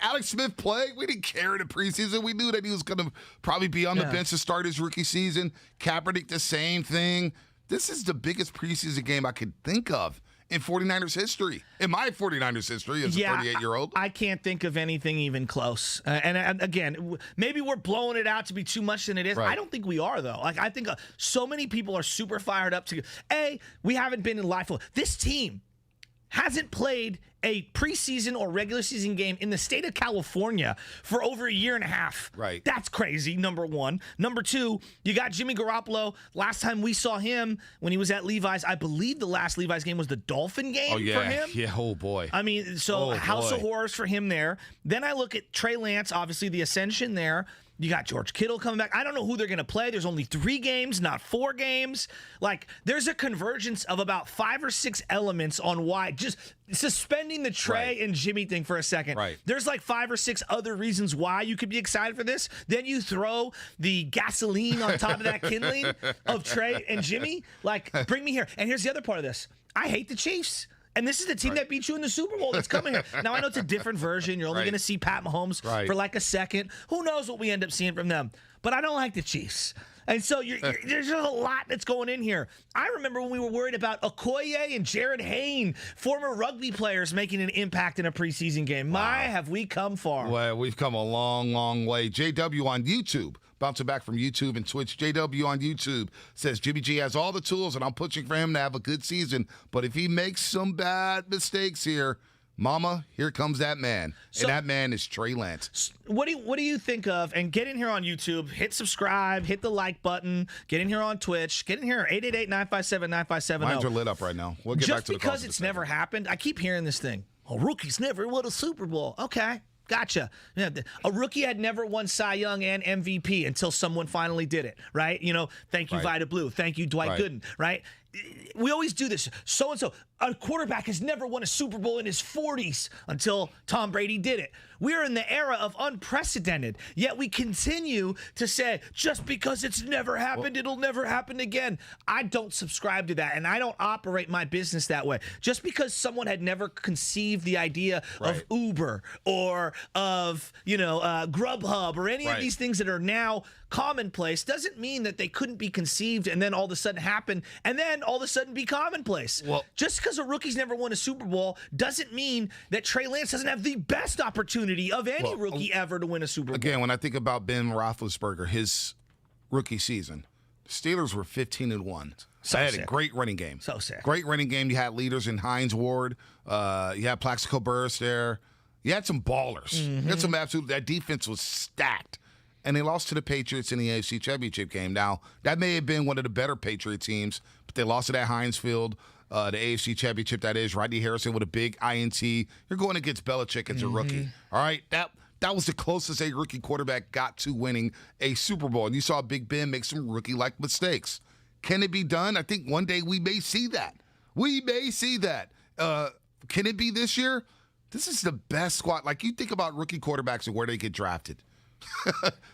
Alex Smith play. We didn't care in the preseason. We knew that he was going to probably be on the bench to start his rookie season. Kaepernick, the same thing. This is the biggest preseason game I could think of in 49ers history. In my 49ers history as a 38-year-old. I can't think of anything even close. And again, maybe we're blowing it out to be too much than it is. Right. I don't think we are, though. I think so many people are super fired up to, we haven't been in live full. This team hasn't played a preseason or regular season game in the state of California for over a year and a half. Right. That's crazy, number 1. Number 2, you got Jimmy Garoppolo. Last time we saw him when he was at Levi's, I believe the last Levi's game was the Dolphin game for him. Yeah, oh boy. I mean, House of Horrors for him there. Then I look at Trey Lance, obviously the ascension there. You got George Kittle coming back. I don't know who they're going to play. There's only 3 games, not 4 games. There's a convergence of about 5 or 6 elements on why. Just suspending the Trey and Jimmy thing for a second. Right. There's 5 or 6 other reasons why you could be excited for this. Then you throw the gasoline on top of that kindling of Trey and Jimmy. Bring me here. And here's the other part of this. I hate the Chiefs. And this is the team that beat you in the Super Bowl that's coming here. Now, I know it's a different version. You're only going to see Pat Mahomes for a second. Who knows what we end up seeing from them. But I don't like the Chiefs. And so there's just a lot that's going in here. I remember when we were worried about Okoye and Jared Hayne, former rugby players, making an impact in a preseason game. My, have we come far. Well, we've come a long, long way. JW on YouTube. Bouncing back from YouTube and Twitch, JW on YouTube says Jimmy G has all the tools, and I'm pushing for him to have a good season. But if he makes some bad mistakes here, mama, here comes that man. And that man is Trey Lance. What do you think of, and get in here on YouTube, hit subscribe, hit the like button, get in here on Twitch, get in here, 888-957-9570. Mines are lit up right now. We'll get back to the calls. Just because it's never happened, I keep hearing this thing. Oh, rookies never won a Super Bowl. Okay. Gotcha. Yeah, a rookie had never won Cy Young and MVP until someone finally did it, right? Thank you, Vida Blue. Thank you, Dwight Gooden, right? We always do this. So-and-so, a quarterback has never won a Super Bowl in his 40s until Tom Brady did it. We're in the era of unprecedented, yet we continue to say, just because it's never happened, it'll never happen again. I don't subscribe to that, and I don't operate my business that way. Just because someone had never conceived the idea of Uber or of, Grubhub or any of these things that are now commonplace doesn't mean that they couldn't be conceived and then all of a sudden happen and then all of a sudden be commonplace. Well, just because a rookie's never won a Super Bowl doesn't mean that Trey Lance doesn't have the best opportunity of any rookie ever to win a Super Bowl. Again, when I think about Ben Roethlisberger, his rookie season, the Steelers were 15-1. So they had sick. a great running game. So sick. Great running game. You had leaders in Hines Ward. You had Plaxico Burress there. You had some ballers. You had some that defense was stacked. And they lost to the Patriots in the AFC Championship game. Now, that may have been one of the better Patriot teams, but they lost to that Heinz Field, the AFC Championship, that is. Rodney Harrison with a big INT. You're going against Belichick as a rookie. All right? That was the closest a rookie quarterback got to winning a Super Bowl. And you saw Big Ben make some rookie-like mistakes. Can it be done? I think one day we may see that. We may see that. Can it be this year? This is the best squad. Like, you think about rookie quarterbacks and where they get drafted.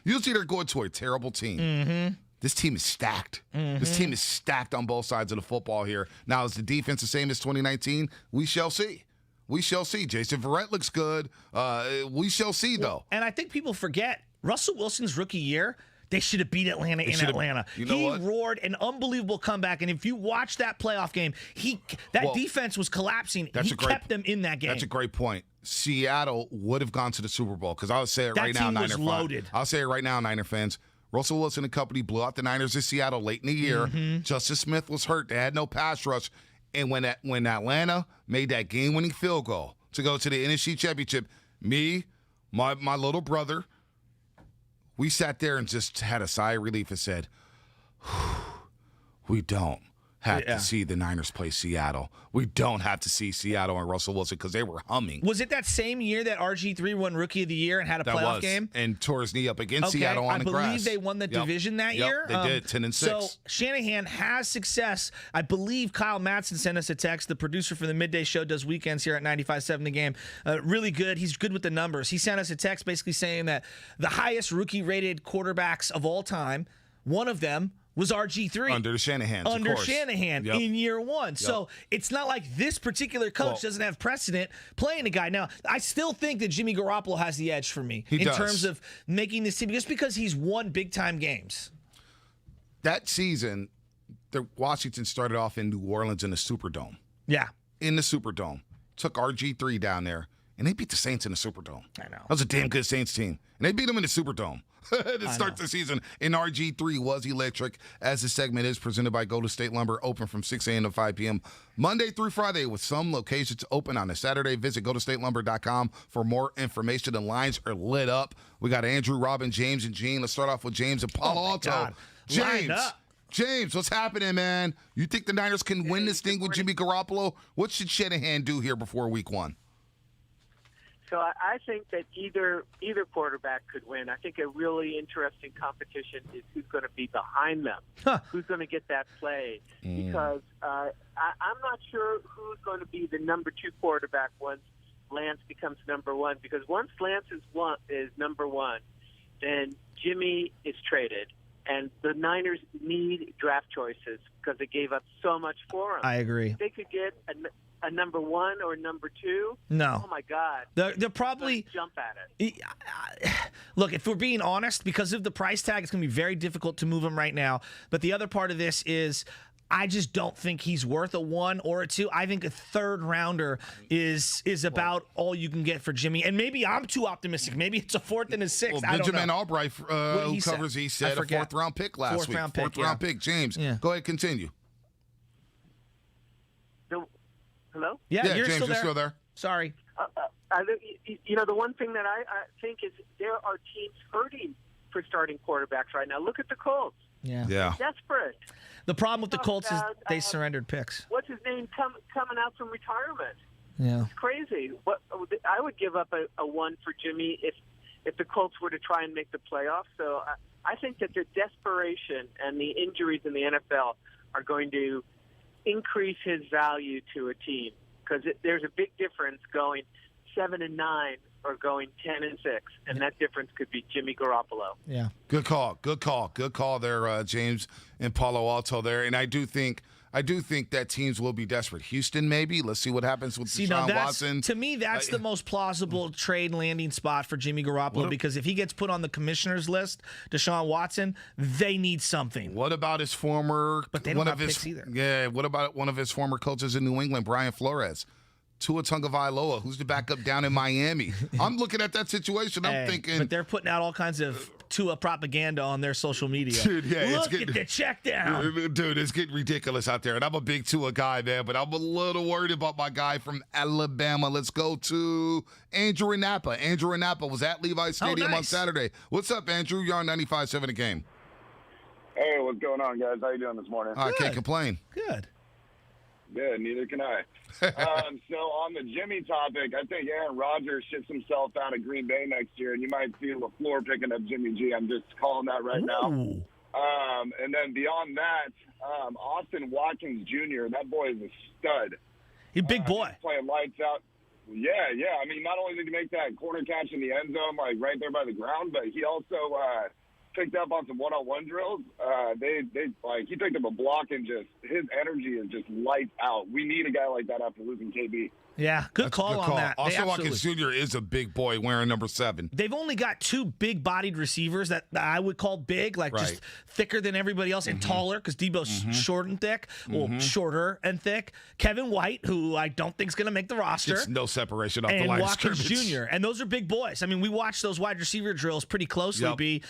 Usually they're going to a terrible team. This team is stacked. This team is stacked on both sides of the football here. Now, is the defense the same as 2019? We shall see. We shall see. Jason Verrett looks good. We shall see, though. And I think people forget Russell Wilson's rookie year. They should have beat Atlanta in Atlanta. You know what? He roared an unbelievable comeback, and if you watch that playoff game, that defense was collapsing. He kept them in that game. That's a great point. Seattle would have gone to the Super Bowl because I'll say it right now, Niner fans. I'll say it right now, Niner fans. Russell Wilson and company blew out the Niners in Seattle late in the year. Justice Smith was hurt. They had no pass rush. And when Atlanta made that game-winning field goal to go to the NFC Championship, me, my little brother, we sat there and just had a sigh of relief and said, we don't have to see the Niners play Seattle. We don't have to see Seattle and Russell Wilson because they were humming. Was it that same year that RG3 won Rookie of the Year and had a playoff game? And tore his knee up against Seattle on the grass. I believe they won the division that year. They did, 10-6. So Shanahan has success. I believe Kyle Madsen sent us a text. The producer for the Midday Show does weekends here at 95.7 The Game. Really good. He's good with the numbers. He sent us a text basically saying that the highest rookie-rated quarterbacks of all time, one of them was RG3. Under Shanahan, Under Shanahan in year one. So it's not like this particular coach doesn't have precedent playing a guy. Now, I still think that Jimmy Garoppolo has the edge for me in terms of making this team, just because he's won big-time games. That season, Washington started off in New Orleans in the Superdome. Yeah. In the Superdome. Took RG3 down there, and they beat the Saints in the Superdome. I know. That was a damn good Saints team. And they beat them in the Superdome. To start the season, and RG3 was electric, as the segment is presented by Golden State Lumber, open from 6 a.m. to 5 p.m. Monday through Friday, with some locations open on a Saturday. Visit GoldenStateLumber.com for more information. The lines are lit up. We got Andrew, Robin, James, and Gene. Let's start off with James and Palo Alto. God. James, what's happening, man? You think the Niners can win this thing with Jimmy Garoppolo? What should Shanahan do here before week one? So I think that either quarterback could win. I think a really interesting competition is who's going to be behind them, who's going to get that play. Because I'm not sure who's going to be the number 2 quarterback once Lance becomes number 1. Because once Lance is number 1, then Jimmy is traded. And the Niners need draft choices because they gave up so much for him. I agree. If they could get a number 1 or number 2? No. Oh my God. They're probably jump at it. Look, if we're being honest, because of the price tag, it's going to be very difficult to move him right now. But the other part of this is, I just don't think he's worth a 1 or a 2. I think a third rounder is about all you can get for Jimmy. And maybe I'm too optimistic. Maybe it's a 4th and a 6th. Well, I don't Benjamin know. Albright, who covers, he said a 4th round pick last week. Fourth round pick. James, go ahead, continue. Hello? Yeah, James, you're still there. Sorry. The one thing that I think is there are teams hurting for starting quarterbacks right now. Look at the Colts. Yeah. They're desperate. The problem with the Colts is they surrendered picks. What's his name coming out from retirement? Yeah. It's crazy. I would give up a 1 for Jimmy if the Colts were to try and make the playoffs. So I think that the desperation and the injuries in the NFL are going to increase his value to a team, because there's a big difference going 7-9 or going 10-6, and that difference could be Jimmy Garoppolo. Yeah. Good call there, James and Palo Alto there. And I do think that teams will be desperate. Houston, maybe. Let's see what happens with Deshaun Watson. To me, that's the most plausible trade landing spot for Jimmy Garoppolo, because if he gets put on the commissioner's list, Deshaun Watson, they need something. What about his former? But they don't have picks either. Yeah. What about one of his former coaches in New England, Brian Flores? Tua Tagovailoa, who's the backup down in Miami. I'm looking at that situation. I'm thinking. But they're putting out all kinds of Tua propaganda on their social media. Dude, yeah, Look at the check down. Dude, it's getting ridiculous out there. And I'm a big Tua guy, man, but I'm a little worried about my guy from Alabama. Let's go to Andrew in Napa. Andrew in Napa was at Levi's Stadium on Saturday. What's up, Andrew? You're on 95.7 The Game. Hey, what's going on, guys? How you doing this morning? I can't complain. Good. Good, neither can I. So on the Jimmy topic, I think Aaron Rodgers ships himself out of Green Bay next year, and you might see LaFleur picking up Jimmy G. I'm just calling that right now. And then beyond that, Austin Watkins Jr., that boy is a stud. He's a big boy. He's playing lights out. Yeah. I mean, not only did he make that corner catch in the end zone, like right there by the ground, but he also picked up on some one-on-one drills. He picked up a block, and just his energy is just lights out. We need a guy like that after losing KB. Yeah, good call on that. Austin Watkins Jr. is a big boy wearing number 7. They've only got 2 big-bodied receivers that I would call big, just thicker than everybody else, and taller, because Debo's short and thick, shorter and thick. Kevin White, who I don't think is going to make the roster. It's no separation off the line and of Watkins scrimmage. Jr., and those are big boys. I mean, we watch those wide receiver drills pretty closely, B.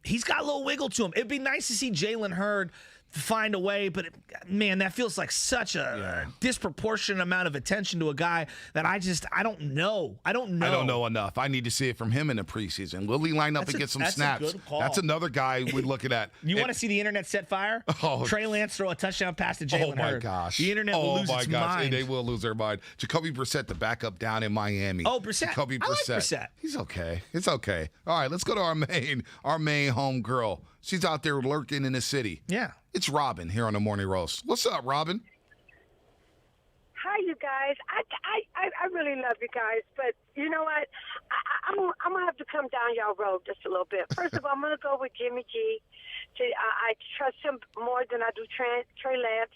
He's got a little wiggle to him. It'd be nice to see Jalen Hurd find a way, but man, that feels like such a disproportionate amount of attention to a guy that I don't know. I don't know enough. I need to see it from him in the preseason. Will he line up and get some snaps? A good call. That's another guy we're looking at. You want to see the internet set fire? Trey Lance throw a touchdown pass to Jalen Hurd. Oh my gosh. The internet will lose its mind. They will lose their mind. Jacoby Brissett, the backup down in Miami. Oh, Brissett. Jacoby Brissett. I like Brissett. He's okay. It's okay. All right, let's go to our main home girl. She's out there lurking in the city. Yeah. It's Robin here on the Morning Roast. What's up, Robin? Hi, you guys. I really love you guys, but you know what? I'm gonna have to come down y'all road just a little bit. First of all, I'm gonna go with Jimmy G. I trust him more than I do Trey Lance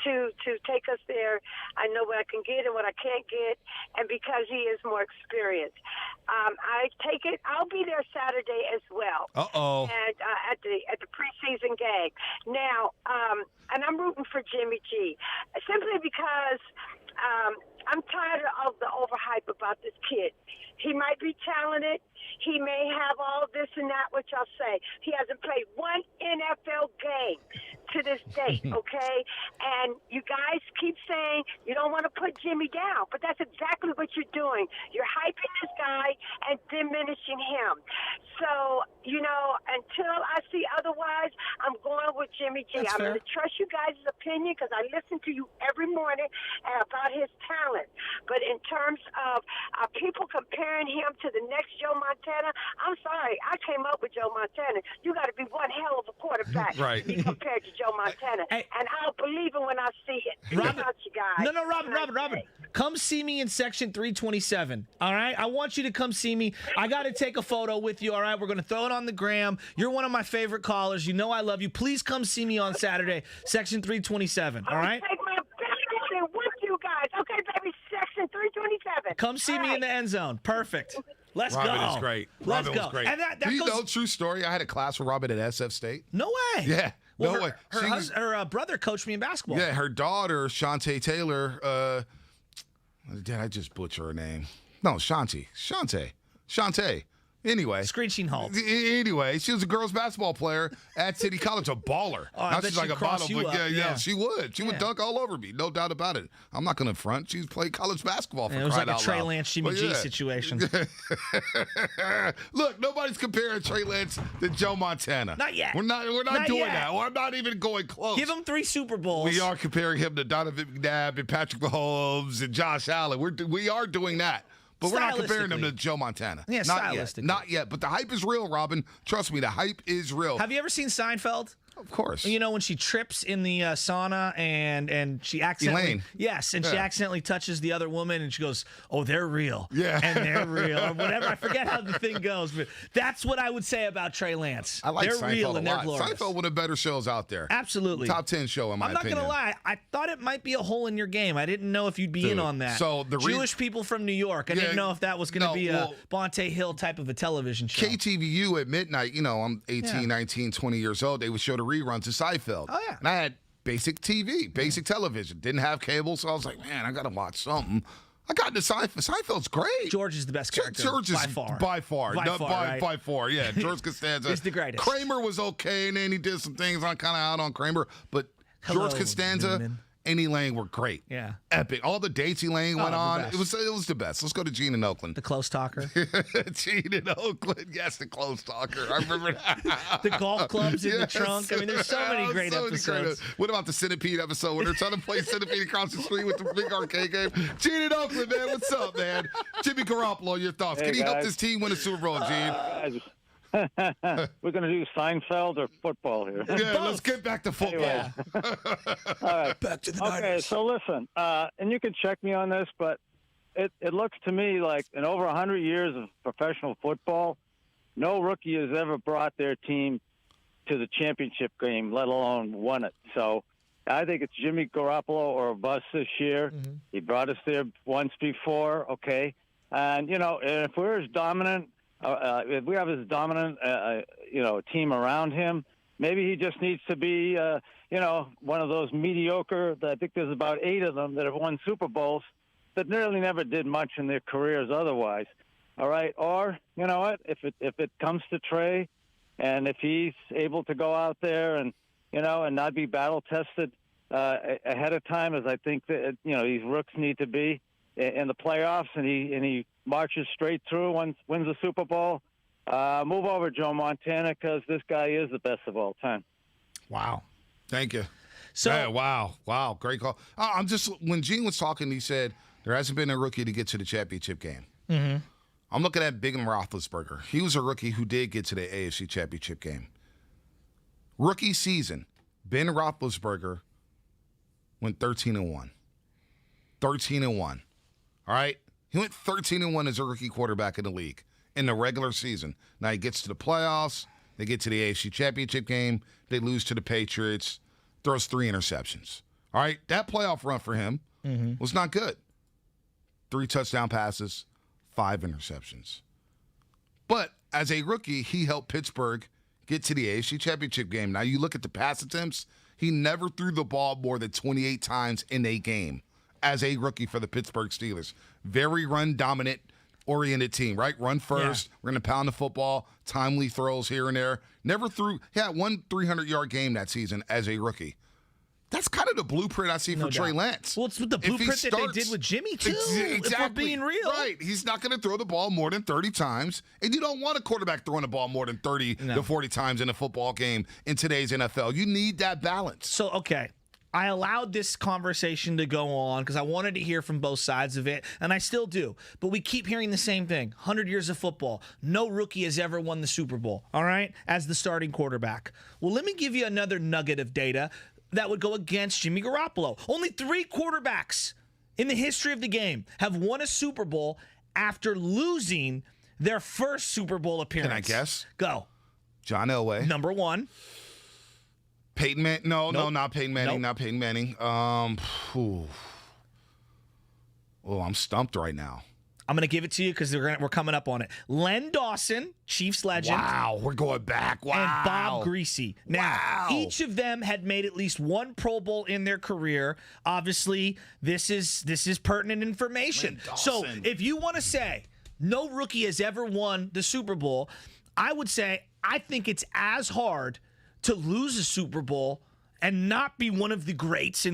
to take us there. I know what I can get and what I can't get, and because he is more experienced, I take it. I'll be there Saturday as well. And at the preseason game. Now, and I'm rooting for Jimmy G, simply because I'm tired of the overhype about this kid. He might be talented. He may have all this and that, which I'll say. He hasn't played one NFL game to this date, okay? And you guys keep saying you don't want to put Jimmy down, but that's exactly what you're doing. You're hyping this guy and diminishing him. So, until I see otherwise, I'm going with Jimmy G. I'm going to trust you guys' opinion because I listen to you every morning about his talent. But in terms of people comparing him to the next Joe Montana, I'm sorry. I came up with Joe Montana. You got to be one hell of a quarterback to be compared to Joe Montana. And I'll believe it when I see it. Robin, you guys. No, Robin. Come see me in section 327, all right? I want you to come see me. I got to take a photo with you, all right? We're going to throw it on the gram. You're one of my favorite callers. You know I love you. Please come see me on Saturday, section 327, all right? I'll take my best with you guys. Okay, baby, section 327. Come see me in the end zone. Perfect. Let's go. Robin is great. Let's Robin go. was great. And that Do you goes... know, true story, I had a class with Robin at SF State. No way. Yeah. Well, no way. Her brother coached me in basketball. Yeah, her daughter, Shantae Taylor, did I just butcher her name? No, Shantae. Anyway. Screeching halt. Anyway, she was a girls basketball player at City College, a baller. Oh, now she's like a bottom, but yeah, she would. She would dunk all over me, no doubt about it. I'm not going to front. She's played college basketball for crying out loud. It was like a Trey Lance, Jimmy G situation. Look, nobody's comparing Trey Lance to Joe Montana. Not yet. We're not doing that. We're not even going close. Give him 3 Super Bowls. We are comparing him to Donovan McNabb and Patrick Mahomes and Josh Allen. We are doing that. But we're not comparing him to Joe Montana. Yeah, not yet. stylistically. Not yet. But the hype is real, Robin. Trust me, the hype is real. Have you ever seen Seinfeld? Of course. You know when she trips in the sauna and she accidentally Elaine. Yes, and she accidentally touches the other woman and she goes, "Oh, they're real." Yeah. And they're real or whatever. I forget how the thing goes, but that's what I would say about Trey Lance. I like they're Seinfeld real a and they're lot. glorious. Seinfeld one of the better shows out there. Absolutely. Top 10 show in my opinion. I'm not going to lie. I thought it might be a hole in your game. I didn't know if you'd be in on that. So the Jewish people from New York. I didn't know if that was going to be a Bonte Hill type of a television show. KTVU at midnight, I'm 18, 19, 20 years old. They would show the reruns of Seinfeld. Oh, yeah. And I had basic TV, basic television. Didn't have cable, so I was like, man, I got to watch something. I got into Seinfeld. Seinfeld's great. George is the best character. George is by far. By far. Right? By far, yeah. George Costanza. He's the greatest. Kramer was okay, and then he did some things. I'm kind of out on Kramer. But Hello, George Costanza Newman. and Elaine were great. Yeah. Epic. All the dates Elaine went on. best. It was the best. Let's go to Gene in Oakland. The close talker. Gene in Oakland. Yes, the close talker. I remember that. The golf clubs in the trunk. I mean, there's so many great episodes. What about the Centipede episode where they're trying to play Centipede across the street with the big arcade game? Gene in Oakland, man. What's up, man? Jimmy Garoppolo, your thoughts. Can he help this team win a Super Bowl, Gene? We're going to do Seinfeld or football here. Yeah, let's get back to football. All right. Back to the Okay, 90s. so listen, and you can check me on this, but it looks to me like in over 100 years of professional football, no rookie has ever brought their team to the championship game, let alone won it. So I think it's Jimmy Garoppolo or a bust this year. Mm-hmm. He brought us there once before, okay? And, if we're as dominant, if we have as dominant, team around him, maybe he just needs to be, one of those mediocre. I think there's about 8 of them that have won Super Bowls that really never did much in their careers otherwise. All right, or you know what? If it comes to Trey, and if he's able to go out there and and not be battle tested ahead of time, as I think that these rooks need to be in the playoffs, and he marches straight through, wins the Super Bowl. Move over Joe Montana, because this guy is the best of all time. Wow. Thank you. So, yeah, wow. Great call. When Gene was talking, he said there hasn't been a rookie to get to the championship game. Mm-hmm. I'm looking at Big Ben Roethlisberger. He was a rookie who did get to the AFC championship game. Rookie season, Ben Roethlisberger went 13-1. 13-1. All right? He went 13-1 as a rookie quarterback in the league in the regular season. Now he gets to the playoffs. They get to the AFC championship game. They lose to the Patriots. Throws 3 interceptions. All right? That playoff run for him was not good. 3 touchdown passes, 5 interceptions. But as a rookie, he helped Pittsburgh get to the AFC championship game. Now you look at the pass attempts. He never threw the ball more than 28 times in a game as a rookie for the Pittsburgh Steelers. Very run-dominant oriented team, right? Run first. Yeah. We're going to pound the football, timely throws here and there. Never threw. He had 1 300-yard game that season as a rookie. That's kind of the blueprint I see for Trey Lance. Well, it's the blueprint that they did with Jimmy, too, exactly. if we're being real. Right. He's not going to throw the ball more than 30 times, and you don't want a quarterback throwing the ball more than 30 to 40 times in a football game in today's NFL. You need that balance. So, okay. I allowed this conversation to go on because I wanted to hear from both sides of it, and I still do. But we keep hearing the same thing. 100 years of football. No rookie has ever won the Super Bowl, all right, as the starting quarterback. Well, let me give you another nugget of data that would go against Jimmy Garoppolo. Only 3 quarterbacks in the history of the game have won a Super Bowl after losing their first Super Bowl appearance. Can I guess? Go. John Elway. Number 1. Peyton Manning. No, Nope. not Peyton Manning. Nope. Not Peyton Manning. I'm stumped right now. I'm going to give it to you because we're coming up on it. Len Dawson, Chiefs legend. Wow, we're going back. Wow. And Bob Greasy. Now, each of them had made at least 1 Pro Bowl in their career. Obviously, this is pertinent information. So, if you want to say no rookie has ever won the Super Bowl. I would say I think it's as hard to lose a Super Bowl and not be one of the greats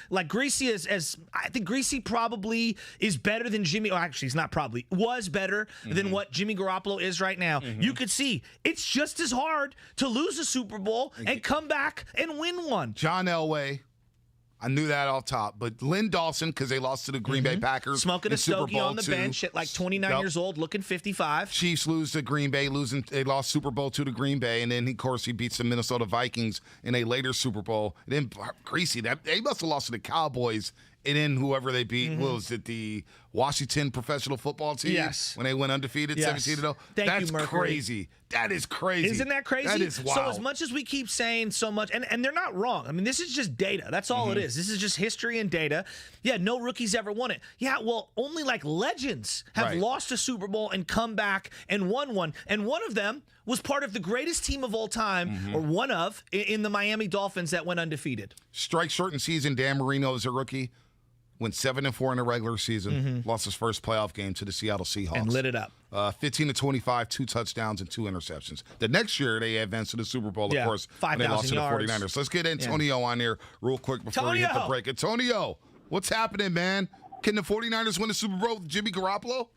like Greasy as I think Greasy probably is better than Jimmy. Oh, actually, he's not probably. Was better than what Jimmy Garoppolo is right now. You could see it's just as hard to lose a Super Bowl and come back and win one. John Elway. I knew that off top, but Lynn Dawson, because they lost to the Green Bay Packers. Smoking a stogie on the bench at like 29 years old, looking 55. Chiefs lose to Green Bay, they lost Super Bowl II to Green Bay, and then, of course, he beats the Minnesota Vikings in a later Super Bowl. And then Greasy, they must have lost to the Cowboys, and then whoever they beat, what was it, the Washington professional football team? Yes. When they went undefeated, 17-0. That's crazy. That is crazy. Isn't that crazy? That is wild. So as much as we keep saying so much, and they're not wrong. I mean, this is just data. That's all it is. This is just history and data. Yeah, no rookie's ever won it. Yeah, well, only like legends have lost a Super Bowl and come back and won one. And one of them was part of the greatest team of all time, or one of, in the Miami Dolphins that went undefeated. Strike shortened season, Dan Marino is a rookie. Went 7-4 in the regular season. Lost his first playoff game to the Seattle Seahawks. And lit it up. 15-25, 2 touchdowns and 2 interceptions. The next year, they advanced to the Super Bowl, of course, and they lost to the 49ers. Let's get Antonio on here real quick before we hit the break. Antonio, what's happening, man? Can the 49ers win the Super Bowl with Jimmy Garoppolo?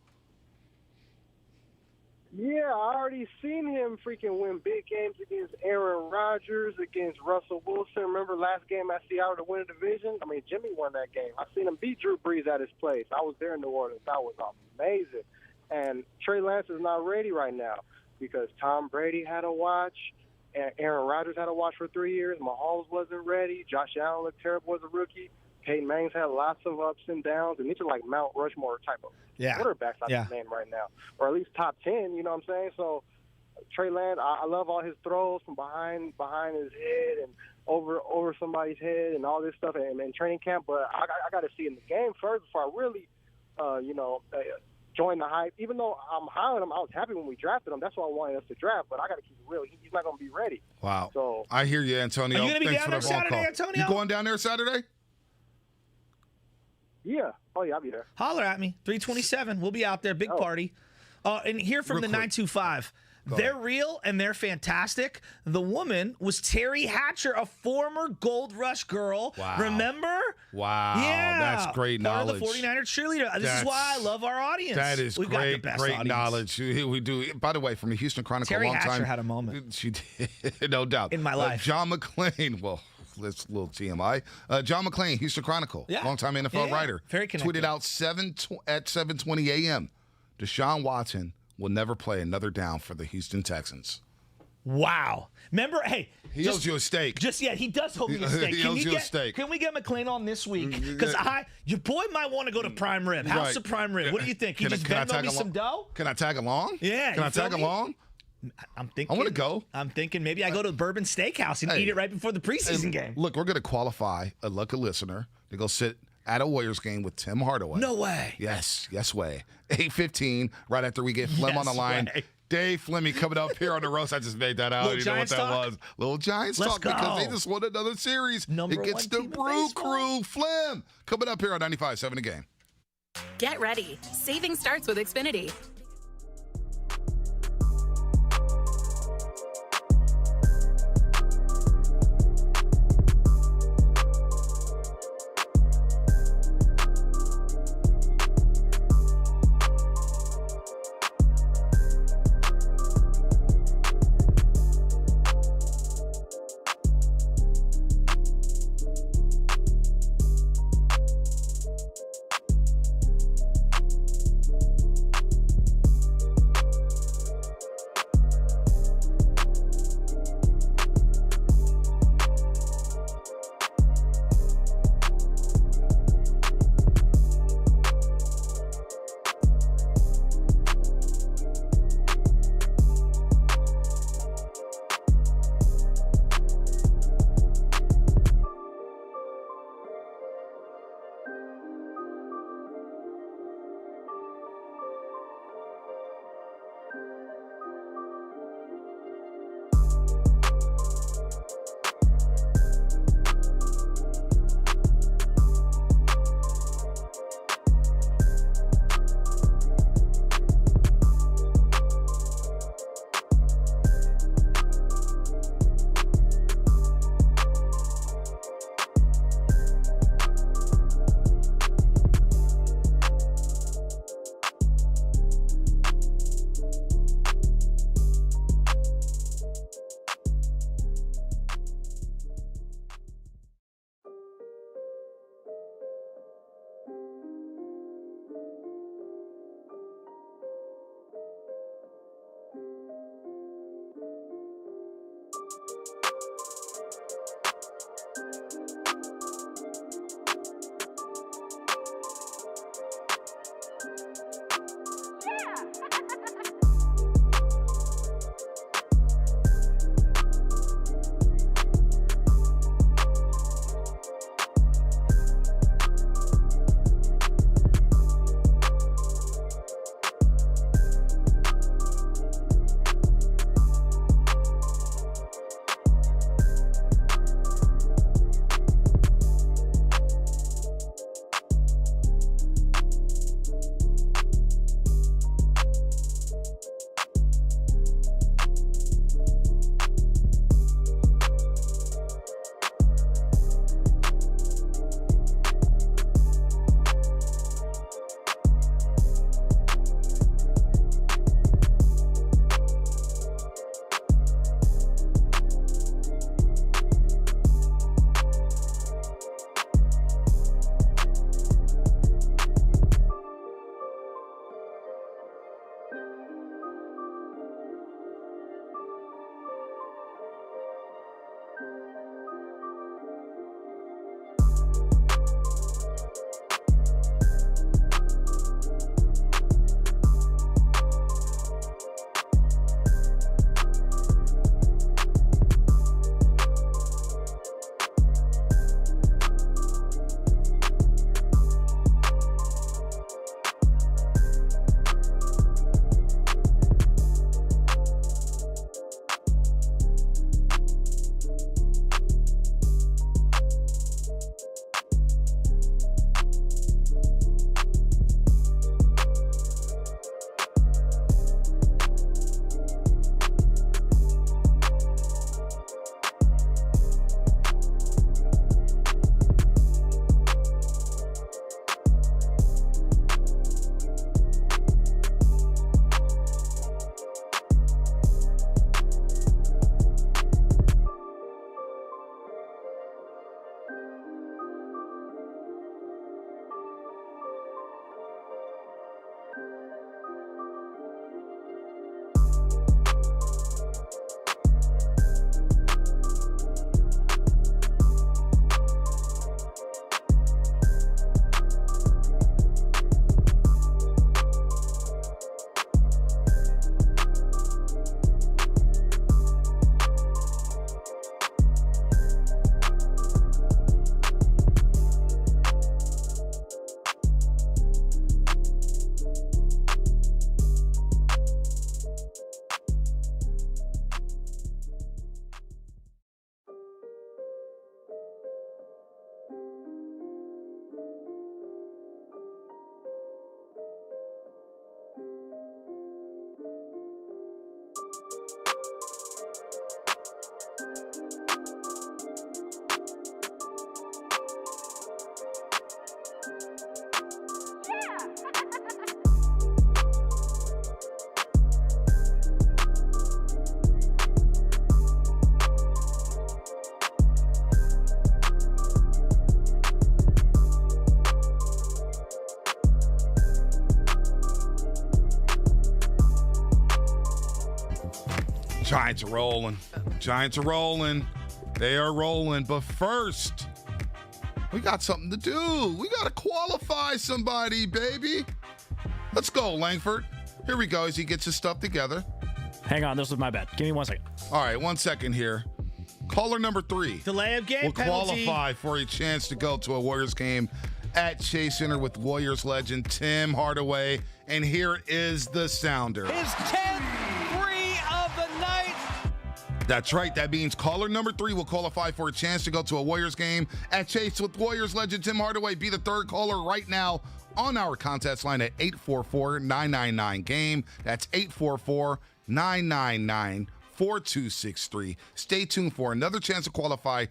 Yeah, I already seen him freaking win big games against Aaron Rodgers, against Russell Wilson. Remember last game at Seattle to win a division? I mean, Jimmy won that game. I seen him beat Drew Brees at his place. I was there in New Orleans. That was amazing. And Trey Lance is not ready right now because Tom Brady had to watch, and Aaron Rodgers had to watch for 3 years. Mahomes wasn't ready. Josh Allen looked terrible as a rookie. Peyton Manning's had lots of ups and downs, and these are like Mount Rushmore type of quarterbacks I can name right now, or at least top 10. You know what I'm saying? So Trey Lance, I love all his throws from behind his head and over somebody's head and all this stuff in training camp. But I got to see in the game first before I really, join the hype. Even though I'm high on him, I was happy when we drafted him. That's why I wanted us to draft. But I got to keep it real. He's not going to be ready. Wow. So I hear you, Antonio. Are you going to be Thanks down there Saturday, Antonio? You going down there Saturday? Yeah. Oh, yeah, I'll be there. Holler at me. 327. We'll be out there. Big party. And here from the 925. They're real and they're fantastic. The woman was Terry Hatcher, a former Gold Rush girl. Wow. Remember? Wow. Yeah. That's great knowledge. Part of the 49er cheerleader. This is why I love our audience. That is We've great, got the best great audience. knowledge. We do. By the way, from the Houston Chronicle, Terry long Hatcher time. had a moment. She did, no doubt. In my life. John McClain, well, that's a little TMI. John McClain, Houston Chronicle, longtime NFL writer. Very connected. Tweeted out at 7:20 a.m. Deshaun Watson will never play another down for the Houston Texans. Wow. Remember, hey. He owes you a steak. He does owe me a steak. He owes you a steak. Can we get McClain on this week? Because your boy might want to go to Prime Rib. House of Prime Rib. What do you think? He just Venmo me some dough? Can I tag along? Yeah. Can I tag along? I'm thinking. I want to go. I'm thinking maybe I go to Bourbon Steakhouse and eat it right before the preseason game. Look, we're going to qualify a lucky listener to go sit at a Warriors game with Tim Hardaway. No way. Yes way. 8:15, right after we get Flem on the line. Way. Dave Flemming coming up here on the roast. I just made that out. Little you know what Giants that talk? was. Little Giants Let's talk go. because they just won another series Number against one the team in Brew baseball. Crew. Flem coming up here on 95.7 The Game. Get ready. Saving starts with Xfinity. Giants are rolling. Giants are rolling. They are rolling. But first, we got something to do. We got to qualify somebody, baby. Let's go, Langford. Here we go as he gets his stuff together. Hang on, this was my bad. Give me 1 second. All right, 1 second here. Caller number 3. Delay of game will penalty. Qualify for a chance to go to a Warriors game at Chase Center with Warriors legend Tim Hardaway. And here is the sounder. His 10th three of the night. That's right. That means caller number 3 will qualify for a chance to go to a Warriors game at Chase with Warriors legend Tim Hardaway. Be the third caller right now on our contest line at 844-999-GAME. That's 844-999-4263. Stay tuned for another chance to qualify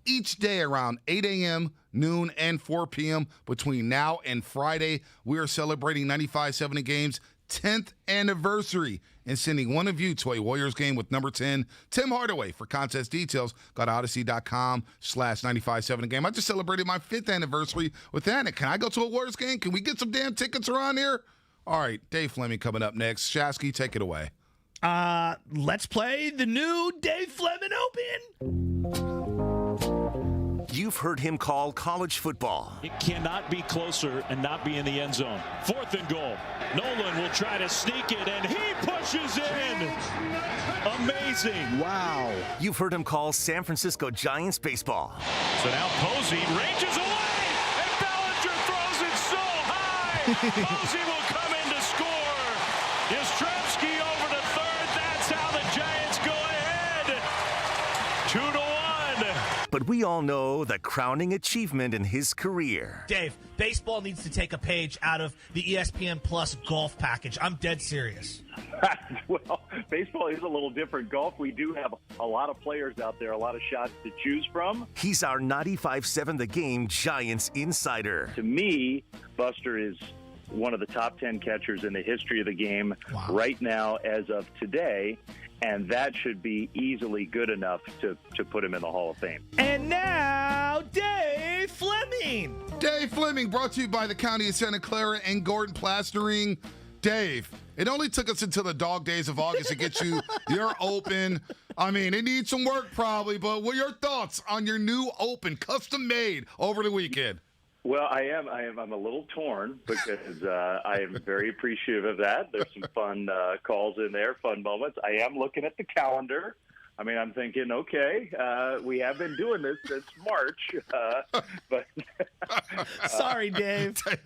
each day around 8 a.m., noon, and 4 p.m. Between now and Friday, we are celebrating 95-70 Game's 10th anniversary and sending one of you to a Warriors game with number 10, Tim Hardaway. For contest details, go to odyssey.com/95-70 Game. I just celebrated my 5th anniversary with that. Can I go to a Warriors game? Can we get some damn tickets around here? All right, Dave Flemming coming up next. Shasky, take it away. Let's play the new Dave Flemming Open. You've heard him call college football. It cannot be closer and not be in the end zone. 4th and goal. Nolan will try to sneak it, and he pushes in. Amazing. Wow. You've heard him call San Francisco Giants baseball. So now Posey ranges away, and Bellinger throws it so high. Posey will come in to score. Yastrzemski over to third. That's how the Giants go ahead. 2-1. But we all know the crowning achievement in his career. Dave, baseball needs to take a page out of the ESPN Plus golf package. I'm dead serious. Well, baseball is a little different. Golf, we do have a lot of players out there, a lot of shots to choose from. He's our 95-7 The Game Giants insider. To me, Buster is one of the top 10 catchers in the history of the game right now as of today. And that should be easily good enough to put him in the Hall of Fame. And now, Dave Flemming. Dave Flemming, brought to you by the County of Santa Clara and Gordon Plastering. Dave, it only took us until the dog days of August to get you your Open. I mean, it needs some work probably, but what are your thoughts on your new Open, custom made over the weekend? Well, I'm a little torn because I am very appreciative of that. There's some fun calls in there, fun moments. I am looking at the calendar. I mean, I'm thinking, okay, we have been doing this since March, but sorry, Dave. No,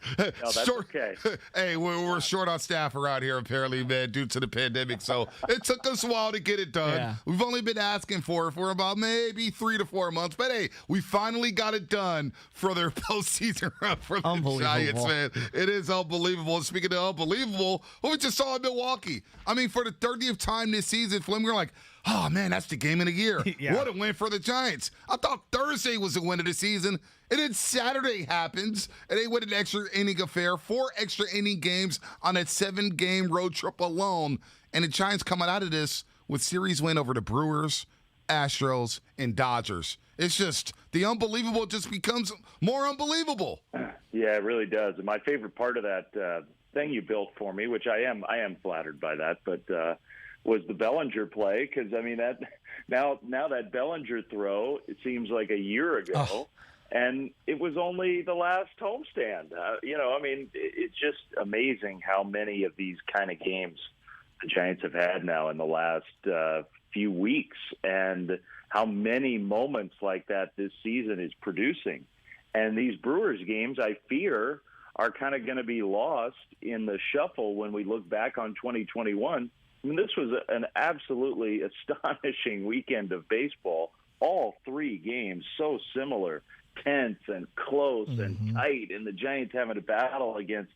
that's okay. Hey, we're short on staff around here apparently, man, due to the pandemic. So it took us a while to get it done. Yeah. We've only been asking for it for about maybe 3 to 4 months, but hey, we finally got it done for their postseason run for the Giants, man. It is unbelievable. Speaking of unbelievable, what we just saw in Milwaukee. I mean, for the 30th time this season, Flemming, we're like, oh, man, that's the game of the year. Yeah. What a win for the Giants. I thought Thursday was the win of the season. And then Saturday happens, and they win an extra inning affair, 4 extra inning games on a 7-game road trip alone. And the Giants coming out of this with series win over the Brewers, Astros, and Dodgers. It's just the unbelievable just becomes more unbelievable. Yeah, it really does. And my favorite part of that thing you built for me, which I am flattered by that, but was the Bellinger play, because I mean that now that Bellinger throw, it seems like a year ago, and it was only the last homestand. I mean, it's just amazing how many of these kind of games the Giants have had now in the last few weeks, and how many moments like that this season is producing. And these Brewers games, I fear, are kind of going to be lost in the shuffle when we look back on 2021. I mean, this was an absolutely astonishing weekend of baseball. All 3 games so similar, tense and close and tight, and the Giants having a battle against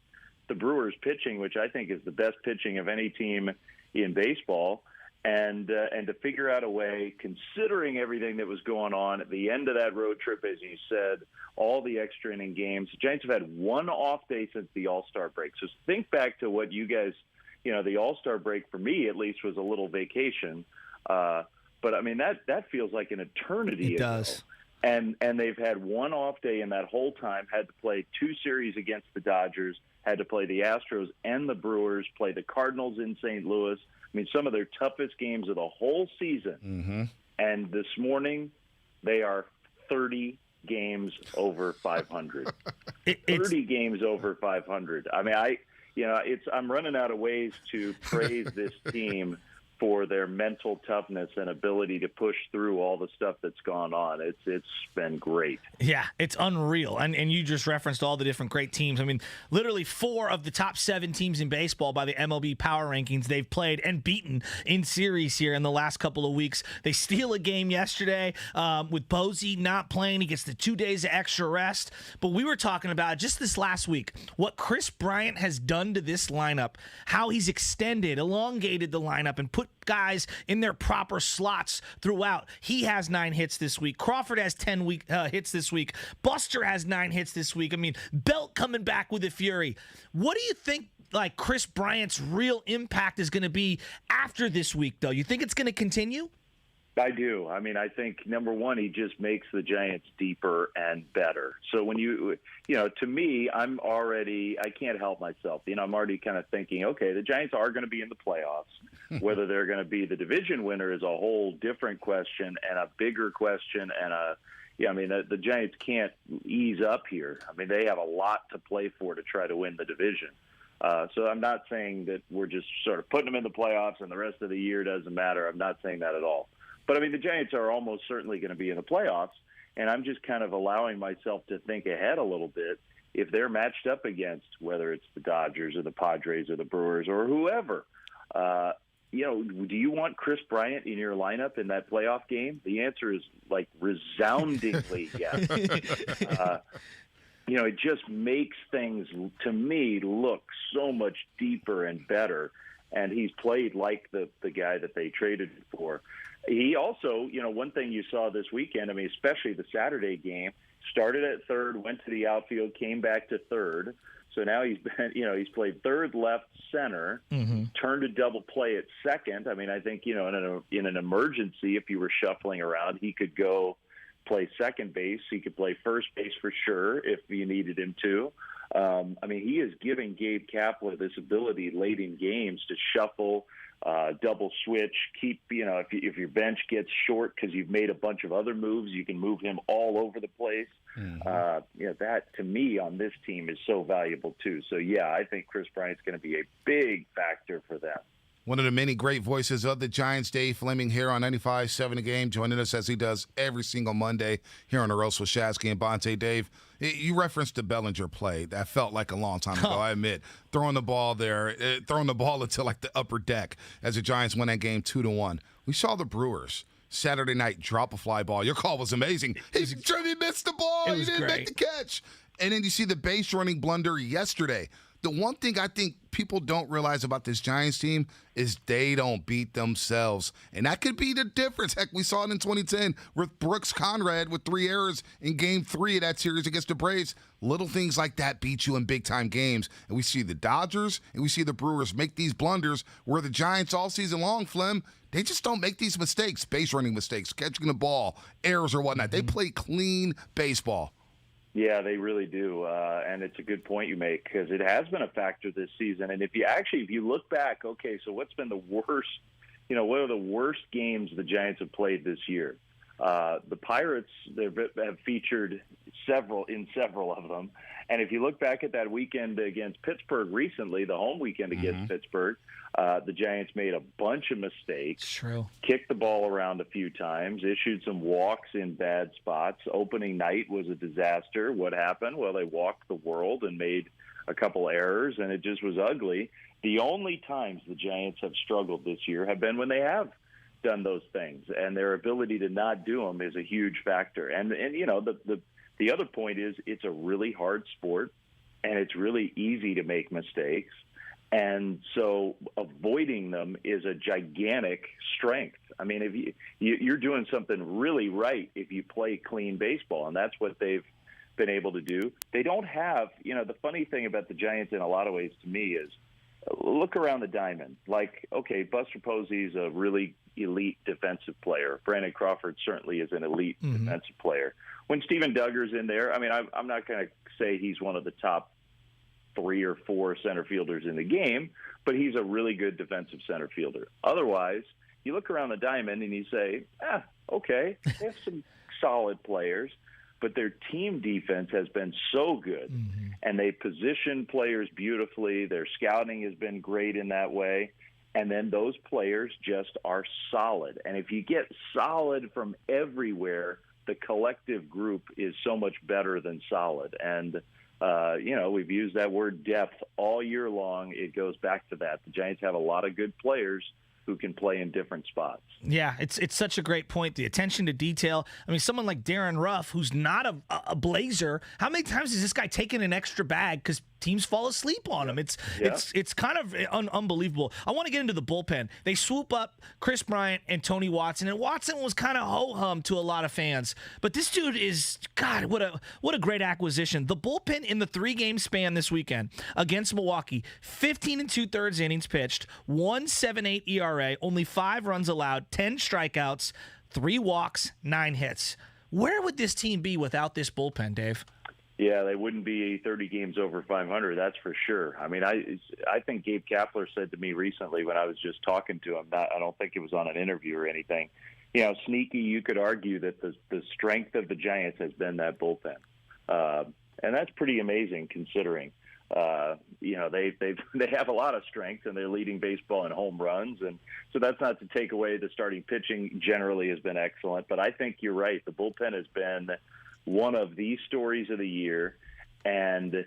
the Brewers pitching, which I think is the best pitching of any team in baseball, and to figure out a way, considering everything that was going on at the end of that road trip, as you said, all the extra inning games. The Giants have had 1 off day since the All-Star break. So think back to what you guys, the All-Star break for me at least was a little vacation. But I mean, that feels like an eternity ago. It does. And they've had 1 off day in that whole time, had to play 2 series against the Dodgers, had to play the Astros and the Brewers, play the Cardinals in St. Louis, I mean, some of their toughest games of the whole season. Mm-hmm. And this morning, they are 30 games over 500. 30 games over 500. I mean, I'm running out of ways to praise this team for their mental toughness and ability to push through all the stuff that's gone on. It's been great. Yeah, it's unreal. And you just referenced all the different great teams. I mean, literally 4 of the top 7 teams in baseball by the MLB Power Rankings they've played and beaten in series here in the last couple of weeks. They steal a game yesterday with Posey not playing. He gets the 2 days of extra rest. But we were talking about just this last week, what Chris Bryant has done to this lineup, how he's elongated the lineup and put guys in their proper slots throughout. He has 9 hits this week. Crawford has 10 hits this week. Buster has 9 hits this week. I mean, Belt coming back with a fury. What do you think, like, Chris Bryant's real impact is going to be after this week, though? You think it's going to continue? I do. I mean, I think, number one, he just makes the Giants deeper and better. So when to me, I can't help myself. I'm already kind of thinking, okay, the Giants are going to be in the playoffs. Whether they're going to be the division winner is a whole different question and a bigger question. And the Giants can't ease up here. I mean, they have a lot to play for to try to win the division. So I'm not saying that we're just sort of putting them in the playoffs and the rest of the year doesn't matter. I'm not saying that at all. But, I mean, the Giants are almost certainly going to be in the playoffs, and I'm just kind of allowing myself to think ahead a little bit. If they're matched up against, whether it's the Dodgers or the Padres or the Brewers or whoever, do you want Chris Bryant in your lineup in that playoff game? The answer is, like, resoundingly yes. It just makes things, to me, look so much deeper and better, and he's played like the guy that they traded for. He also, one thing you saw this weekend, I mean, especially the Saturday game, started at third, went to the outfield, came back to third. So now he's played third, left, center, turned to double play at second. I mean, I think, in an emergency, if you were shuffling around, he could go play second base. He could play first base for sure if you needed him to. I mean, he is giving Gabe Kapler this ability late in games to shuffle, double switch, keep, if your bench gets short because you've made a bunch of other moves, you can move him all over the place. That to me on this team is so valuable too. So yeah, I think Chris Bryant's going to be a big factor for them. One of the many great voices of the Giants, Dave Flemming, here on 95.7 The Game, joining us as he does every single Monday here on the Roast with Shasky and Bonte. Dave, you referenced the Bellinger play. That felt like a long time ago, I admit. Throwing the ball into like the upper deck as the Giants won that game 2-1. We saw the Brewers Saturday night drop a fly ball. Your call was amazing. He missed the ball. He didn't make the catch. And then you see the base running blunder yesterday. The one thing I think people don't realize about this Giants team is they don't beat themselves. And that could be the difference. Heck, we saw it in 2010 with Brooks Conrad with 3 errors in Game 3 of that series against the Braves. Little things like that beat you in big-time games. And we see the Dodgers and we see the Brewers make these blunders where the Giants all season long, Flem, they just don't make these mistakes, base running mistakes, catching the ball, errors or whatnot. They play clean baseball. Yeah, they really do, and it's a good point you make because it has been a factor this season. And if you look back, okay, so what's been the worst? What are the worst games the Giants have played this year? The Pirates have featured several of them, and if you look back at that weekend against Pittsburgh recently, the home weekend against Pittsburgh, the Giants made a bunch of mistakes. True. Kicked the ball around a few times, issued some walks in bad spots. Opening night was a disaster. What happened? Well, they walked the world and made a couple errors, and it just was ugly. The only times the Giants have struggled this year have been when they have done those things, and their ability to not do them is a huge factor. And the other point is it's a really hard sport, and it's really easy to make mistakes. And so avoiding them is a gigantic strength. I mean, if you're doing something really right if you play clean baseball, and that's what they've been able to do. They don't have, the funny thing about the Giants in a lot of ways to me is look around the diamond. Like, okay, Buster Posey's a really elite defensive player. Brandon Crawford certainly is an elite defensive player. When Steven Duggar's in there, I mean, I'm not going to say he's one of the top 3 or 4 center fielders in the game, but he's a really good defensive center fielder. Otherwise, you look around the diamond and you say, okay, they have some solid players, but their team defense has been so good, and they position players beautifully. Their scouting has been great in that way, and then those players just are solid. And if you get solid from everywhere, the collective group is so much better than solid. And we've used that word depth all year long. It goes back to that. The Giants have a lot of good players who can play in different spots. Yeah, it's such a great point. The attention to detail. I mean, someone like Darren Ruff, who's not a Blazer, how many times has this guy taken an extra bag because teams fall asleep on him? It's kind of unbelievable. I want to get into the bullpen. They swoop up Chris Bryant and Tony Watson, and Watson was kind of ho-hum to a lot of fans. But this dude is, God, what a great acquisition. The bullpen in the 3-game span this weekend against Milwaukee, 15 2/3 innings pitched, 1.78 ERA, only 5 runs allowed, 10 strikeouts, 3 walks, 9 hits. Where would this team be without this bullpen, Dave? Yeah, they wouldn't be 30 games over 500, that's for sure. I mean, I think Gabe Kapler said to me recently when I was just talking to him, I don't think it was on an interview or anything, sneaky, you could argue that the strength of the Giants has been that bullpen. And that's pretty amazing considering. They have a lot of strength, and they're leading baseball in home runs, and so that's not to take away the starting pitching generally has been excellent. But I think you're right. The bullpen has been one of the stories of the year, and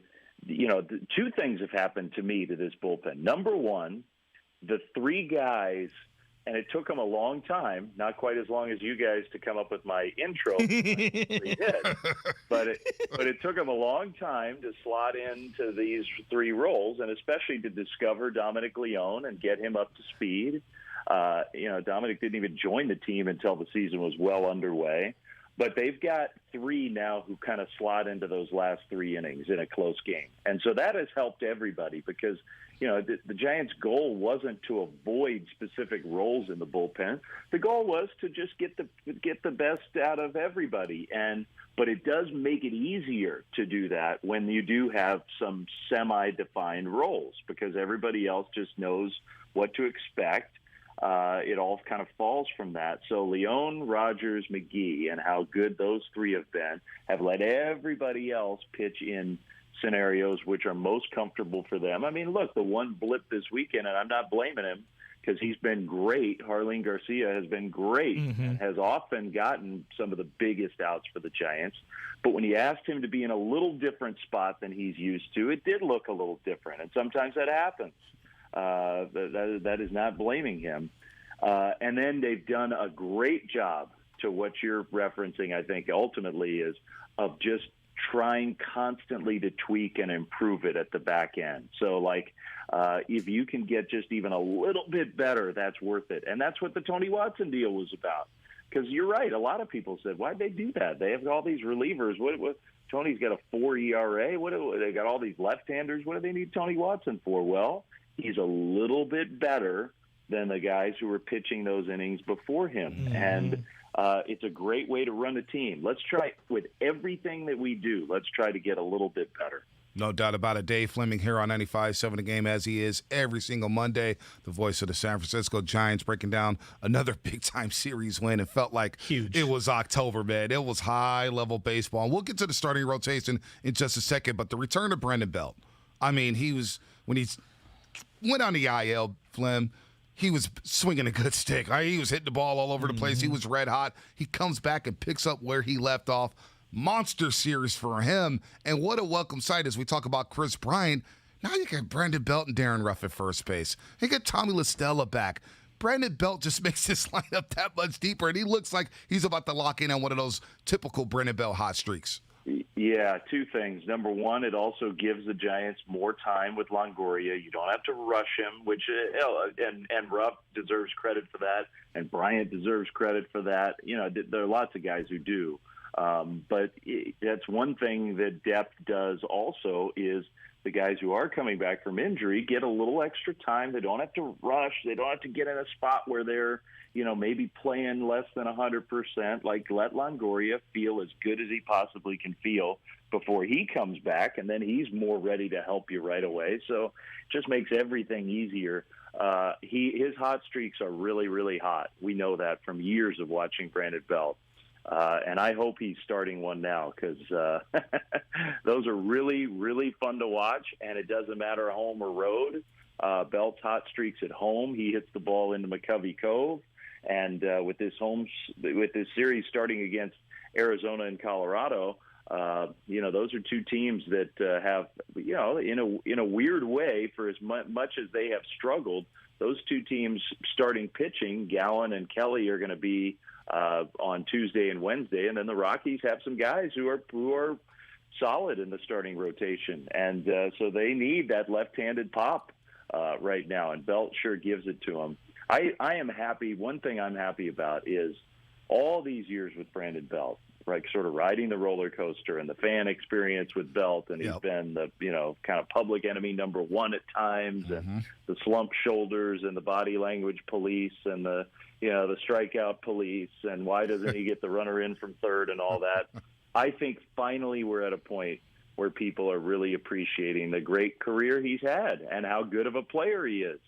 2 things have happened to me to this bullpen. Number one, the 3 guys. And it took them a long time, not quite as long as you guys to come up with my intro. But it took them a long time to slot into these 3 roles, and especially to discover Dominic Leone and get him up to speed. Dominic didn't even join the team until the season was well underway. But they've got 3 now who kind of slot into those last 3 innings in a close game. And so that has helped everybody because, the Giants' goal wasn't to avoid specific roles in the bullpen. The goal was to just get the best out of everybody. But it does make it easier to do that when you do have some semi-defined roles because everybody else just knows what to expect. It all kind of falls from that. So Leone, Rogers, McGee, and how good those 3 have been have let everybody else pitch in scenarios which are most comfortable for them. I mean, look, the one blip this weekend, and I'm not blaming him because he's been great. Harleen Garcia has been great and has often gotten some of the biggest outs for the Giants. But when you asked him to be in a little different spot than he's used to, it did look a little different. And sometimes that happens. That is not blaming him. And then they've done a great job to what you're referencing, I think, ultimately is of just trying constantly to tweak and improve it at the back end. So, if you can get just even a little bit better, that's worth it. And that's what the Tony Watson deal was about. Because you're right. A lot of people said, why'd they do that? They have all these relievers. What Tony's got a 4 ERA. They got all these left-handers. What do they need Tony Watson for? Well, he's a little bit better than the guys who were pitching those innings before him. And it's a great way to run a team. Let's try with everything that we do. Let's try to get a little bit better. No doubt about it. Dave Flemming here on 95.7 The Game, as he is every single Monday, the voice of the San Francisco Giants, breaking down another big-time series win. It felt like it was October, man. It was high-level baseball. And we'll get to the starting rotation in just a second, but the return of Brandon Belt. I mean, when he went on the IL, Flem, he was swinging a good stick. He was hitting the ball all over the place. He was red hot. He comes back and picks up where he left off. Monster series for him. And what a welcome sight as we talk about Chris Bryant. Now you got Brandon Belt and Darren Ruff at first base. You got Tommy LaStella back. Brandon Belt just makes this lineup that much deeper, and he looks like he's about to lock in on one of those typical Brandon Belt hot streaks. Yeah, 2 things. Number one, it also gives the Giants more time with Longoria. You don't have to rush him, which and Ruff deserves credit for that, and Bryant deserves credit for that. There are lots of guys who do. But that's one thing that depth does also is the guys who are coming back from injury get a little extra time. They don't have to rush. They don't have to get in a spot where they're, maybe playing less than 100%. Like, let Longoria feel as good as he possibly can feel before he comes back, and then he's more ready to help you right away. So it just makes everything easier. His hot streaks are really, really hot. We know that from years of watching Brandon Belt. And I hope he's starting one now, because those are really, really fun to watch, and it doesn't matter home or road. Belt's hot streaks at home. He hits the ball into McCovey Cove, and with this series starting against Arizona and Colorado, those are two teams that have, in a weird way, for as much as they have struggled, those two teams starting pitching, Gallen and Kelly, are going to be on Tuesday and Wednesday, and then the Rockies have some guys who are solid in the starting rotation, and so they need that left-handed pop right now, and Belt sure gives it to them. I am happy. One thing I'm happy about is all these years with Brandon Belt, right, sort of riding the roller coaster and the fan experience with Belt, and he's been the kind of public enemy number one at times, and the slump shoulders and the body language police and the strikeout police, and why doesn't he get the runner in from third and all that. I think finally we're at a point where people are really appreciating the great career he's had and how good of a player he is.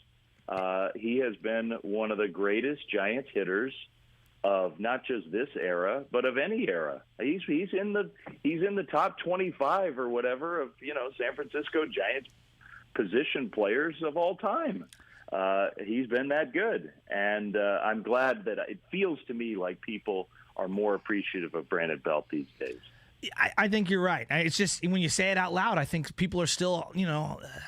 He has been one of the greatest Giants hitters of not just this era, but of any era. He's in the top 25 or whatever of San Francisco Giants position players of all time. He's been that good, and I'm glad that it feels to me like people are more appreciative of Brandon Belt these days. I think you're right. It's just when you say it out loud, I think people are still,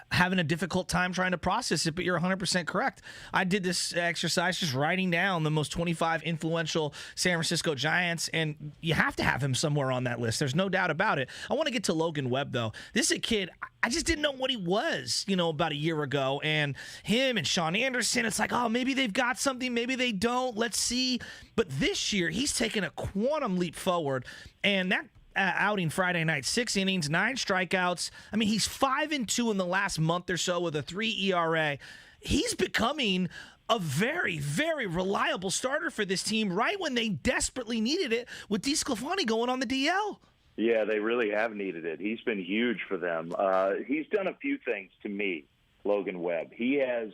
having a difficult time trying to process it, but you're 100% correct. I did this exercise just writing down the most 25 influential San Francisco Giants, and you have to have him somewhere on that list. There's no doubt about it. I want to get to Logan Webb, though. This is a kid, I just didn't know what he was, about a year ago, and him and Sean Anderson, it's like, oh, maybe they've got something, maybe they don't, let's see. But this year, he's taken a quantum leap forward, and that outing Friday night, 6 innings, 9 strikeouts. I mean, he's 5-2 in the last month or so with a 3 ERA. He's becoming a very, very reliable starter for this team right when they desperately needed it with DeSclafani going on the DL. Yeah, they really have needed it. He's been huge for them. He's done a few things to me, Logan Webb. He has,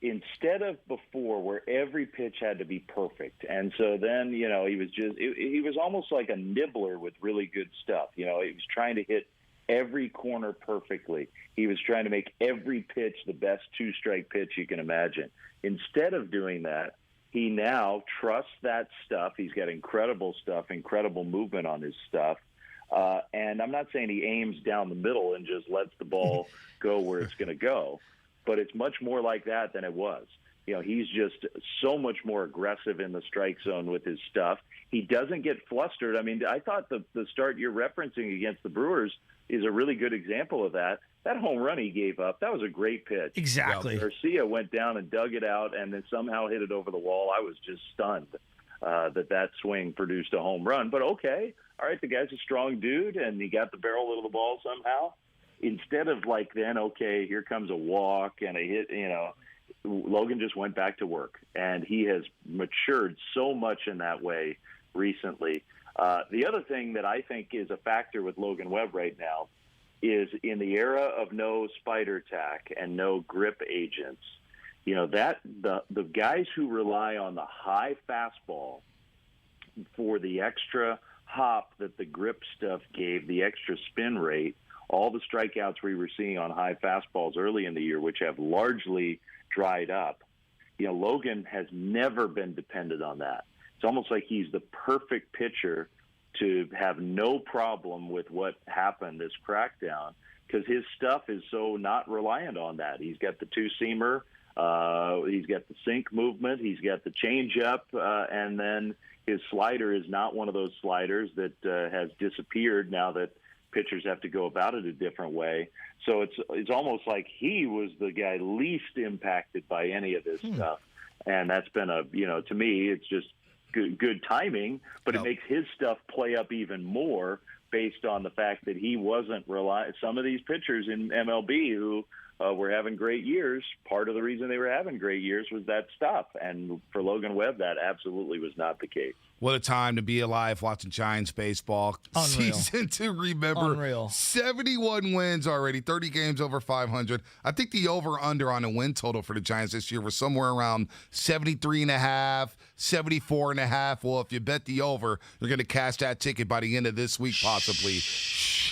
instead of before where every pitch had to be perfect, and so then he was almost like a nibbler with really good stuff. He was trying to hit every corner perfectly. He was trying to make every pitch the best 2-strike pitch you can imagine. Instead of doing that, he now trusts that stuff. He's got incredible stuff, incredible movement on his stuff. And I'm not saying he aims down the middle and just lets the ball go where it's going to go, but it's much more like that than it was. He's just so much more aggressive in the strike zone with his stuff. He doesn't get flustered. I mean, I thought the start you're referencing against the Brewers is a really good example of that. That home run he gave up, that was a great pitch. Exactly. Garcia went down and dug it out and then somehow hit it over the wall. I was just stunned that swing produced a home run. But okay, all right, the guy's a strong dude, and he got the barrel of the ball somehow. Instead of okay, here comes a walk and a hit, Logan just went back to work, and he has matured so much in that way recently. The other thing that I think is a factor with Logan Webb right now is in the era of no spider tack and no grip agents, that the guys who rely on the high fastball for the extra hop that the grip stuff gave, the extra spin rate, all the strikeouts we were seeing on high fastballs early in the year, which have largely dried up, Logan has never been dependent on that. It's almost like he's the perfect pitcher to have no problem with what happened, this crackdown, because his stuff is so not reliant on that. He's got the 2-seamer, he's got the sink movement, he's got the changeup, and then his slider is not one of those sliders that has disappeared now that pitchers have to go about it a different way. So it's almost like he was the guy least impacted by any of this stuff. And that's been to me, it's just good timing, but it makes his stuff play up even more based on the fact that he wasn't some of these pitchers in MLB who were having great years. Part of the reason they were having great years was that stuff. And for Logan Webb, that absolutely was not the case. What a time to be alive watching Giants baseball. Unreal. Season to remember. Unreal. 71 wins already, 30 games over 500. I think the over-under on the win total for the Giants this year was somewhere around 73.5, 74.5. Well, if you bet the over, you're going to cash that ticket by the end of this week, possibly.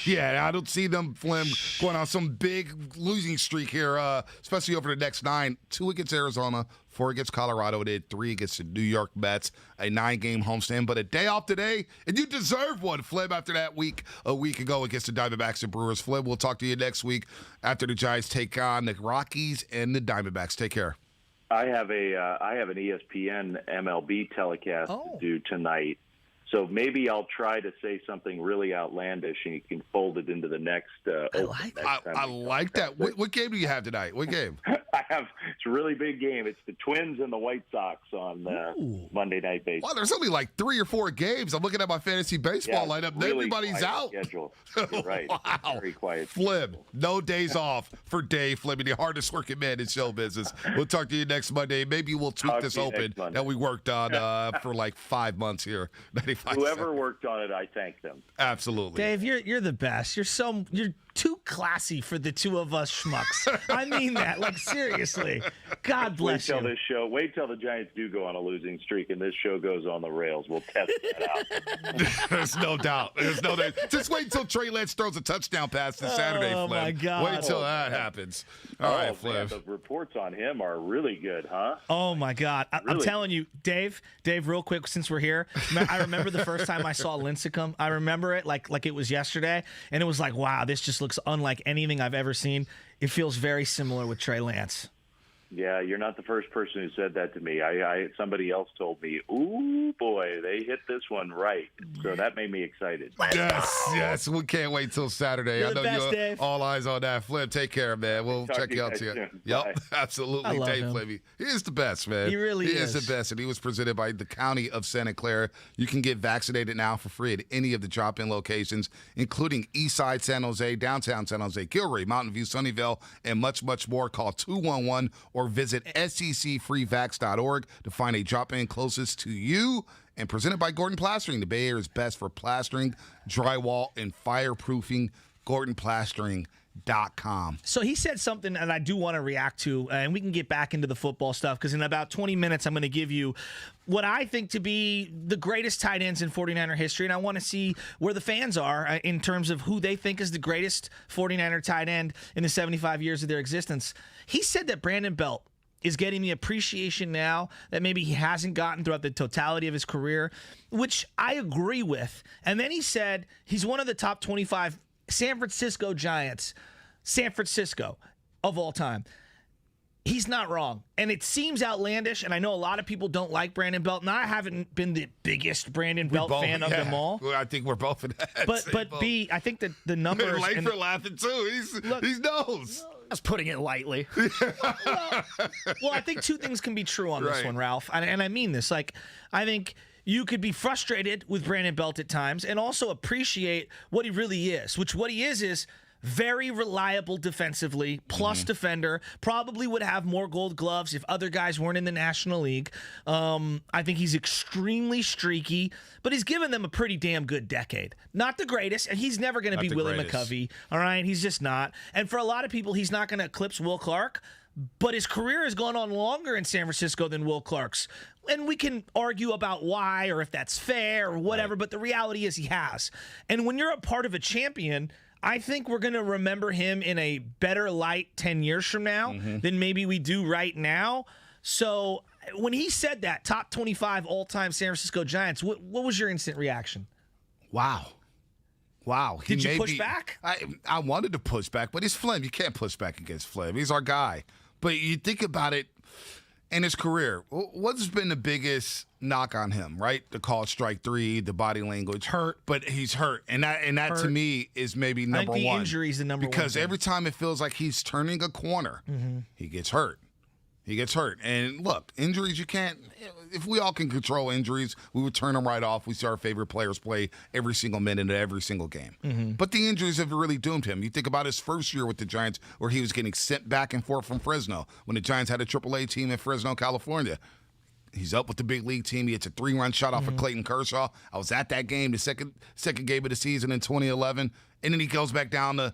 Yeah, I don't see them, Flem, going on some big losing streak here, especially over the next 9. 2 against Arizona, 4 against Colorado. They did 3 against the New York Mets, a 9-game homestand. But a day off today, and you deserve one, Flem, after that week a week ago against the Diamondbacks and Brewers. Flem, we'll talk to you next week after the Giants take on the Rockies and the Diamondbacks. Take care. I have an ESPN MLB telecast to do tonight. So maybe I'll try to say something really outlandish, and you can fold it into the next. I like that. What game do you have tonight? What game? It's a really big game. It's the Twins and the White Sox on Monday Night Baseball. Wow, there's only like 3 or 4 games. I'm looking at my fantasy baseball lineup. Really everybody's out. Schedule. You're right. Wow. Very quiet. Flip. No days off for Dave Flemming, the hardest working man in show business. We'll talk to you next Monday. Maybe we'll tweak this open that we worked on for like 5 months here. Whoever worked on it, I thank them. Absolutely. Dave, you're the best. You're too classy for the two of us schmucks. I mean that, like, seriously. God bless you. Wait till the Giants do go on a losing streak and this show goes on the rails. We'll test that out. There's no doubt. Just wait until Trey Lance throws a touchdown pass this Saturday, Flem. Oh, my God. Wait till that happens. All right, Flem. The reports on him are really good, huh? Oh, my God. I'm telling you, Dave, real quick, since we're here, I remember the first time I saw Lincecum. I remember it like it was yesterday, and it was like, wow, this just looks unlike anything I've ever seen. It feels very similar with Trey Lance. Yeah, you're not the first person who said that to me. Somebody else told me, ooh, boy, they hit this one right. So that made me excited. Yes. We can't wait till Saturday. You're I know best, you're Dave. all eyes on that. Flem, take care, man. We'll check you out too. Yep, absolutely. I love Dave him. Flemming. He is the best, man. He really is. He is the best, and he was presented by the County of Santa Clara. You can get vaccinated now for free at any of the drop-in locations, including Eastside San Jose, downtown San Jose, Gilroy, Mountain View, Sunnyvale, and much, much more. Call 211 or visit SECFreeVax.org to find a drop-in closest to you. And presented by Gordon Plastering, the Bay Area's best for plastering, drywall, and fireproofing. GordonPlastering.com. So he said something that I do want to react to, and we can get back into the football stuff because in about 20 minutes I'm going to give you what I think to be the greatest tight ends in 49er history, and I want to see where the fans are in terms of who they think is the greatest 49er tight end in the 75 years of their existence. He said that Brandon Belt is getting the appreciation now that maybe he hasn't gotten throughout the totality of his career, which I agree with. And then he said he's one of the top 25 San Francisco Giants, San Francisco, of all time. He's not wrong. And it seems outlandish, and I know a lot of people don't like Brandon Belt, and I haven't been the biggest Brandon Belt fan of them all. Well, I think we're both in that. But B, I think that the numbers... Late for laughing, too. He knows. I was putting it lightly. Well, I think 2 things can be true on this one, Ralph. And I mean this. Like, I think you could be frustrated with Brandon Belt at times and also appreciate what he really is, which what he is very reliable defensively, plus defender, probably would have more gold gloves if other guys weren't in the National League. I think he's extremely streaky, but he's given them a pretty damn good decade. Not the greatest, and he's never going to be Willie McCovey, all right? He's just not. And for a lot of people, he's not going to eclipse Will Clark, but his career has gone on longer in San Francisco than Will Clark's. And we can argue about why or if that's fair or whatever, but the reality is he has. And when you're a part of a champion, I think we're going to remember him in a better light 10 years from now than maybe we do right now. So when he said that, top 25 all-time San Francisco Giants, what was your instant reaction? Wow. Did you push back? I wanted to push back, but he's Flem. You can't push back against Flem. He's our guy. But you think about it in his career, what's been the biggest knock on him, right? The call strike 3, the body language. Hurt. But he's hurt. And that to me is maybe number one. I think the injury is the number one. Because every time it feels like he's turning a corner, he gets hurt. He gets hurt. And look, injuries, you can't – if we all can control injuries, we would turn them right off. We see our favorite players play every single minute of every single game. Mm-hmm. But the injuries have really doomed him. You think about his first year with the Giants where he was getting sent back and forth from Fresno when the Giants had a AAA team in Fresno, California. He's up with the big league team. He hits a 3-run shot off of Clayton Kershaw. I was at that game, the second game of the season in 2011. And then he goes back down to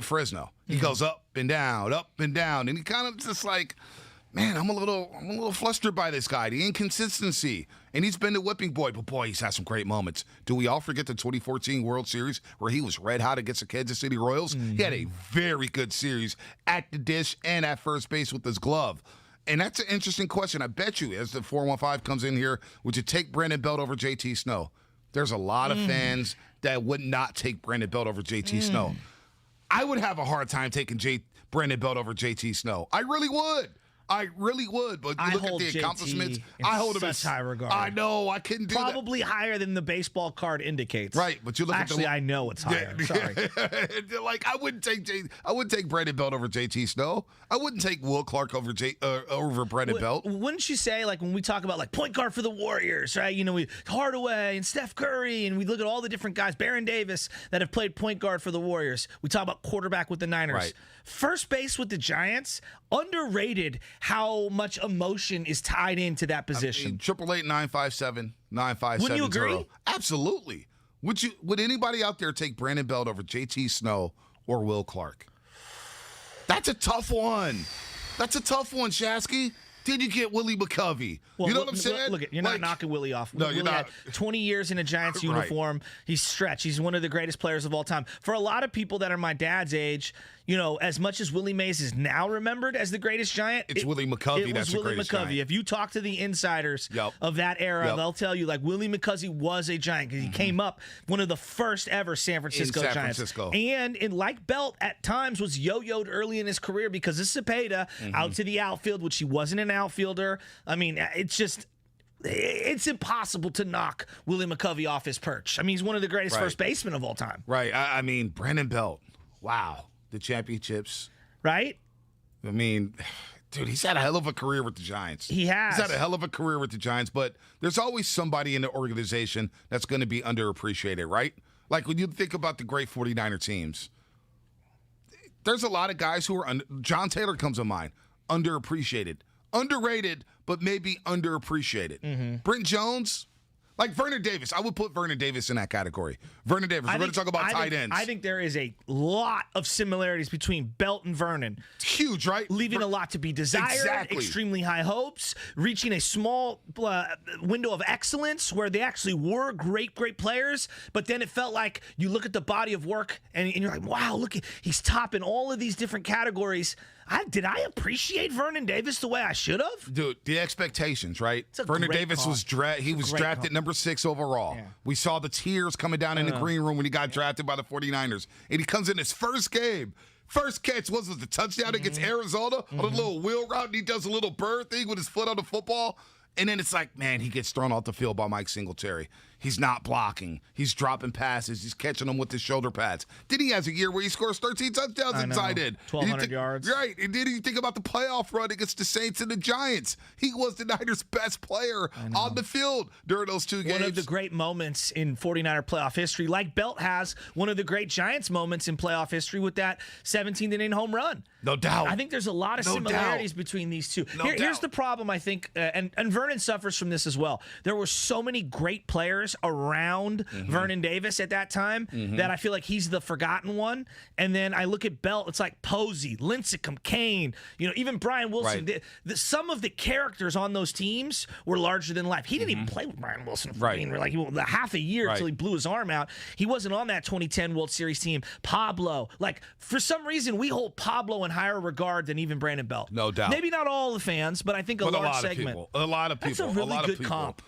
Fresno. He goes up and down, and he kind of just like – man, I'm a little flustered by this guy, the inconsistency. And he's been the whipping boy, but boy, he's had some great moments. Do we all forget the 2014 World Series where he was red hot against the Kansas City Royals? Mm-hmm. He had a very good series at the dish and at first base with his glove. And that's an interesting question. I bet you, as the 415 comes in here, would you take Brandon Belt over JT Snow? There's a lot of fans that would not take Brandon Belt over JT Snow. I would have a hard time taking Brandon Belt over JT Snow. I really would. But you look at the accomplishments. I hold him in such high regard. I know. I couldn't do that. Probably higher than the baseball card indicates. Right, but you look Actually, at I know it's higher. Sorry. Like I wouldn't take Brandon Belt over JT Snow. I wouldn't take Will Clark over Brandon Belt. Wouldn't you say, like, when we talk about like point guard for the Warriors, right? You know, we Hardaway and Steph Curry, and we look at all the different guys, Baron Davis, that have played point guard for the Warriors. We talk about quarterback with the Niners. Right. First base with the Giants, underrated how much emotion is tied into that position. 888-957-9570. Wouldn't you agree? Absolutely. Would anybody out there take Brandon Belt over JT Snow or Will Clark? That's a tough one. Shasky. Did you get Willie McCovey? Well, you know what I'm saying? Look, you're not knocking Willie off. No, Willie you're not. Had 20 years in a Giants uniform. Right. He's stretched. He's one of the greatest players of all time. For a lot of people that are my dad's age, you know, as much as Willie Mays is now remembered as the greatest Giant, it's Willie McCovey that's the greatest Giant. If you talk to the insiders of that era, they'll tell you, like, Willie McCovey was a Giant because he came up one of the first ever San Francisco Giants. And like Belt, at times was yo-yoed early in his career because of Cepeda out to the outfield, which he wasn't an outfielder. I mean, it's impossible to knock Willie McCovey off his perch. I mean, he's one of the greatest first basemen of all time. Right. I mean, Brandon Belt. Wow. The championships. Right? I mean, dude, he's had a hell of a career with the Giants. He has. He's had a hell of a career with the Giants, but there's always somebody in the organization that's going to be underappreciated, right? Like when you think about the great 49er teams, there's a lot of guys who are John Taylor comes to mind, underappreciated. Underrated, but maybe underappreciated. Brent Jones, like Vernon Davis. I would put Vernon Davis in that category. Vernon Davis. We're going to talk about tight ends. I think there is a lot of similarities between Belt and Vernon. It's huge, right? Leaving a lot to be desired. Exactly. Extremely high hopes. Reaching a small window of excellence where they actually were great players. But then it felt like you look at the body of work and you're like, wow, look, he's topping all of these different categories. Did I appreciate Vernon Davis the way I should have? Dude, the expectations, right? Vernon Davis was drafted number 6 overall. Yeah. We saw the tears coming down in the green room when he got drafted by the 49ers. And he comes in his first game. First catch was the touchdown against Arizona on a little wheel route, and he does a little bird thing with his foot on the football. And then it's like, man, he gets thrown off the field by Mike Singletary. He's not blocking. He's dropping passes. He's catching them with his shoulder pads. Then he has a year where he scores 13 touchdowns at tight end. 1,200 yards. Right. And then you think about the playoff run against the Saints and the Giants. He was the Niners' best player on the field during those 2 games. One of the great moments in 49er playoff history, like Belt has one of the great Giants moments in playoff history with that 17th inning home run. No doubt. I think there's a lot of similarities between these two. Here's the problem, I think, and Vernon suffers from this as well. There were so many great players around Vernon Davis at that time that I feel like he's the forgotten one. And then I look at Belt, it's like Posey, Lincecum, Kane, even Brian Wilson. Right. Some of the characters on those teams were larger than life. He didn't even play with Brian Wilson for half a year until he blew his arm out. He wasn't on that 2010 World Series team. Pablo, for some reason, we hold Pablo in higher regard than even Brandon Belt. No doubt. Maybe not all the fans, but I think a large segment. A lot of people. That's a really good comp.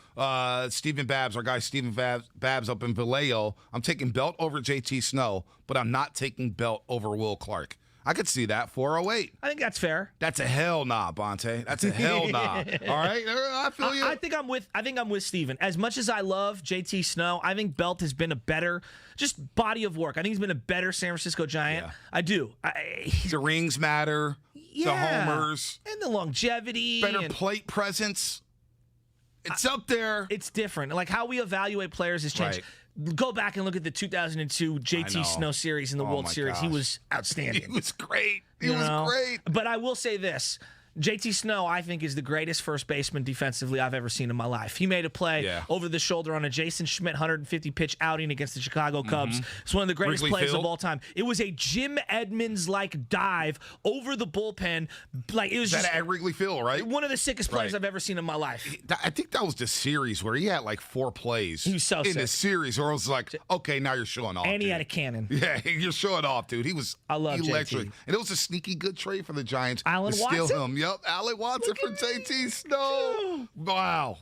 Stephen Babs, our guy Stephen Babs up in Vallejo. I'm taking Belt over JT Snow, but I'm not taking Belt over Will Clark. I could see that. 408. I think that's fair. That's a hell nah, Bonte. That's a hell nah. All right, I feel you. I think I'm with Steven. As much as I love JT Snow, I think Belt has been a better body of work. I think he's been a better San Francisco Giant. Yeah. I do. The rings matter. the homers, and the longevity, better plate presence. It's up there. It's different. Like how we evaluate players has changed. Go back and look at the 2002 JT Snow series in the World Series. He was outstanding. He was great. He was great. But I will say this. JT Snow, I think, is the greatest first baseman defensively I've ever seen in my life. He made a play over the shoulder on a Jason Schmidt 150-pitch outing against the Chicago Cubs. It's one of the greatest plays of all time. It was a Jim Edmonds-like dive over the bullpen. Like it was just at Wrigley Field, right? One of the sickest plays I've ever seen in my life. I think that was the series where he had like 4 plays. He was so sick. In the series where it was like, okay, now you're showing off. And he had a cannon. Yeah, you're showing off, dude. He was electric. JT. And it was a sneaky good trade for the Giants. Alan Steal Watson? him. Yep, Alan Watson for JT Snow. Wow.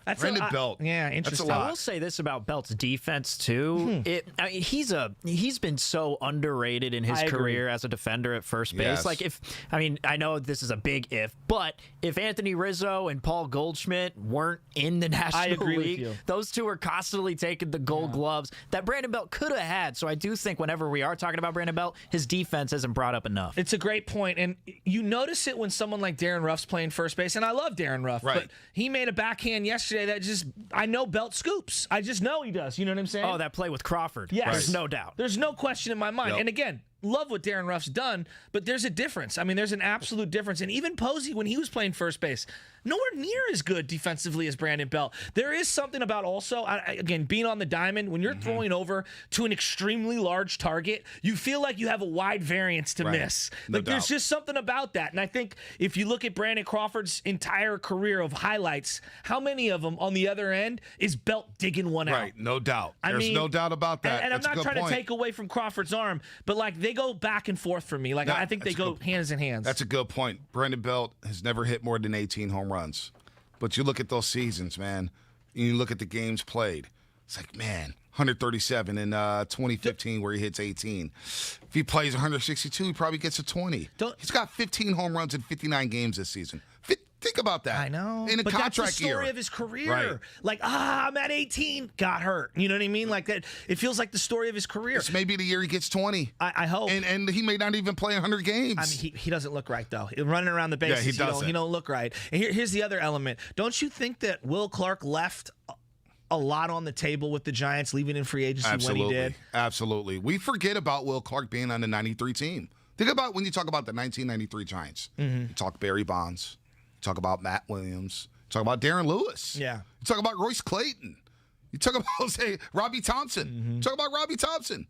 That's Brandon Belt. Yeah, interesting. That's a lot. I will say this about Belt's defense too. I mean, he's been so underrated in his career as a defender at first base. Yes. Like I know this is a big if, but if Anthony Rizzo and Paul Goldschmidt weren't in the National League, those two are constantly taking the Gold Gloves that Brandon Belt could have had. So I do think whenever we are talking about Brandon Belt, his defense isn't brought up enough. It's a great point, and you notice it when someone like Darren Ruff's playing first base, and I love Darren Ruff, but he made a backhand yesterday that I know Belt scoops. I just know he does. You know what I'm saying? Oh, that play with Crawford. Yes. There's no doubt. There's no question in my mind. And again, love what Darren Ruff's done, but there's a difference. I mean, there's an absolute difference. And even Posey, when he was playing first base, nowhere near as good defensively as Brandon Belt. There is something about also, again, being on the diamond, when you're throwing over to an extremely large target, you feel like you have a wide variance to miss. There's just something about that. And I think if you look at Brandon Crawford's entire career of highlights, how many of them on the other end is Belt digging one out? Right, no doubt. There's no doubt about that. And I'm not trying to take away from Crawford's arm, but like they go back and forth for me. Like I think they go hands in hands. That's a good point. Brandon Belt has never hit more than 18 home runs. But you look at those seasons, man, and you look at the games played. It's like, man, 137 in 2015 where he hits 18. If he plays 162, he probably gets a 20. He's got 15 home runs in 59 games this season. Think about that. I know. In a contract that's the story year. of his career. Right. Like, I'm at 18, got hurt. You know what I mean? Like that. It feels like the story of his career. It's maybe the year he gets 20. I hope. And he may not even play 100 games. I mean, he doesn't look right, though. Running around the bases, he doesn't. He don't look right. And here's the other element. Don't you think that Will Clark left a lot on the table with the Giants leaving in free agency when he did? Absolutely. We forget about Will Clark being on the 93 team. Think about when you talk about the 1993 Giants. You talk Barry Bonds. Talk about Matt Williams. Talk about Darren Lewis. Yeah. You talk about Royce Clayton. You talk about, say, Robbie Thompson. Talk about Robbie Thompson.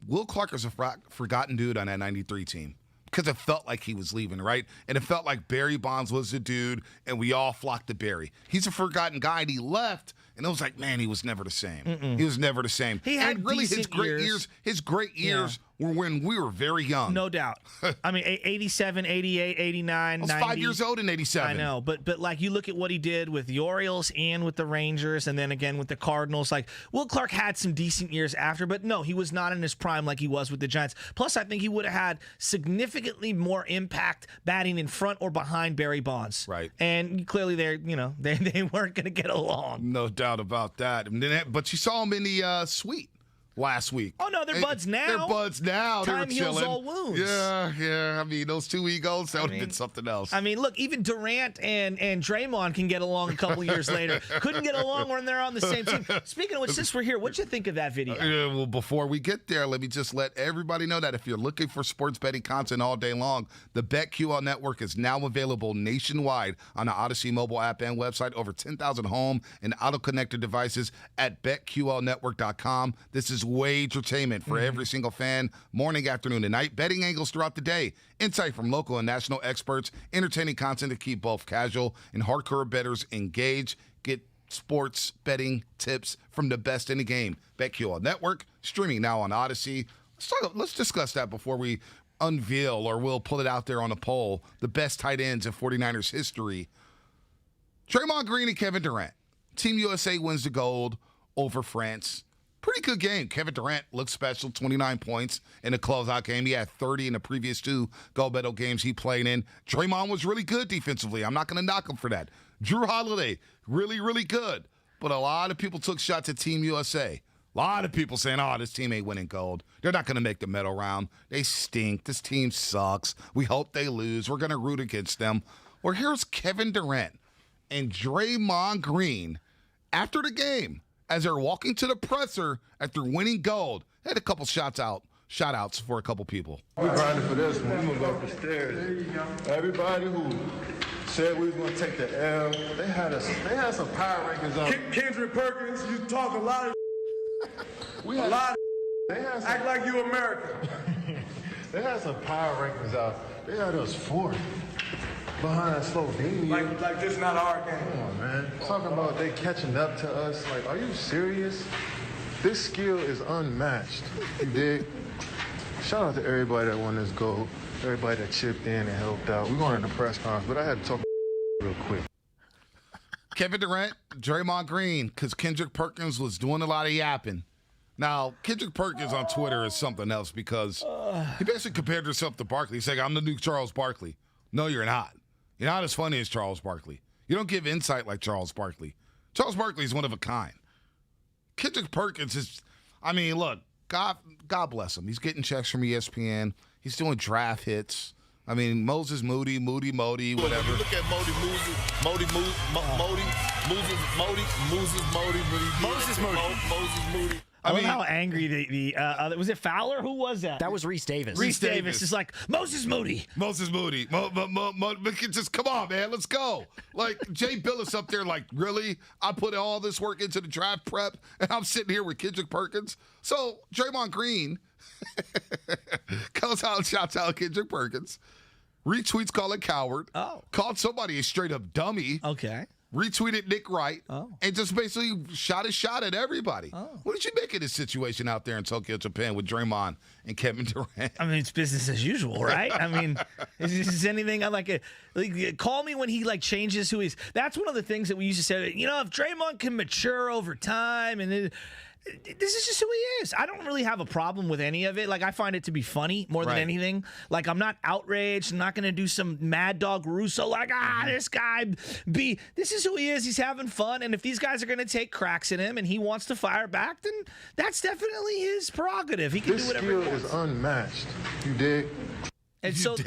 Will Clark is a forgotten dude on that 93 team because it felt like he was leaving, right? And it felt like Barry Bonds was the dude, and we all flocked to Barry. He's a forgotten guy, and he left, and it was like, man, he was never the same. He was never the same. He had and really his decent great years. His great years were when we were very young. No doubt. I mean, 87, 88, 89, I was 90. 5 years old in 87. I know, but like you look at what he did with the Orioles and with the Rangers and then again with the Cardinals. Like Will Clark had some decent years after, but no, he was not in his prime like he was with the Giants. Plus, I think he would have had significantly more impact batting in front or behind Barry Bonds. Right. And clearly they weren't going to get along. No doubt about that. But you saw him in the suite last week. Oh, no, they're buds now. They're buds now. Time They're heals chilling. all wounds. Yeah. I mean, those two egos, that would have been something else. I mean, look, even Durant and Draymond can get along a couple years later. Couldn't get along when they're on the same team. Speaking of which, since we're here, what'd you think of that video? Well, before we get there, let me just let everybody know that if you're looking for sports betting content all day long, the BetQL network is now available nationwide on the Odyssey mobile app and website. Over 10,000 home and auto-connected devices at BetQLnetwork.com. This is wagertainment for every single fan, morning, afternoon, and night. Betting angles throughout the day. Insight from local and national experts. Entertaining content to keep both casual and hardcore bettors engaged. Get sports betting tips from the best in the game. BetQL Network, streaming now on Odyssey. Let's discuss that before we unveil, or we'll pull it out there on a poll, the best tight ends in 49ers history. Draymond Green and Kevin Durant. Team USA wins the gold over France. Pretty good game. Kevin Durant looked special, 29 points in the closeout game. He had 30 in the previous two gold medal games he played in. Draymond was really good defensively. I'm not going to knock him for that. Drew Holiday, really, really good. But a lot of people took shots at Team USA. A lot of people saying, oh, this team ain't winning gold. They're not going to make the medal round. They stink. This team sucks. We hope they lose. We're going to root against them. Well, here's Kevin Durant and Draymond Green after the game as they're walking to the presser after winning gold. They had a couple shout-outs for a couple people. We grinded for this one. We moved up the stairs. Everybody who said we was going to take the L, they had some power rankings on. Kendrick Perkins, you talk a lot of act like you American. They had some power rankings out. They had us fourth behind Slovenia. Like this not our game. Come on, man. Talking about they catching up to us. Like, are you serious? This skill is unmatched. You dig? Shout out to everybody that won this gold. Everybody that chipped in and helped out. We're going to the press conference, but I had to talk real quick. Kevin Durant, Draymond Green, because Kendrick Perkins was doing a lot of yapping. Now, Kendrick Perkins on Twitter is something else because he basically compared himself to Barkley. He's like, I'm the new Charles Barkley. No, you're not. You're not as funny as Charles Barkley. You don't give insight like Charles Barkley. Charles Barkley is one of a kind. Kendrick Perkins is, I mean, look, God bless him. He's getting checks from ESPN. He's doing draft hits. I mean, Moses Moody, whatever. Look at Moses Moody. I love how angry the was it Fowler? Who was that? That was Reese Davis. Reese Davis is like, Moses Moody. Just come on, man. Let's go. Like, Jay Billis up there like, really? I put all this work into the draft prep, and I'm sitting here with Kendrick Perkins? So, Draymond Green goes out and shouts out Kendrick Perkins. Retweets Colin Coward. Oh. Called somebody a straight-up dummy. Okay. Retweeted Nick Wright. Oh. And just basically shot a shot at everybody. Oh. What did you make of this situation out there in Tokyo, Japan with Draymond and Kevin Durant? I mean, it's business as usual, right? I mean, is this anything call me when he changes who he's. That's one of the things that we used to say, if Draymond can mature over time and this is just who he is. I don't really have a problem with any of it. I find it to be funny more than anything. I'm not outraged. I'm not going to do some Mad Dog Russo this guy. This is who he is. He's having fun. And if these guys are going to take cracks at him and he wants to fire back, then that's definitely his prerogative. He can do whatever he wants. This skill is unmatched. You dig? And so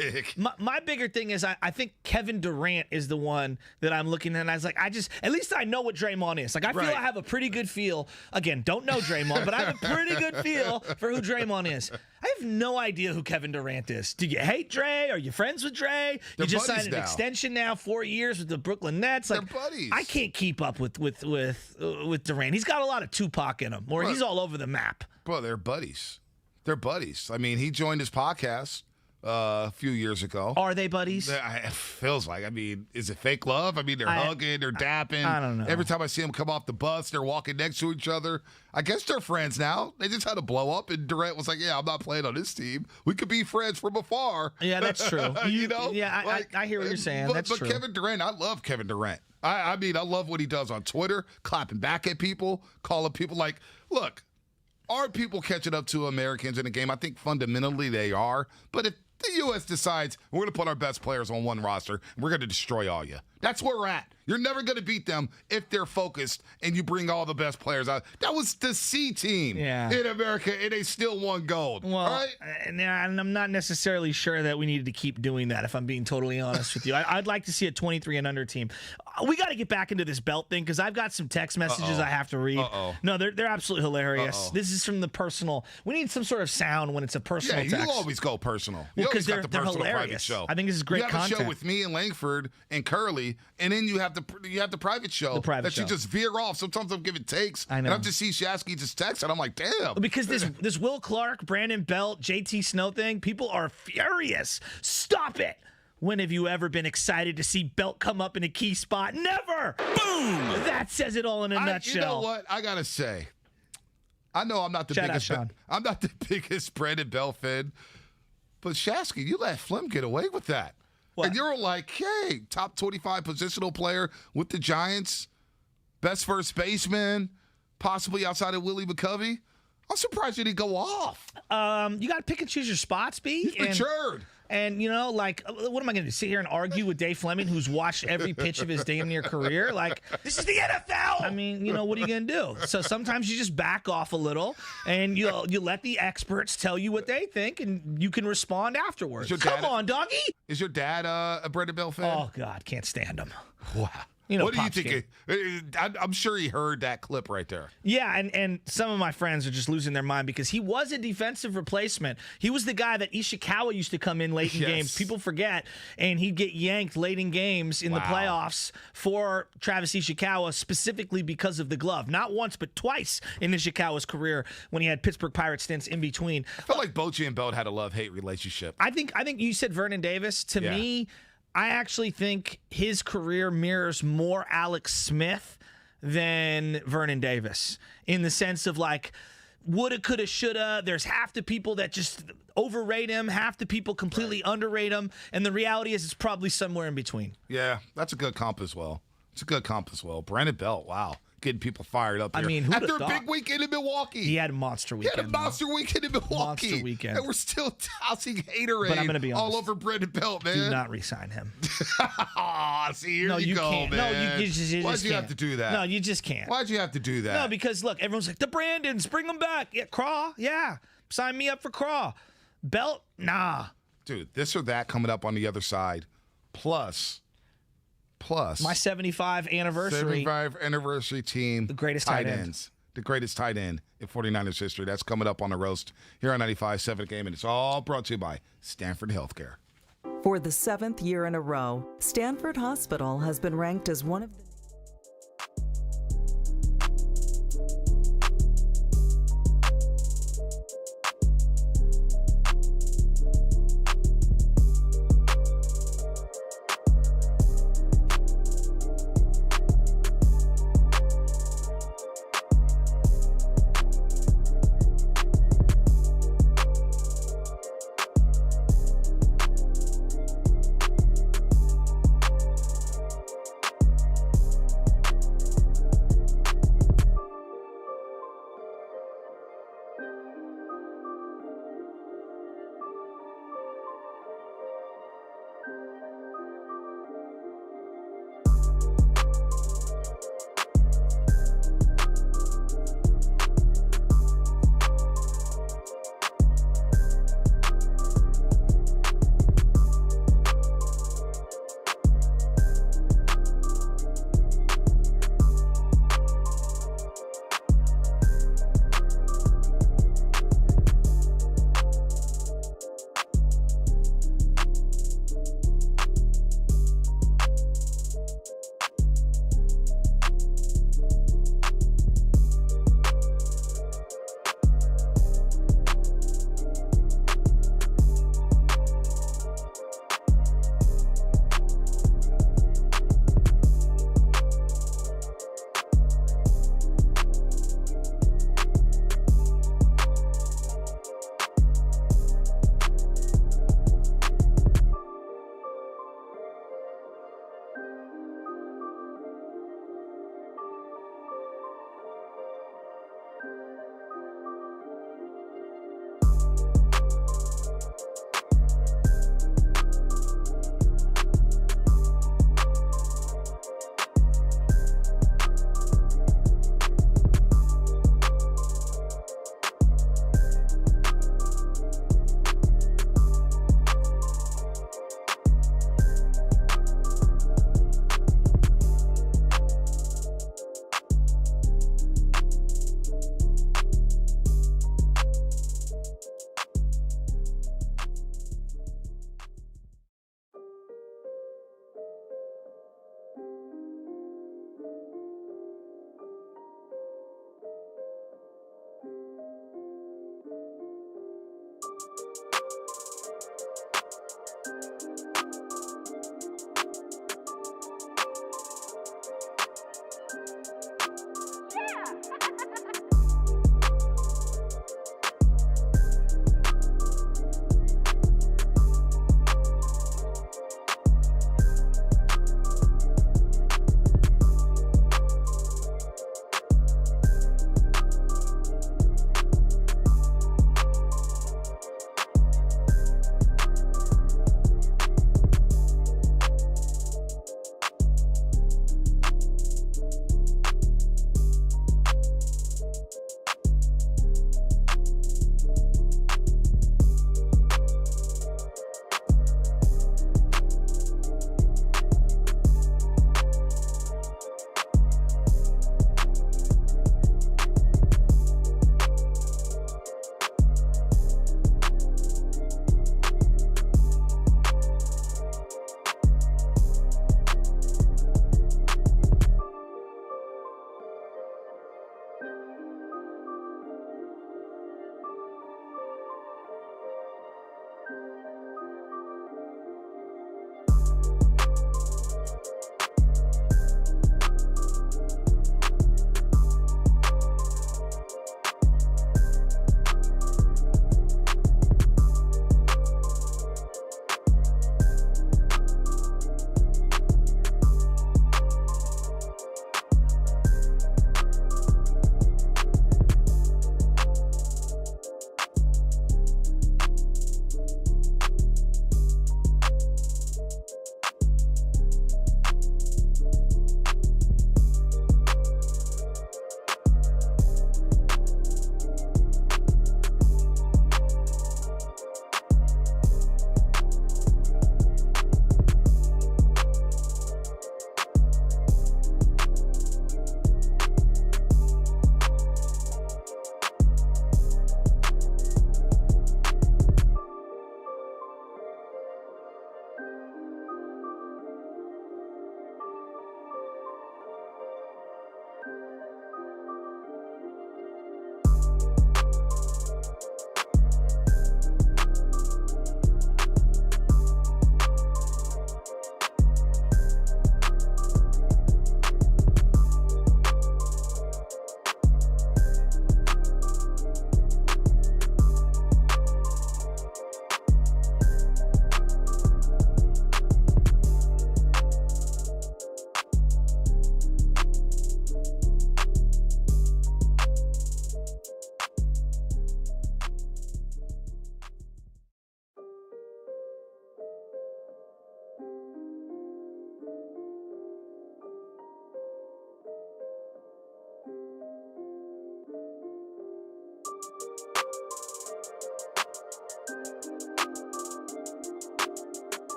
my bigger thing is I think Kevin Durant is the one that I'm looking at. And I was like, at least I know what Draymond is. I feel I have a pretty good feel. Again, don't know Draymond, but I have a pretty good feel for who Draymond is. I have no idea who Kevin Durant is. Do you hate Dre? Are you friends with Dre? You just signed an extension now, 4 years with the Brooklyn Nets. They're buddies. I can't keep up with Durant. He's got a lot of Tupac in him, or he's all over the map. Bro, they're buddies. They're buddies. I mean, he joined his podcast a few years ago. Are they buddies? It feels like. I mean, is it fake love? I mean, they're hugging, they're dapping. I don't know. Every time I see them come off the bus, they're walking next to each other. I guess they're friends now. They just had a blow up, and Durant was like, yeah, I'm not playing on this team. We could be friends from afar. Yeah, that's true. Yeah, I hear what you're saying. That's true. But Kevin Durant, I love Kevin Durant. I mean, I love what he does on Twitter, clapping back at people, calling people look, are people catching up to Americans in the game? I think fundamentally they are. But if the U.S. decides we're going to put our best players on one roster, and we're going to destroy all you. That's where we're at. You're never going to beat them if they're focused and you bring all the best players out. That was the C team in America, and they still won gold. Well, all right? And I'm not necessarily sure that we needed to keep doing that, if I'm being totally honest with you. I'd like to see a 23 and under team. We got to get back into this belt thing because I've got some text messages I have to read. No, they're absolutely hilarious. This is from the personal. We need some sort of sound when it's a personal text. You always go personal. Because they're hilarious. Show. I think this is great content. You have a show with me and Langford and Curly, and then you have the private show you just veer off. Sometimes I'm giving takes. I know. And I'm just see Shasky just text, and I'm like, damn. Because this Will Clark, Brandon Belt, JT Snow thing, people are furious. Stop it. When have you ever been excited to see Belt come up in a key spot? Never. Boom. That says it all in a nutshell. You know what? I gotta say, I know I'm not the biggest. I'm not the biggest Brandon Belt fan, but Shasky, you let Flem get away with that. What? And you're like, hey, top 25 positional player with the Giants, best first baseman, possibly outside of Willie McCovey. I'm surprised he didn't go off. You got to pick and choose your spots, B. He's matured. And, what am I going to do? Sit here and argue with Dave Flemming, who's watched every pitch of his damn near career? Like, this is the NFL! I mean, what are you going to do? So sometimes you just back off a little, and you let the experts tell you what they think, and you can respond afterwards. Come on, doggy! Is your dad a Brandon Belt fan? Oh, God, can't stand him. Wow. What do you think? I'm sure he heard that clip right there. Yeah, and some of my friends are just losing their mind because he was a defensive replacement. He was the guy that Ishikawa used to come in late in games. People forget, and he'd get yanked late in games in the playoffs for Travis Ishikawa specifically because of the glove. Not once, but twice in Ishikawa's career when he had Pittsburgh Pirates stints in between. I felt like Bochy and Belt had a love-hate relationship. I think you said Vernon Davis. To me, I actually think his career mirrors more Alex Smith than Vernon Davis in the sense of like woulda, coulda, shoulda. There's half the people that just overrate him, half the people completely underrate him, and the reality is it's probably somewhere in between. Yeah, that's a good comp as well. Brandon Belt, wow. Getting people fired up here. I mean, after a big weekend in Milwaukee. He had a monster weekend. He had a monster weekend in Milwaukee. Monster weekend. And we're still tossing haterade but I'm gonna be honest, all over Brandon Belt, man. Do not re-sign him. See, here you go, can't. man. No, you just Why'd you can't. have to do that? No, you just can't. Why'd you have to do that? No, because, look, everyone's like, the Brandons, bring them back. Yeah, Craw, yeah. Sign me up for Craw. Belt, nah. Dude, this or that coming up on the other side. Plus my 75 anniversary. 75 anniversary team. The greatest tight ends. The greatest tight end in 49ers history. That's coming up on the roast here on 95.7 Game, and it's all brought to you by Stanford Healthcare. For the 7th year in a row, Stanford Hospital has been ranked as one of the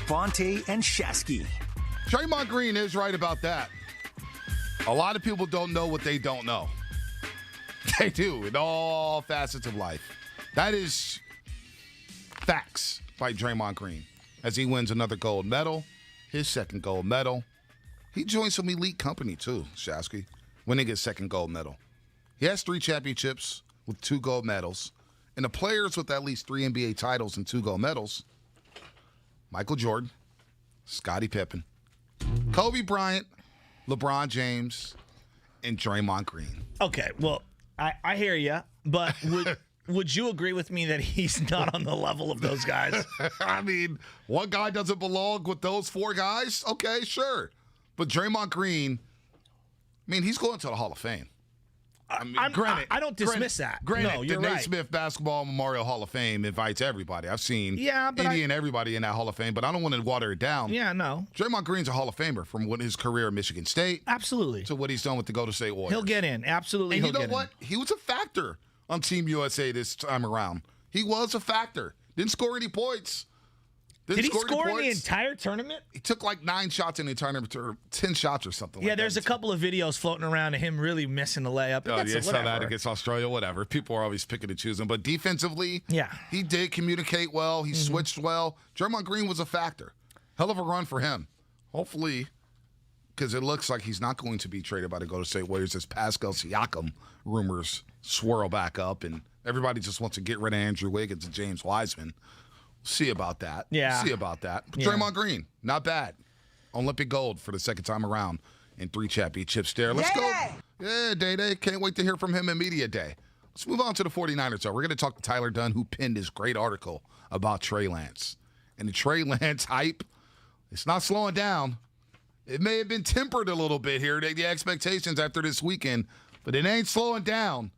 Fonte and Shasky. Draymond Green is right about that. A lot of people don't know what they don't know. They do in all facets of life. That is facts by Draymond Green as he wins another gold medal, his second gold medal. He joins some elite company too, Shasky, winning his second gold medal. He has 3 championships with 2 gold medals. And the players with at least 3 NBA titles and 2 gold medals: Michael Jordan, Scottie Pippen, Kobe Bryant, LeBron James, and Draymond Green. Okay, well, I hear you, but would you agree with me that he's not on the level of those guys? I mean, one guy doesn't belong with those 4 guys? Okay, sure. But Draymond Green, I mean, he's going to the Hall of Fame. I mean, I don't dismiss that. Granted, No, you're the right. Naismith Basketball Memorial Hall of Fame invites everybody. I've seen but any and everybody in that Hall of Fame, but I don't want to water it down. Yeah, no. Draymond Green's a Hall of Famer from his career at Michigan State. Absolutely. To what he's done with the Golden State Warriors. He'll get in. Absolutely, And he'll you know get what? He was a factor on Team USA this time around. He was a factor. Didn't score any points. Did he score in the entire tournament? He took like 9 shots in the tournament, or 10 shots or something like that. Yeah, there's a couple of videos floating around of him really missing the layup. Oh, yeah, saw that against Australia, whatever. People are always picking and choosing. But defensively, he did communicate well. He switched well. Draymond Green was a factor. Hell of a run for him. Hopefully, because it looks like he's not going to be traded by the Golden State Warriors as Pascal Siakam rumors swirl back up, and everybody just wants to get rid of Andrew Wiggins and James Wiseman. See about that. Yeah. See about that. But Draymond Green, not bad. Olympic gold for the second time around and 3 championships there. Let's go. Yeah, Day-Day. Can't wait to hear from him in Media Day. Let's move on to the 49ers, though. We're going to talk to Tyler Dunn, who penned his great article about Trey Lance. And the Trey Lance hype, it's not slowing down. It may have been tempered a little bit here, the expectations after this weekend, but it ain't slowing down.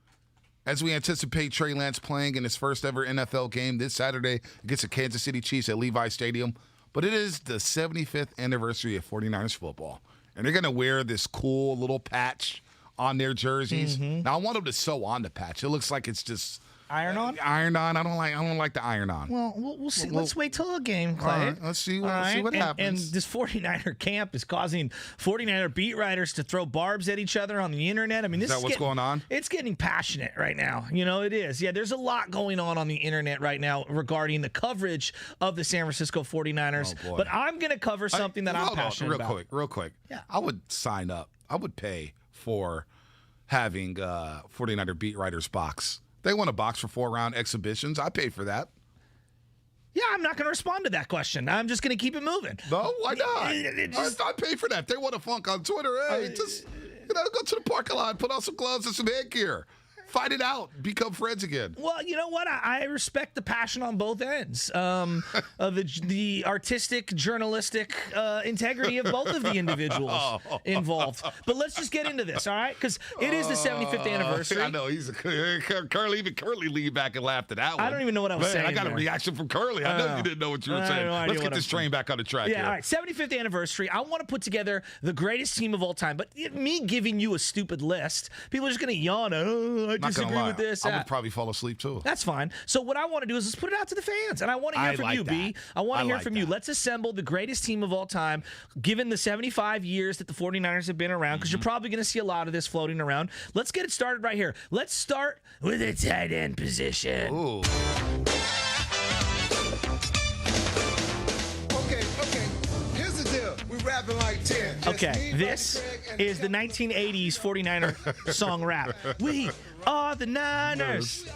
As we anticipate Trey Lance playing in his first ever NFL game this Saturday against the Kansas City Chiefs at Levi Stadium. But it is the 75th anniversary of 49ers football. And they're going to wear this cool little patch on their jerseys. Now, I want them to sew on the patch. It looks like it's just iron on. Iron on. I don't like the iron on. Well, we'll see. Let's wait till the game, Clay. All right, let's see what happens. And this 49er camp is causing 49er beat writers to throw barbs at each other on the internet. I mean, this is that what's going on? It's getting passionate right now. You know, it is. Yeah, there's a lot going on the internet right now regarding the coverage of the San Francisco 49ers. Oh, boy. But I'm going to cover something that I'm passionate about. Real quick. Yeah. I would sign up. I would pay for having 49er beat writers box. They want a box for 4-round exhibitions. I pay for that. I'm not going to respond to that question. I'm just going to keep it moving. No, why not? I pay for that. They want to funk on Twitter. Hey, just go to the parking lot, put on some gloves and some headgear. Fight it out. Become friends again. Well, you know what? I respect the passion on both ends of the artistic, journalistic integrity of both of the individuals involved. But let's just get into this, all right? Because it is the 75th anniversary. I know. Curly leaned back and laughed at that one. I don't even know what I was saying. I got a reaction from Curly. I know you didn't know what you were saying. Let's get this train back on the track here. All right. 75th anniversary. I want to put together the greatest team of all time. But me giving you a stupid list, people are just going to yawn. I disagree with this. I would probably fall asleep too. That's fine. So what I want to do is let's put it out to the fans, and I want to hear from you, B. I want to hear from you. Let's assemble the greatest team of all time, given the 75 years that the 49ers have been around, because you're probably going to see a lot of this floating around. Let's get it started right here. Let's start with the tight end position. Ooh. Okay, this is the 1980s 49er song rap. We are the Niners.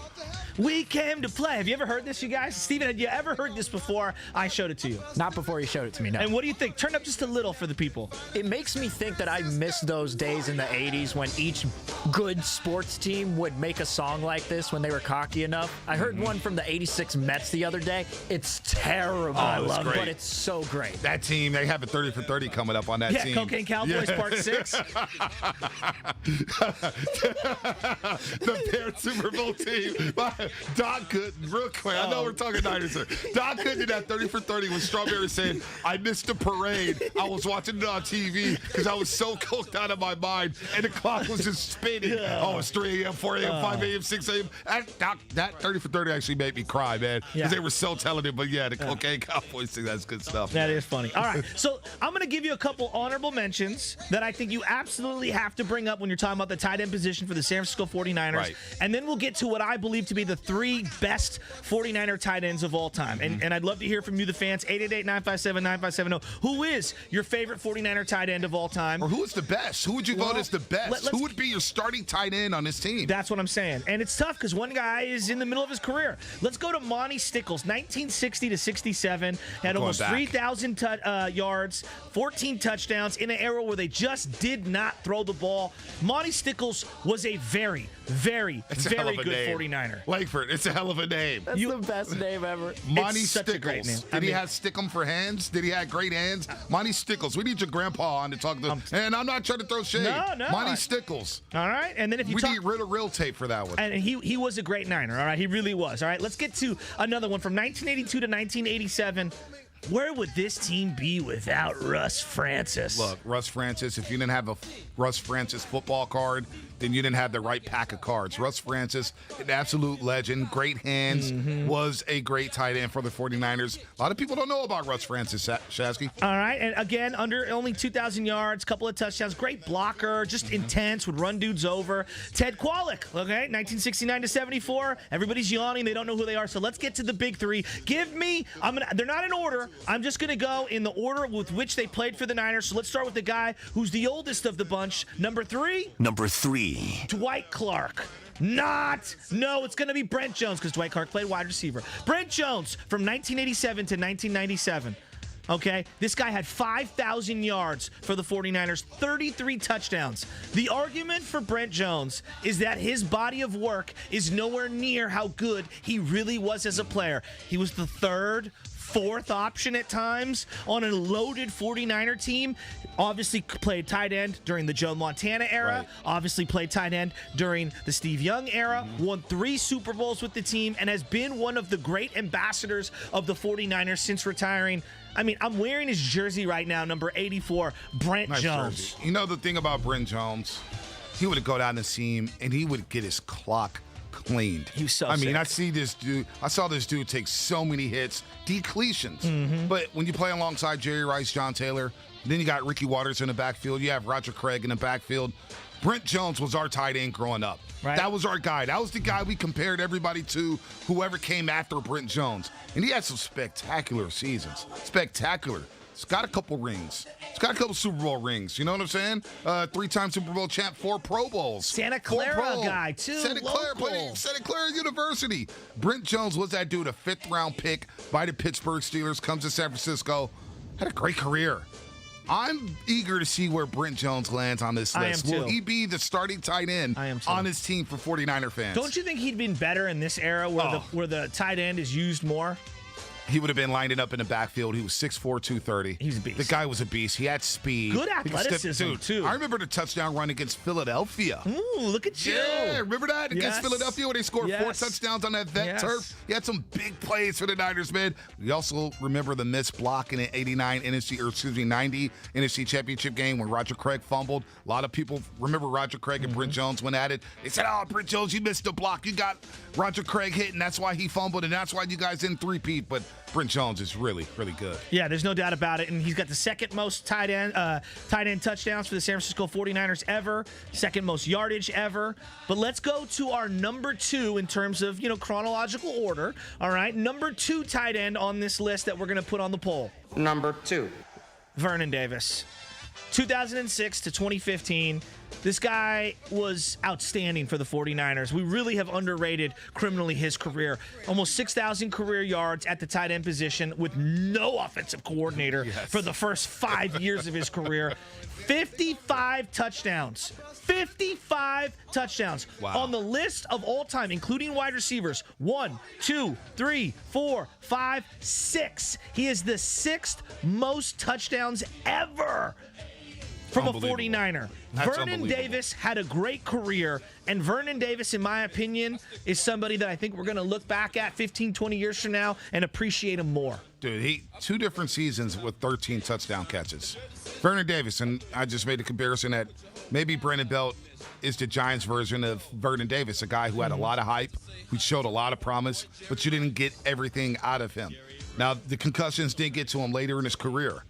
We came to play. Have you ever heard this, you guys? Steven, had you ever heard this before I showed it to you? Not before you showed it to me, no. And what do you think? Turn up just a little for the people. It makes me think that I miss those days in the 80s when each good sports team would make a song like this when they were cocky enough. I heard one from the 86 Mets the other day. It's terrible. I love it. But it's so great. That team, they have a 30 for 30 coming up on that team. Yeah, Cocaine Cowboys Part 6. The Bears Super Bowl team. Don Gooden, real quick. I know we're talking Niners here. Don Gooden did that 30 for 30 when Strawberry said, I missed the parade. I was watching it on TV because I was so coked out of my mind, and the clock was just spinning. Oh, it's 3 a.m., 4 a.m., 5 a.m., 6 a.m. That 30 for 30 actually made me cry, man, because they were so talented. But, yeah, the Cocaine Cowboys thing, that's good stuff. That is funny. All right, so I'm going to give you a couple honorable mentions that I think you absolutely have to bring up when you're talking about the tight end position for the San Francisco 49ers. Right. And then we'll get to what I believe to be the 3 best 49er tight ends of all time. And I'd love to hear from you, the fans. 888-957-9570. Who is your favorite 49er tight end of all time? Or who is the best? Who would you vote as the best? Who would be your starting tight end on this team? That's what I'm saying. And it's tough because one guy is in the middle of his career. Let's go to Monty Stickles, 1960 to 67. Had almost 3,000 yards, 14 touchdowns in an era where they just did not throw the ball. Monty Stickles was a very, very, very good 49er. Langford, it's a hell of a name. That's the best name ever. Monty It's such a great name. Stickles. Did he have Stickum for hands? Did he have great hands? Monty Stickles. We need your grandpa on to talk to. And I'm not trying to throw shade. No. Monty Stickles. All right. And then if you we need real tape for that one. And he was a great Niner. All right. He really was. All right. Let's get to another one from 1982 to 1987. Where would this team be without Russ Francis? Look, Russ Francis, if you didn't have a Russ Francis football card, then you didn't have the right pack of cards. Russ Francis, an absolute legend, great hands, was a great tight end for the 49ers. A lot of people don't know about Russ Francis, Shasky. All right, and again, under only 2,000 yards, couple of touchdowns, great blocker, just intense, would run dudes over. Ted Kwolek, okay, 1969 to 74. Everybody's yawning, they don't know who they are, so let's get to the big 3. Give me, they're not in order. I'm just going to go in the order with which they played for the Niners. So let's start with the guy who's the oldest of the bunch. Number 3. Number 3. Dwight Clark. No, it's going to be Brent Jones because Dwight Clark played wide receiver. Brent Jones from 1987 to 1997. Okay, this guy had 5,000 yards for the 49ers, 33 touchdowns. The argument for Brent Jones is that his body of work is nowhere near how good he really was as a player. He was the 3rd, 4th option at times on a loaded 49er team. Obviously played tight end during the Joe Montana era. Right. Obviously played tight end during the Steve Young era. Won 3 Super Bowls with the team and has been one of the great ambassadors of the 49ers since retiring. I mean, I'm wearing his jersey right now, number 84, Brent Jones. Jersey. You know the thing about Brent Jones? He would go down the seam and he would get his clock cleaned. He was so I mean, sick. I saw this dude take so many hits, depletions. But when you play alongside Jerry Rice, John Taylor, then you got Ricky Waters in the backfield, you have Roger Craig in the backfield. Brent Jones was our tight end growing up. Right. That was our guy. That was the guy we compared everybody to, whoever came after Brent Jones. And he had some spectacular seasons. Spectacular. He's got a couple rings. He's got a couple Super Bowl rings. You know what I'm saying? 3-time Super Bowl champ, 4 Pro Bowls. Santa Clara guy, too. Santa Clara University. Brent Jones was that dude, a 5th-round pick by the Pittsburgh Steelers, comes to San Francisco. Had a great career. I'm eager to see where Brent Jones lands on this list. Will he be the starting tight end on his team for 49er fans? Don't you think he'd been better in this era where the tight end is used more? He would have been lining up in the backfield. He was 6'4", 230. He's a beast. The guy was a beast. He had speed. Good athleticism, too. I remember the touchdown run against Philadelphia. Ooh, look at you. Yeah, remember that? Against Philadelphia where they scored 4 touchdowns on that vet turf. He had some big plays for the Niners, man. We also remember the missed block in the 90 NFC Championship game when Roger Craig fumbled. A lot of people remember Roger Craig and Brent Jones went at it. They said, Brent Jones, you missed the block. You got Roger Craig hit, and that's why he fumbled, and that's why you guys didn't three-peat. But Brent Jones is really, really good. Yeah, there's no doubt about it. And he's got the second most tight end touchdowns for the San Francisco 49ers ever, second most yardage ever. But let's go to our number 2 in terms of, chronological order. All right, number 2 tight end on this list that we're going to put on the poll. Number 2. Vernon Davis. 2006 to 2015. This guy was outstanding for the 49ers. We really have underrated criminally his career. Almost 6,000 career yards at the tight end position with no offensive coordinator for the first 5 years of his career. 55 touchdowns. 55 touchdowns. Wow. On the list of all time, including wide receivers, 1, 2, 3, 4, 5, 6. He is the 6th most touchdowns ever from a 49er. Vernon Davis had a great career, and Vernon Davis, in my opinion, is somebody that I think we're going to look back at 15, 20 years from now and appreciate him more. Dude, 2 different seasons with 13 touchdown catches. Vernon Davis, and I just made a comparison that maybe Brandon Belt is the Giants version of Vernon Davis, a guy who had a lot of hype, who showed a lot of promise, but you didn't get everything out of him. Now, the concussions didn't get to him later in his career.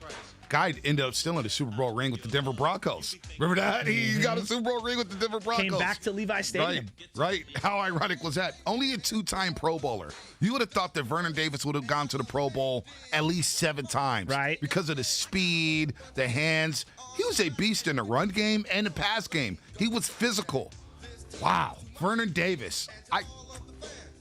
Guy ended up stealing the Super Bowl ring with the Denver Broncos. Remember that? He got a Super Bowl ring with the Denver Broncos. Came back to Levi Stadium. Right. How ironic was that? Only a 2-time Pro Bowler. You would have thought that Vernon Davis would have gone to the Pro Bowl at least 7 times. Right. Because of the speed, the hands. He was a beast in the run game and the pass game. He was physical. Wow. Vernon Davis. I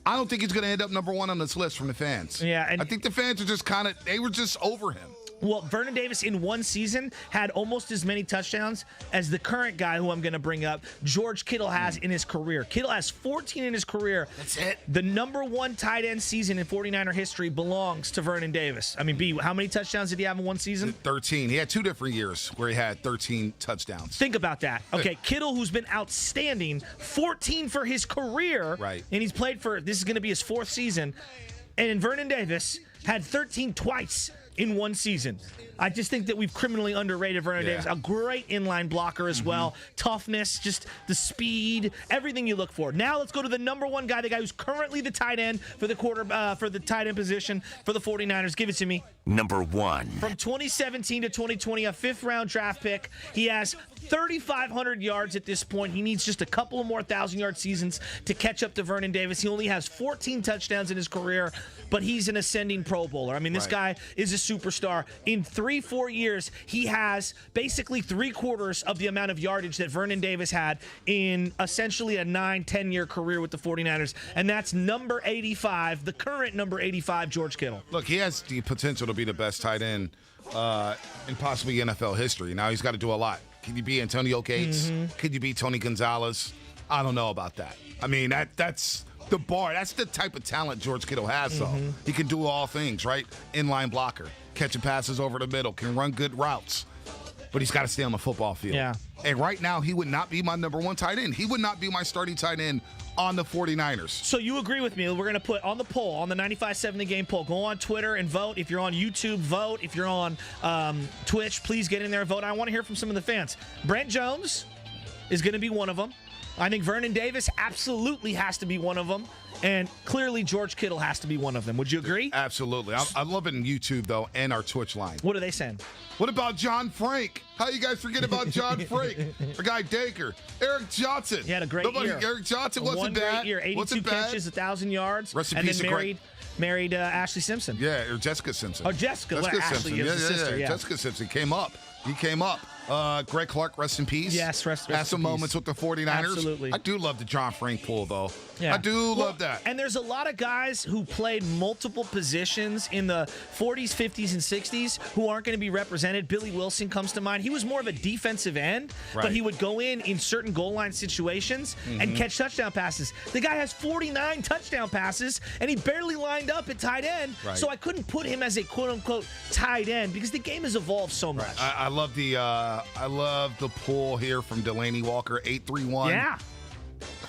don't think he's going to end up number 1 on this list from the fans. Yeah. And I think the fans are just they were just over him. Well, Vernon Davis in one season had almost as many touchdowns as the current guy who I'm going to bring up, George Kittle, has in his career. Kittle has 14 in his career. That's it. The number 1 tight end season in 49er history belongs to Vernon Davis. I mean, B, how many touchdowns did he have in one season? 13. He had 2 different years where he had 13 touchdowns. Think about that. Okay, Kittle, who's been outstanding, 14 for his career. Right. And he's played this is going to be his 4th season. And Vernon Davis had 13 twice in one season. I just think that we've criminally underrated Vernon Davis. A great inline blocker as well. Toughness, just the speed, everything you look for. Now let's go to the number 1 guy, the guy who's currently the tight end for the tight end position for the 49ers. Give it to me. Number 1. From 2017 to 2020, a 5th-round draft pick. He has 3,500 yards at this point. He needs just a couple of more 1,000-yard seasons to catch up to Vernon Davis. He only has 14 touchdowns in his career, but he's an ascending Pro Bowler. I mean, this guy is a superstar. In 3-4 years, he has basically 3/4 of the amount of yardage that Vernon Davis had in essentially a 9-10-year career with the 49ers, and that's number 85, the current number 85, George Kittle. Look, he has the potential to be the best tight end in possibly NFL history. Now he's got to do a lot. Can you be Antonio Gates? Could you be Tony Gonzalez? I don't know about that. I mean, that's the bar. That's the type of talent George Kittle has, though. He can do all things, right? Inline blocker, catching passes over the middle, can run good routes. But he's got to stay on the football field. Yeah. And right now, he would not be my number 1 tight end. He would not be my starting tight end on the 49ers. So you agree with me? We're going to put on the poll, on the 95.7 The Game poll. Go on Twitter and vote. If you're on YouTube, vote. If you're on Twitch, please get in there and vote. I want to hear from some of the fans. Brent Jones is going to be one of them. I think Vernon Davis absolutely has to be one of them. And clearly George Kittle has to be one of them. Would you agree? Absolutely. I'm loving YouTube, though, and our Twitch line. What are they saying? What about John Frank? How you guys forget about John Frank? Our guy Dacre. Eric Johnson. He had a great year. Eric Johnson wasn't one bad. Great year. 82 catches, 1,000 yards. Rest in and peace then married. married Ashley Simpson. Yeah, or Jessica Simpson. Oh, Jessica. Jessica Ashley Simpson. is the sister. Yeah. Jessica Simpson came up. He came up. Greg Clark, rest in peace. Yes, rest Had some in peace. moments with the 49ers. Absolutely. I do love the John Frank pull, though. Yeah. I do love that. And there's a lot of guys who played multiple positions in the 40s, 50s, and 60s who aren't going to be represented. Billy Wilson comes to mind. He was more of a defensive end, but he would go in certain goal line situations and catch touchdown passes. The guy has 49 touchdown passes, and he barely lined up at tight end. Right. So I couldn't put him as a quote-unquote tight end because the game has evolved so much. I love the pull here from Delaney Walker, 831. Yeah.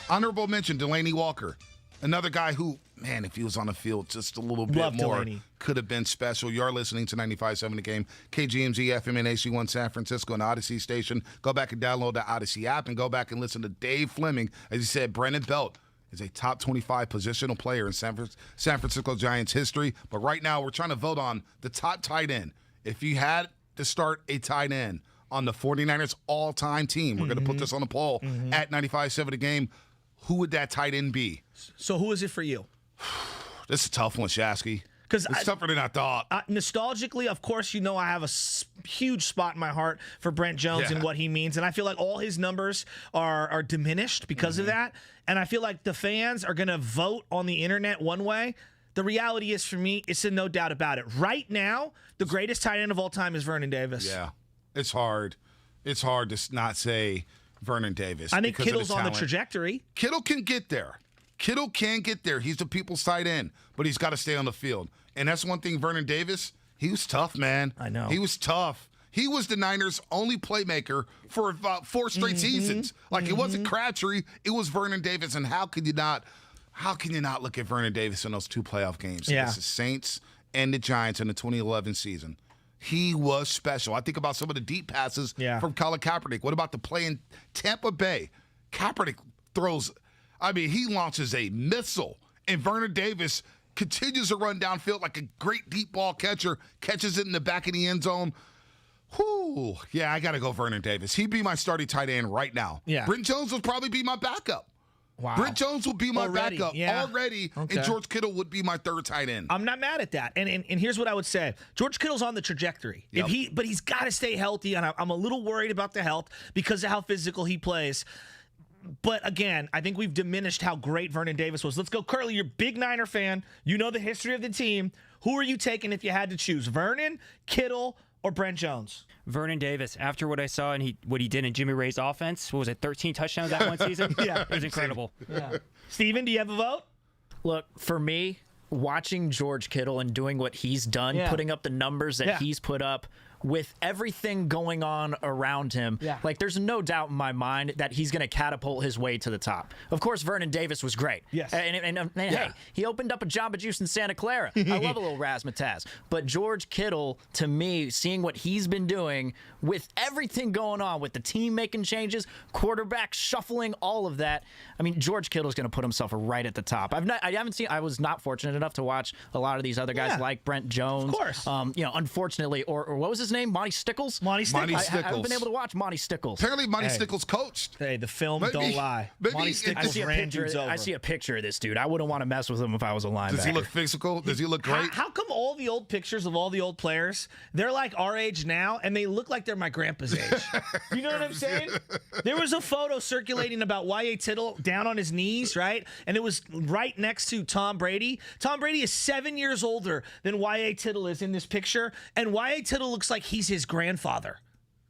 Honorable mention, Delaney Walker. Another guy who, man, if he was on the field just a little bit more, Delaney. could have been special. You're listening to 95.7 The Game, KGMZ, FM, and AC1 San Francisco, and Odyssey Station. Go back and download the Odyssey app and go back and listen to Dave Flemming. As he said, Brandon Belt is a top 25 positional player in San Francisco Giants history. But right now, we're trying to vote on the top tight end. If you had to start a tight end on the 49ers all-time team, we're going to put this on a poll at 95.7 The Game. Who would that tight end be? So who is it for you? This is a tough one, Shasky. Because it's tougher than I thought. Nostalgically, of course, you know I have a huge spot in my heart for Brent Jones and what he means. And I feel like all his numbers are diminished because of that. And I feel like the fans are going to vote on the internet one way. The reality is, for me, it's a no doubt about it. Right now, the greatest tight end of all time is Vernon Davis. Yeah, it's hard. It's hard to not say Vernon Davis. I think Kittle's on the trajectory. Kittle can get there. Kittle can get there. He's the people's tight end, but he's got to stay on the field. And that's one thing, Vernon Davis, he was tough, man. I know. He was tough. He was the Niners' only playmaker for about 4 straight seasons. Like, it wasn't Crabtree, it was Vernon Davis. And how can you not look at Vernon Davis in those 2 playoff games? Yeah. It's the Saints and the Giants in the 2011 season. He was special. I think about some of the deep passes from Colin Kaepernick. What about the play in Tampa Bay? Kaepernick throws, he launches a missile, and Vernon Davis continues to run downfield like a great deep ball catcher, catches it in the back of the end zone. Whew. Yeah, I got to go Vernon Davis. He'd be my starting tight end right now. Yeah. Brent Jones would probably be my backup. Wow. Brent Jones would be my backup already, and George Kittle would be my 3rd tight end. I'm not mad at that. And here's what I would say. George Kittle's on the trajectory. Yep. But he's got to stay healthy, and I'm a little worried about the health because of how physical he plays. But again, I think we've diminished how great Vernon Davis was. Let's go, Curly. You're a big Niner fan. You know the history of the team. Who are you taking if you had to choose? Vernon, Kittle, or Brent Jones? Vernon Davis. After what I saw and what he did in Jimmy Ray's offense, what was it, 13 touchdowns that one season? Yeah. It was incredible. Yeah. Steven, do you have a vote? Look, for me, watching George Kittle and doing what he's done, putting up the numbers that he's put up, with everything going on around him, like there's no doubt in my mind that he's going to catapult his way to the top. Of course, Vernon Davis was great. Yes. And hey, he opened up a Jamba Juice in Santa Clara. I love a little razzmatazz. But George Kittle, to me, seeing what he's been doing with everything going on, with the team making changes, quarterback shuffling, all of that, George Kittle's going to put himself right at the top. I was not fortunate enough to watch a lot of these other guys like Brent Jones. Of course. Unfortunately, or what was his name? Monty Stickles? Monty Stickles. I haven't been able to watch Monty Stickles. Apparently, Monty Stickles coached. Hey, the film don't lie. Monty Stickles ran dudes over. I see a picture of this dude. I wouldn't want to mess with him if I was a linebacker. Does he look physical? Does he look great? How come all the old pictures of all the old players, they're like our age now, and they look like they're my grandpa's age? You know what I'm saying? There was a photo circulating about Y.A. Tittle down on his knees, right? And it was right next to Tom Brady. Tom Brady is 7 years older than Y.A. Tittle is in this picture, and Y.A. Tittle looks like he's his grandfather.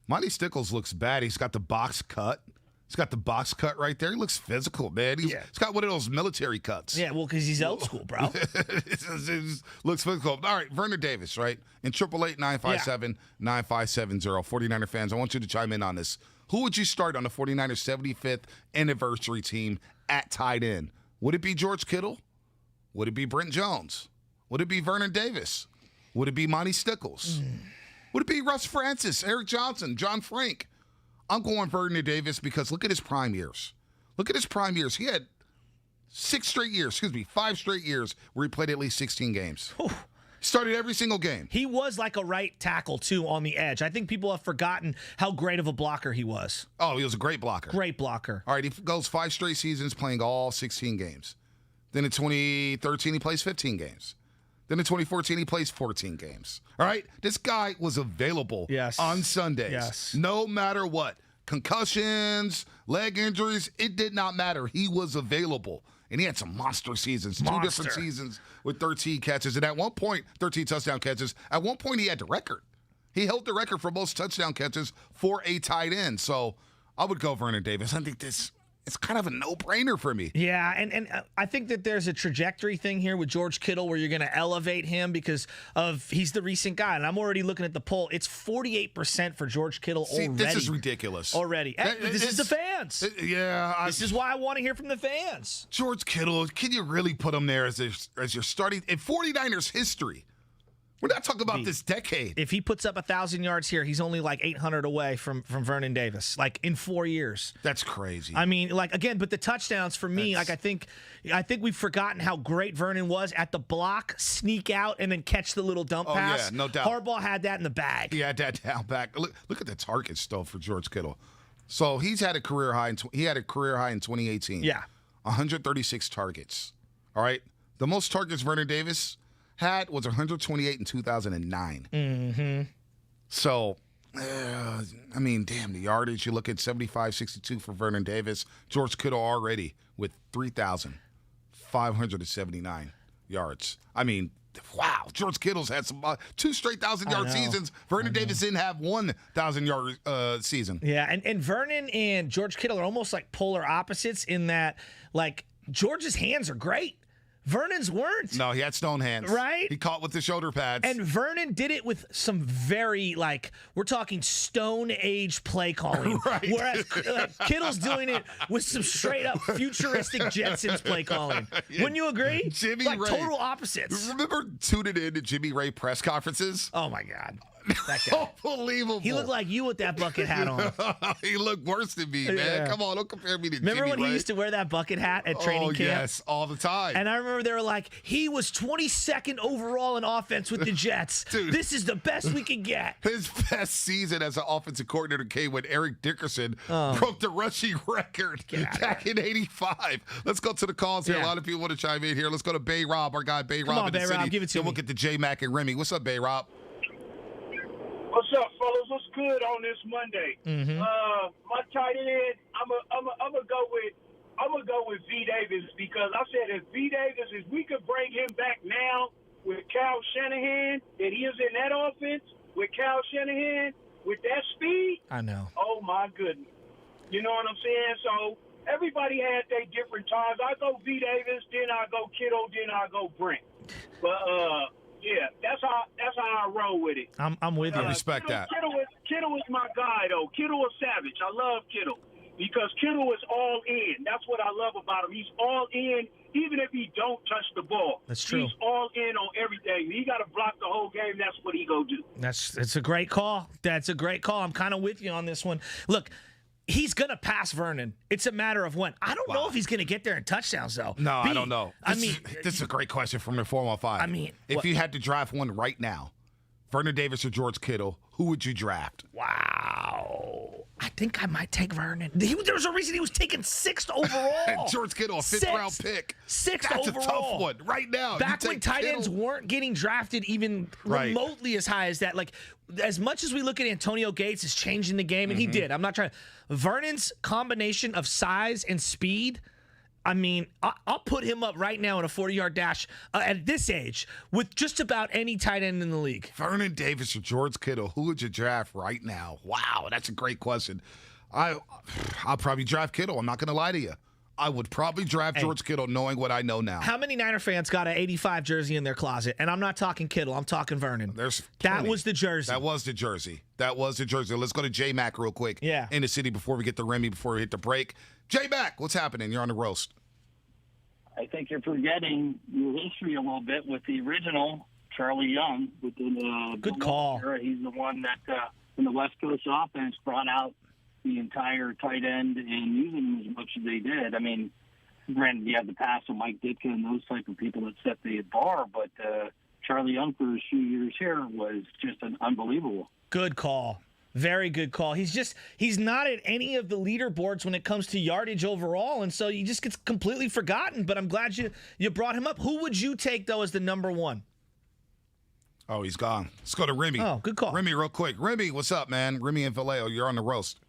Monty Stickles looks bad. He's got the box cut. He's got the box cut right there. He looks physical, man. He's got one of those military cuts. Yeah, well, because he's old school, bro. It looks physical. All right, Vernon Davis, right? In 888-957-9570. 49er fans, I want you to chime in on this. Who would you start on the 49ers 75th anniversary team at tight end? Would it be George Kittle? Would it be Brent Jones? Would it be Vernon Davis? Would it be Monty Stickles? Would it be Russ Francis, Eric Johnson, John Frank? I'm going Vernon Davis because look at his prime years. Look at his prime years. He had 5 straight years where he played at least 16 games. Started every single game. He was like a right tackle, too, on the edge. I think people have forgotten how great of a blocker he was. Oh, he was a great blocker. Great blocker. All right, he goes 5 straight seasons playing all 16 games. Then in 2013, he plays 15 games. Then in 2014, he plays 14 games. All right? This guy was available on Sundays. Yes. No matter what. Concussions, leg injuries, it did not matter. He was available. And he had some monster seasons, 2 different seasons with 13 catches. And at one point, 13 touchdown catches. At one point, he had the record. He held the record for most touchdown catches for a tight end. So I would go Vernon Davis. I think it's kind of a no-brainer for me. Yeah, and I think that there's a trajectory thing here with George Kittle where you're going to elevate him because he's the recent guy. And I'm already looking at the poll. It's 48% for George Kittle already. This is ridiculous. Already. This is the fans. This is why I want to hear from the fans. George Kittle, can you really put him there as your starting in 49ers history? We're not talking about this decade. If he puts up 1,000 yards here, he's only like 800 away from Vernon Davis, like in 4 years. That's crazy. I mean, like, again, but the touchdowns for me, like, I think we've forgotten how great Vernon was at the block, sneak out, and then catch the little dump pass. Yeah, no doubt. Harbaugh had that in the bag. He had that down back. Look at the targets, though, for George Kittle. So he's had a career high. He had a career high in 2018. Yeah. 136 targets. All right? The most targets Vernon Davis had was 128 in 2009. Mm-hmm. So, I mean, damn, the yardage, you look at 75-62 for Vernon Davis. George Kittle already with 3,579 yards. I mean, wow, George Kittle's had some 2 straight 1,000-yard seasons. Vernon Davis didn't have 1,000-yard season. Yeah, and Vernon and George Kittle are almost like polar opposites in that, like, George's hands are great. Vernon's weren't. No, he had stone hands. Right? He caught with the shoulder pads. And Vernon did it with some very, like, we're talking Stone Age play calling. Right. Whereas Kittle's doing it with some straight up futuristic Jetsons play calling. Wouldn't you agree? Jimmy like Ray. Total opposites. Remember tuning in to Jimmy Ray press conferences? Oh, my God. That guy. Unbelievable. He looked like you with that bucket hat on. He looked worse than me, man. Yeah. Come on, don't compare me to Remember Jimmy when Ray? he used to wear that bucket hat at training camp? Yes, all the time. And I remember they were like, he was 22nd overall in offense with the Jets. Dude. This is the best we can get. His best season as an offensive coordinator came when Eric Dickerson broke the rushing record back in '85. Let's go to the calls here. A lot of people want to chime in here. Let's go to Bay Rob, our guy Bay Rob on, in the Bay city. Rob, give it to then me. We'll get to J Mac and Remy. What's up, Bay Rob? What's up, fellas? What's good on this Monday? Mm-hmm. My tight end, I'm gonna go with V Davis because I said if V Davis, if we could bring him back now with Kyle Shanahan, that he is in that offense with Kyle Shanahan with that speed. I know. Oh my goodness, you know what I'm saying? So everybody had their different times. I go V Davis, then I go Kittle, then I go Brent. But yeah, that's how I roll with it. I'm with you. I respect Kittle, that. Kittle is my guy, though. Kittle is savage. I love Kittle because Kittle is all in. That's what I love about him. He's all in, even if he don't touch the ball. That's true. He's all in on everything. He got to block the whole game. That's what he go do. It's a great call. That's a great call. I'm kind of with you on this one. Look, he's going to pass Vernon. It's a matter of when. I don't know if he's going to get there in touchdowns, though. No, I don't know. This is a great question from the 415. I mean, if you had to draft one right now, Vernon Davis or George Kittle, who would you draft? Wow. I think I might take Vernon. There's a reason he was taken 6th overall. George Kittle, a 5th-round pick. 6th That's overall. a tough one right now. Back when tight ends weren't getting drafted even remotely as high as that. Like, as much as we look at Antonio Gates as changing the game, and he did. I'm not trying. Vernon's combination of size and speed, I mean, I'll put him up right now in a 40-yard dash at this age with just about any tight end in the league. Vernon Davis or George Kittle, who would you draft right now? Wow, that's a great question. I'll probably draft Kittle. I'm not going to lie to you. I would probably draft George Kittle knowing what I know now. How many Niner fans got an 85 jersey in their closet? And I'm not talking Kittle. I'm talking Vernon. That was the jersey. That was the jersey. Let's go to J-Mac real quick. Yeah. In the city before we get to Remy, before we hit the break. J-Mac, what's happening? You're on the roast. I think you're forgetting your history a little bit with the original Charlie Young. Good call. Era. He's the one that, in the West Coast offense, brought out the entire tight end and using them as much as they did. I mean, granted, you have the pass of Mike Ditka and those type of people that set the bar, but Charlie Young for a few years here was just unbelievable. Good call. Very good call. He's not at any of the leaderboards when it comes to yardage overall, and so he just gets completely forgotten. But I'm glad you brought him up. Who would you take, though, as the number one? Oh, he's gone. Let's go to Remy. Oh, good call. Remy, real quick. Remy, what's up, man? Remy and Vallejo, you're on the roast.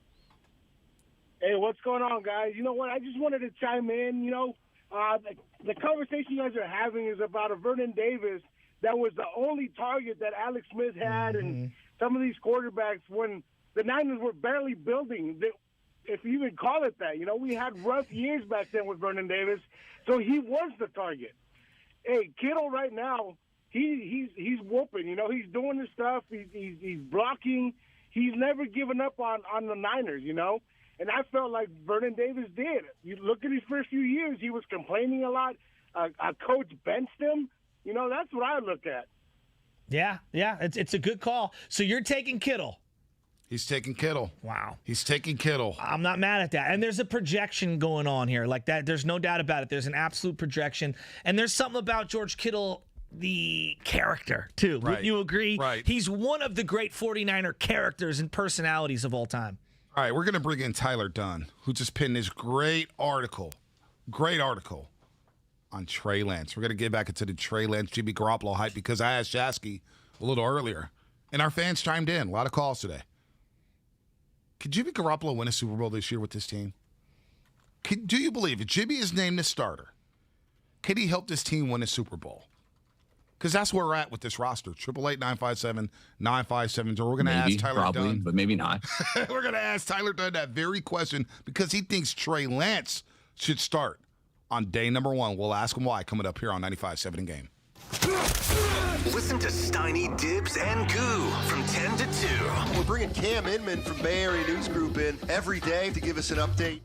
Hey, what's going on, guys? You know what? I just wanted to chime in. The conversation you guys are having is about a Vernon Davis that was the only target that Alex Smith had, and some of these quarterbacks when the Niners were barely building, if you even call it that. We had rough years back then with Vernon Davis, so he was the target. Hey, Kittle right now, he's whooping. He's doing his stuff. He's blocking. He's never given up on the Niners. And I felt like Vernon Davis did. You look at his first few years, he was complaining a lot. A coach benched him. That's what I look at. Yeah, it's a good call. So you're taking Kittle. He's taking Kittle. Wow. He's taking Kittle. I'm not mad at that. And there's a projection going on here like that. There's no doubt about it. There's an absolute projection. And there's something about George Kittle, the character, too. Right. Would you agree? Right. He's one of the great 49er characters and personalities of all time. All right, we're going to bring in Tyler Dunn, who just penned this great article on Trey Lance. We're going to get back into the Trey Lance, Jimmy Garoppolo hype because I asked Jasky a little earlier, and our fans chimed in. A lot of calls today. Could Jimmy Garoppolo win a Super Bowl this year with this team? Do you believe if Jimmy is named the starter, could he help this team win a Super Bowl? Because that's where we're at with this roster. 888-957-9570. We're going to ask Tyler Dunn. But maybe not. We're going to ask Tyler Dunn that very question because he thinks Trey Lance should start on day number 1. We'll ask him why coming up here on 95.7 in Game. Listen to Steiny, Dibs, and Goo from 10 to 2. We're bringing Cam Inman from Bay Area News Group in every day to give us an update.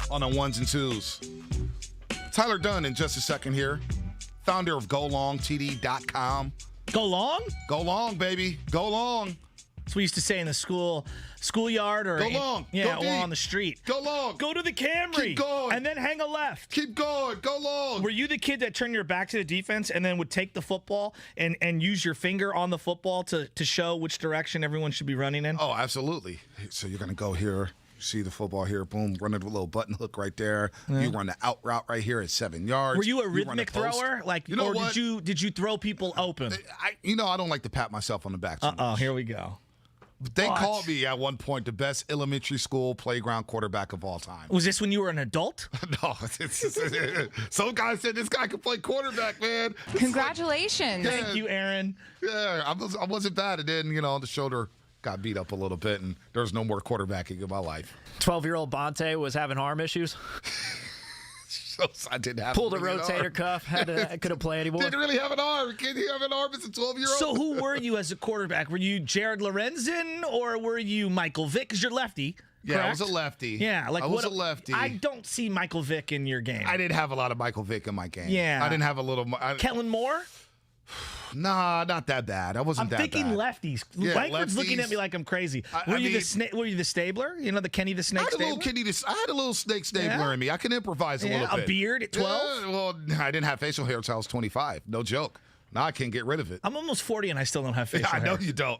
on the ones and twos. Tyler Dunn in just a second here. Founder of GoLongTD.com. Go long? Go long, baby. Go long. That's what we used to say in the schoolyard or go long. Yeah, go or deep. on the street. Go long. Go to the Camry. Keep going. And then hang a left. Keep going. Go long. Were you the kid that turned your back to the defense and then would take the football and use your finger on the football to show which direction everyone should be running in? Oh, absolutely. So you're going to go here. See the football here, boom, run it with a little button hook right there. Yeah. You run the out route right here at 7 yards. Were you a rhythmic thrower? Like, or did you throw people open? I don't like to pat myself on the back too much. Here we go. They called me at one point the best elementary school playground quarterback of all time. Was this when you were an adult? No. Some guy said this guy could play quarterback, man. Congratulations. Thank you, Aaron. Yeah, I wasn't bad. And then, the shoulder got beat up a little bit, and there was no more quarterbacking in my life. 12-year-old Bonte was having arm issues. I didn't have pulled a rotator cuff. I couldn't play anymore. Didn't really have an arm. Didn't have an arm as a 12-year-old. So who were you as a quarterback? Were you Jared Lorenzen or were you Michael Vick? Because you're lefty. Yeah, correct? I was a lefty. Yeah, I was a lefty. I don't see Michael Vick in your game. I didn't have a lot of Michael Vick in my game. Yeah. I didn't have a little. Kellen Moore? Nah, not that bad. I wasn't that bad. I'm thinking lefties. Yeah, Langford's lefties. looking at me like I'm crazy. Were you the Stabler? You know, the Kenny the Snake Stabler? I had a little Snake Stabler in me. I can improvise a little bit. A beard at 12? Yeah, well, I didn't have facial hair until I was 25. No joke. Now I can't get rid of it. I'm almost 40 and I still don't have facial hair. I know you don't.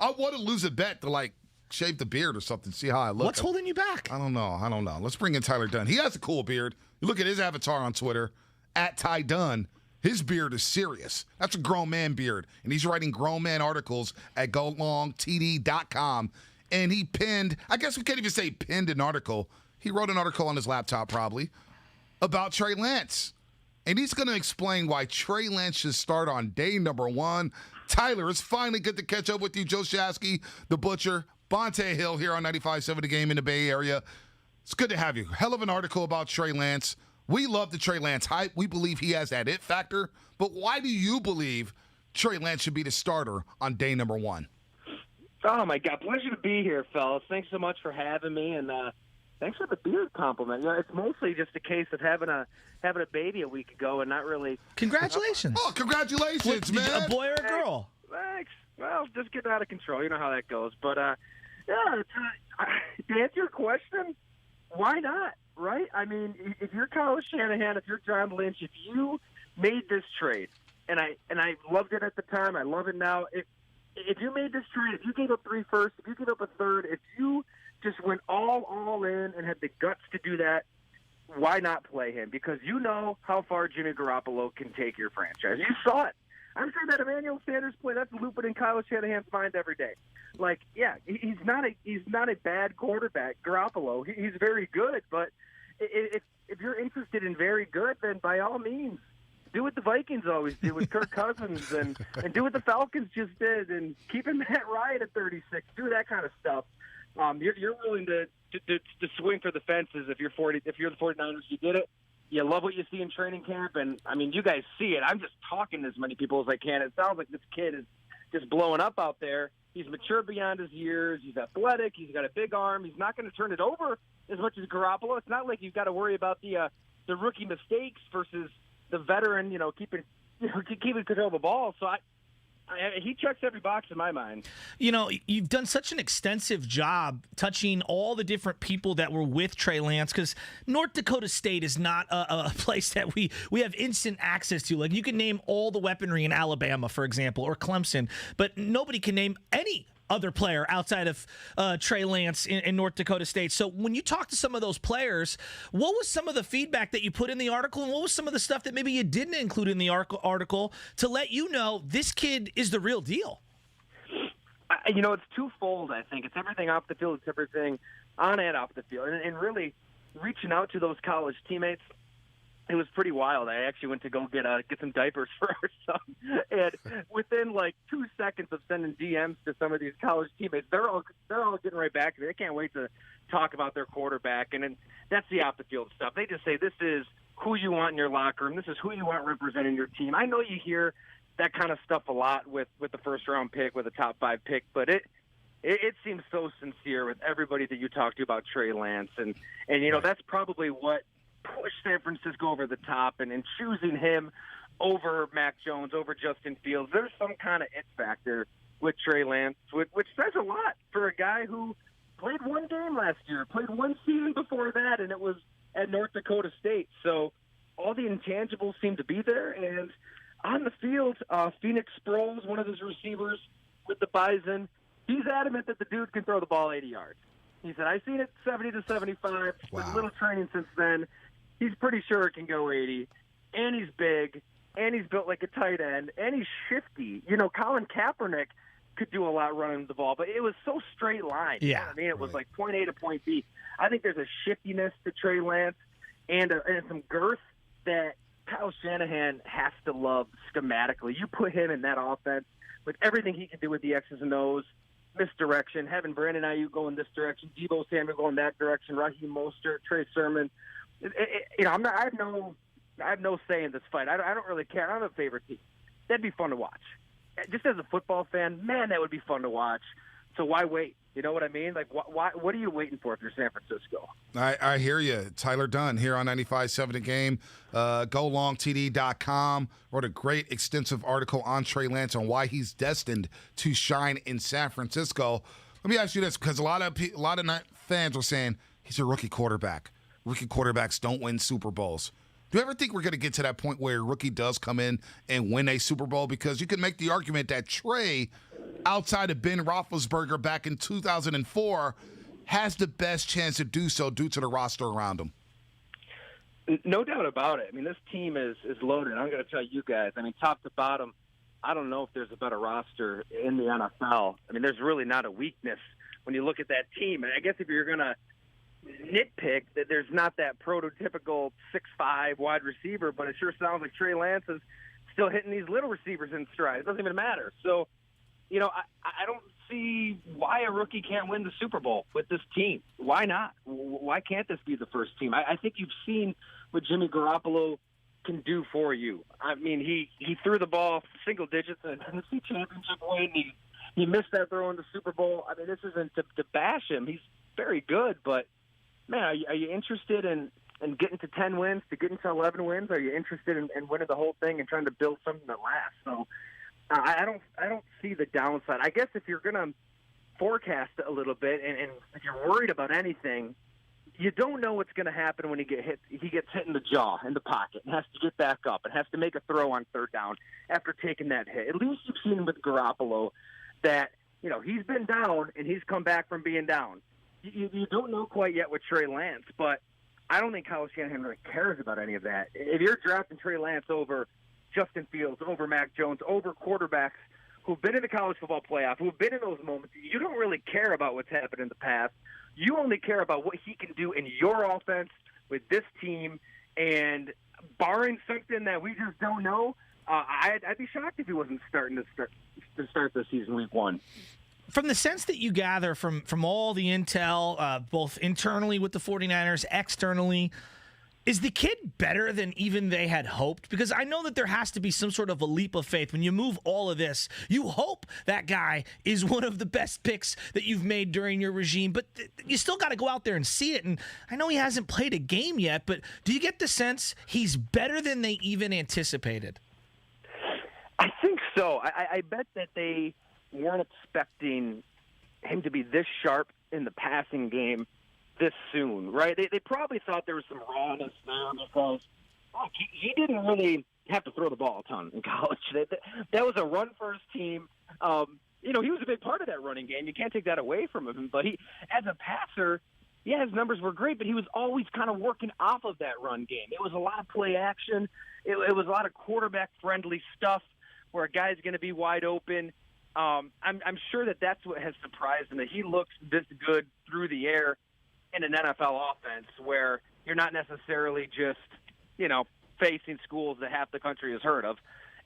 I want to lose a bet to shave the beard or something, see how I look. What's holding you back? I don't know. Let's bring in Tyler Dunn. He has a cool beard. You look at his avatar on Twitter, @TyDunn. His beard is serious. That's a grown man beard. And he's writing grown man articles at GoLongTD.com. And he pinned, I guess we can't even say pinned an article. He wrote an article on his laptop probably about Trey Lance. And he's going to explain why Trey Lance should start on day number 1. Tyler, it's finally good to catch up with you. Joe Shasky, the Butcher, Bonte Hill here on 95.7 The Game in the Bay Area. It's good to have you. Hell of an article about Trey Lance. We love the Trey Lance hype. We believe he has that it factor. But why do you believe Trey Lance should be the starter on day number 1? Oh, my God. Pleasure to be here, fellas. Thanks so much for having me, and thanks for the beard compliment. It's mostly just a case of having a baby a week ago and not really. Congratulations. Oh, congratulations, man. A boy or a girl? Thanks. Well, just getting out of control. You know how that goes. But, to answer your question, why not? Right? I mean, if you're Kyle Shanahan, if you're John Lynch, if you made this trade, and I loved it at the time, I love it now. If you made this trade, if you gave up 3 firsts, if you gave up a third, if you just went all in and had the guts to do that, why not play him? Because you know how far Jimmy Garoppolo can take your franchise. You saw it. I'm sure that Emmanuel Sanders play, that's looping in Kyle Shanahan's mind every day. He's not a bad quarterback, Garoppolo. He's very good, but if you're interested in very good, then by all means, do what the Vikings always do with Kirk Cousins and do what the Falcons just did and keeping Matt Ryan at 36. Do that kind of stuff. You're willing to swing for the fences if you're the 49ers. You did it. You love what you see in training camp, and I mean, you guys see it. I'm just talking to as many people as I can. It sounds like this kid is just blowing up out there. He's mature beyond his years. He's athletic. He's got a big arm. He's not going to turn it over as much as Garoppolo. It's not like you've got to worry about the rookie mistakes versus the veteran, keeping control of the ball. So he checks every box in my mind. You've done such an extensive job touching all the different people that were with Trey Lance, because North Dakota State is not a place that we have instant access to. Like, you can name all the weaponry in Alabama, for example, or Clemson, but nobody can name any other player outside of Trey Lance in North Dakota State. So when you talk to some of those players, what was some of the feedback that you put in the article, and what was some of the stuff that maybe you didn't include in the article to let you know this kid is the real deal? It's twofold, I think. It's everything off the field. It's everything on and off the field. And really reaching out to those college teammates, it was pretty wild. I actually went to go get some diapers for our son, and within 2 seconds of sending DMs to some of these college teammates, they're all getting right back to me. They can't wait to talk about their quarterback, and then that's the off the field stuff. They just say, this is who you want in your locker room. This is who you want representing your team. I know you hear that kind of stuff a lot with the first round pick, with a top 5 pick, but It seems so sincere with everybody that you talked to about Trey Lance, and that's probably what pushed San Francisco over the top, and in choosing him over Mac Jones, over Justin Fields. There's some kind of it factor with Trey Lance, which says a lot for a guy who played one game last year, played one season before that, and it was at North Dakota State. So all the intangibles seem to be there, and on the field, Phoenix Sproles, one of his receivers with the Bison, he's adamant that the dude can throw the ball 80 yards. He said, I've seen it 70 to 75. With little training since then, he's pretty sure it can go 80. And he's big, and he's built like a tight end, and he's shifty. Colin Kaepernick could do a lot running the ball, but it was so straight line. Yeah. You know what I mean? It was like point A to point B. I think there's a shiftiness to Trey Lance and some girth that Kyle Shanahan has to love schematically. You put him in that offense with everything he can do with the X's and O's, misdirection, having Brandon Ayuk going this direction, Deebo Samuel going that direction, Raheem Mostert, Trey Sermon. I have no say in this fight. I don't really care. I don't have a favorite team. That'd be fun to watch. Just as a football fan, man, that would be fun to watch. So why wait? You know what I mean? Like, what are you waiting for if you're San Francisco? I hear you. Tyler Dunn here on 95.7 The Game. GoLongTD.com wrote a great, extensive article on Trey Lance on why he's destined to shine in San Francisco. Let me ask you this, because a lot of fans are saying he's a rookie quarterback. Rookie quarterbacks don't win Super Bowls. Do you ever think we're going to get to that point where a rookie does come in and win a Super Bowl? Because you can make the argument that Trey, outside of Ben Roethlisberger back in 2004, has the best chance to do so due to the roster around him. No doubt about it. I mean, this team is loaded. I'm going to tell you guys, top to bottom, I don't know if there's a better roster in the NFL. There's really not a weakness when you look at that team. And I guess if you're going to nitpick that there's not that prototypical 6'5" wide receiver, but it sure sounds like Trey Lance is still hitting these little receivers in stride. It doesn't even matter. So, I don't see why a rookie can't win the Super Bowl with this team. Why not? Why can't this be the first team? I think you've seen what Jimmy Garoppolo can do for you. He threw the ball single digits in the NFC Championship win. He missed that throw in the Super Bowl. This isn't to bash him. He's very good, but man, are you interested in getting to 10 wins, to getting to 11 wins? Are you interested in winning the whole thing and trying to build something that lasts? So I don't see the downside. I guess if you're going to forecast a little bit and if you're worried about anything, you don't know what's going to happen when he gets hit in the jaw, in the pocket, and has to get back up and has to make a throw on third down after taking that hit. At least you've seen with Garoppolo that, he's been down and he's come back from being down. You don't know quite yet with Trey Lance, but I don't think Kyle Shanahan really cares about any of that. If you're drafting Trey Lance over Justin Fields, over Mac Jones, over quarterbacks who've been in the college football playoff, who've been in those moments, you don't really care about what's happened in the past. You only care about what he can do in your offense with this team, and barring something that we just don't know, I'd be shocked if he wasn't starting to start the season week 1. From the sense that you gather from all the intel, both internally with the 49ers, externally, is the kid better than even they had hoped? Because I know that there has to be some sort of a leap of faith. When you move all of this, you hope that guy is one of the best picks that you've made during your regime, but you still got to go out there and see it. And I know he hasn't played a game yet, but do you get the sense he's better than they even anticipated? I think so. I bet that they weren't expecting him to be this sharp in the passing game this soon, right? They probably thought there was some rawness there because he didn't really have to throw the ball a ton in college. That was a run-first team. He was a big part of that running game. You can't take that away from him. But he, as a passer, his numbers were great, but he was always kind of working off of that run game. It was a lot of play action. It was a lot of quarterback-friendly stuff where a guy's going to be wide open. I'm sure that's what has surprised him, that he looks this good through the air in an NFL offense where you're not necessarily just, facing schools that half the country has heard of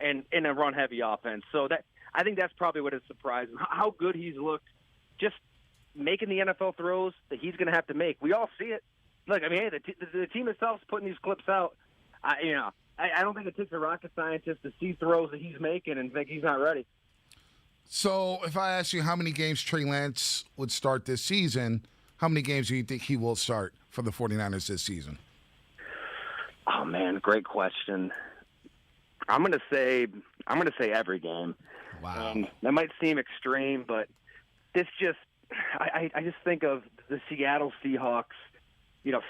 and in a run-heavy offense. So I think that's probably what has surprised him, how good he's looked just making the NFL throws that he's going to have to make. We all see it. Look, the team itself is putting these clips out. I don't think it takes a rocket scientist to see throws that he's making and think he's not ready. So if I ask you how many games Trey Lance would start this season, how many games do you think he will start for the 49ers this season? Oh man, great question. I'm gonna say every game. Wow. That might seem extreme, but this just I just think of the Seattle Seahawks,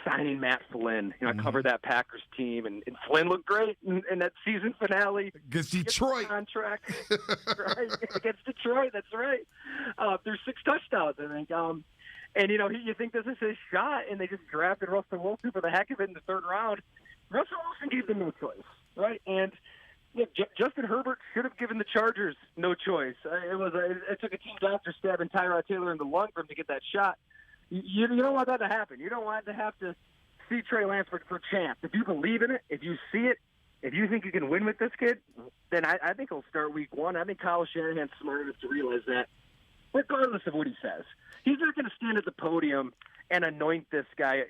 signing Matt Flynn. I covered that Packers team, and Flynn looked great in that season finale. Against Detroit. Contract, right? Against Detroit, that's right. There's 6 touchdowns, I think. And, you think this is his shot, and they just drafted Russell Wilson for the heck of it in the 3rd round. Russell Wilson gave them no choice, right? And Justin Herbert should have given the Chargers no choice. It took a team doctor stabbing Tyrod Taylor in the lung for him to get that shot. You don't want that to happen. You don't want to have to see Trey Lance for chance. If you believe in it, if you see it, if you think you can win with this kid, then I think he'll start week 1. I think Kyle Shanahan's smart enough to realize that, regardless of what he says. He's not going to stand at the podium and anoint this guy,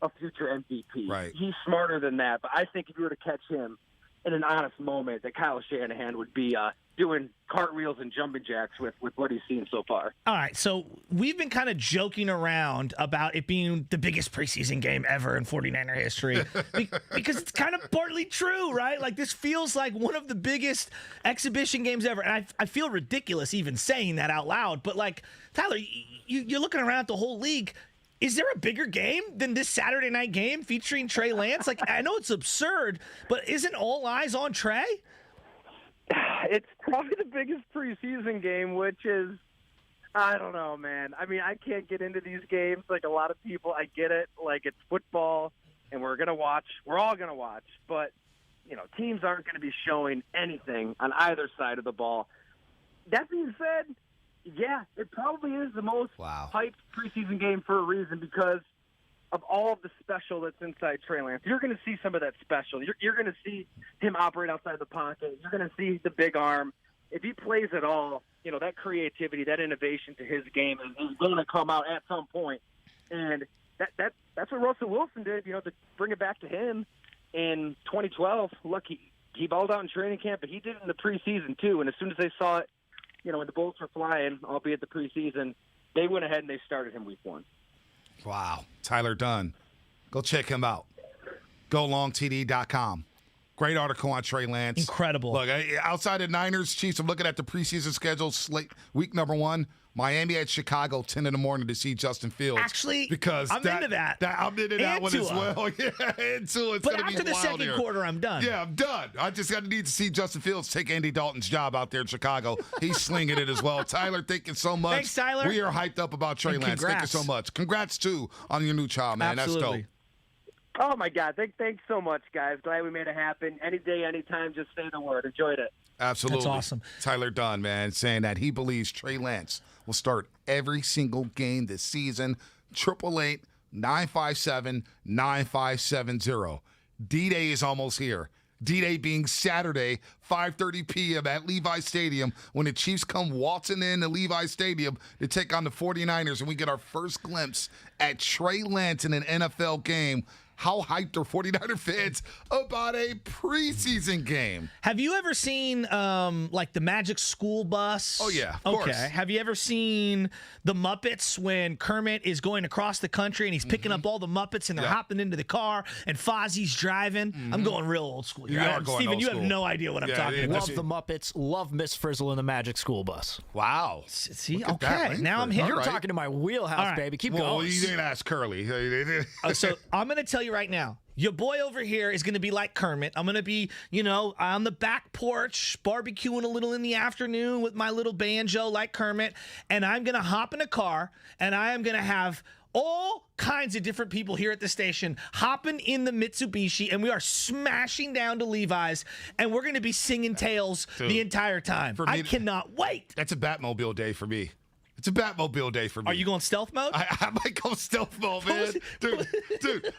a future MVP. Right. He's smarter than that. But I think if you were to catch him in an honest moment, that Kyle Shanahan would be doing cartwheels and jumping jacks with what he's seen so far. All right, so we've been kind of joking around about it being the biggest preseason game ever in 49er history because it's kind of partly true, right? Like, this feels like one of the biggest exhibition games ever. And I feel ridiculous even saying that out loud. But, like, Tyler, you're looking around at the whole league. Is there a bigger game than this Saturday night game featuring Trey Lance? Like, I know it's absurd, but isn't all eyes on Trey? It's probably the biggest preseason game, which is, I don't know, man. I mean, I can't get into these games like a lot of people. I get it. Like, it's football, and we're going to watch. We're all going to watch. But, teams aren't going to be showing anything on either side of the ball. That being said, yeah, it probably is the most hyped preseason game for a reason because of all of the special that's inside Trey Lance. You're going to see some of that special. You're going to see him operate outside the pocket. You're going to see the big arm. If he plays at all, that creativity, that innovation to his game is going to come out at some point. And that's what Russell Wilson did, to bring it back to him in 2012. Look, he balled out in training camp, but he did it in the preseason too. And as soon as they saw it, when the Bolts were flying, albeit the preseason, they went ahead and they started him week 1. Wow. Tyler Dunn. Go check him out. GoLongTD.com. Great article on Trey Lance. Incredible. Look, outside of Niners, Chiefs, I'm looking at the preseason schedule, week number 1. Miami at Chicago, 10 in the morning to see Justin Fields. Actually, because I'm into that. I'm into that one as well. Yeah, into it. But after the second quarter, I'm done. Yeah, I'm done. I just got to need to see Justin Fields take Andy Dalton's job out there in Chicago. He's slinging it as well. Tyler, thank you so much. Thanks, Tyler. We are hyped up about Trey Lance. Thank you so much. Congrats, too, on your new child, man. Absolutely. That's dope. Oh, my God. Thanks so much, guys. Glad we made it happen. Any day, anytime, just say the word. Enjoyed it. Absolutely. That's awesome. Tyler Dunn, man, saying that he believes Trey Lance will start every single game this season. 888-957-9570. D-Day is almost here. D-Day being Saturday, 5:30 p.m. at Levi Stadium when the Chiefs come waltzing in to Levi Stadium to take on the 49ers, and we get our first glimpse at Trey Lance in an NFL game. How hyped are 49er fans about a preseason game? Have you ever seen like the Magic School Bus? Oh, yeah, of course. Have you ever seen the Muppets when Kermit is going across the country and he's picking up all the Muppets and they're hopping into the car and Fozzie's driving? I'm going real old school here. You are going Steven, old you school. have no idea what I'm talking about. Love the Muppets. Love Miss Frizzle in the Magic School Bus. Wow. See, Look at that, okay. Now I'm here. You're talking to my wheelhouse, baby. Keep well, going. You didn't ask Curly. So I'm going to tell you right now. Your boy over here is going to be like Kermit. I'm going to be, on the back porch, barbecuing a little in the afternoon with my little banjo like Kermit. And I'm going to hop in a car, and I am going to have all kinds of different people here at the station hopping in the Mitsubishi, and we are smashing down to Levi's, and we're going to be singing tales the entire time. I cannot wait. That's a Batmobile day for me. It's a Batmobile day for me. Are you going stealth mode? I might go stealth mode, man. Dude,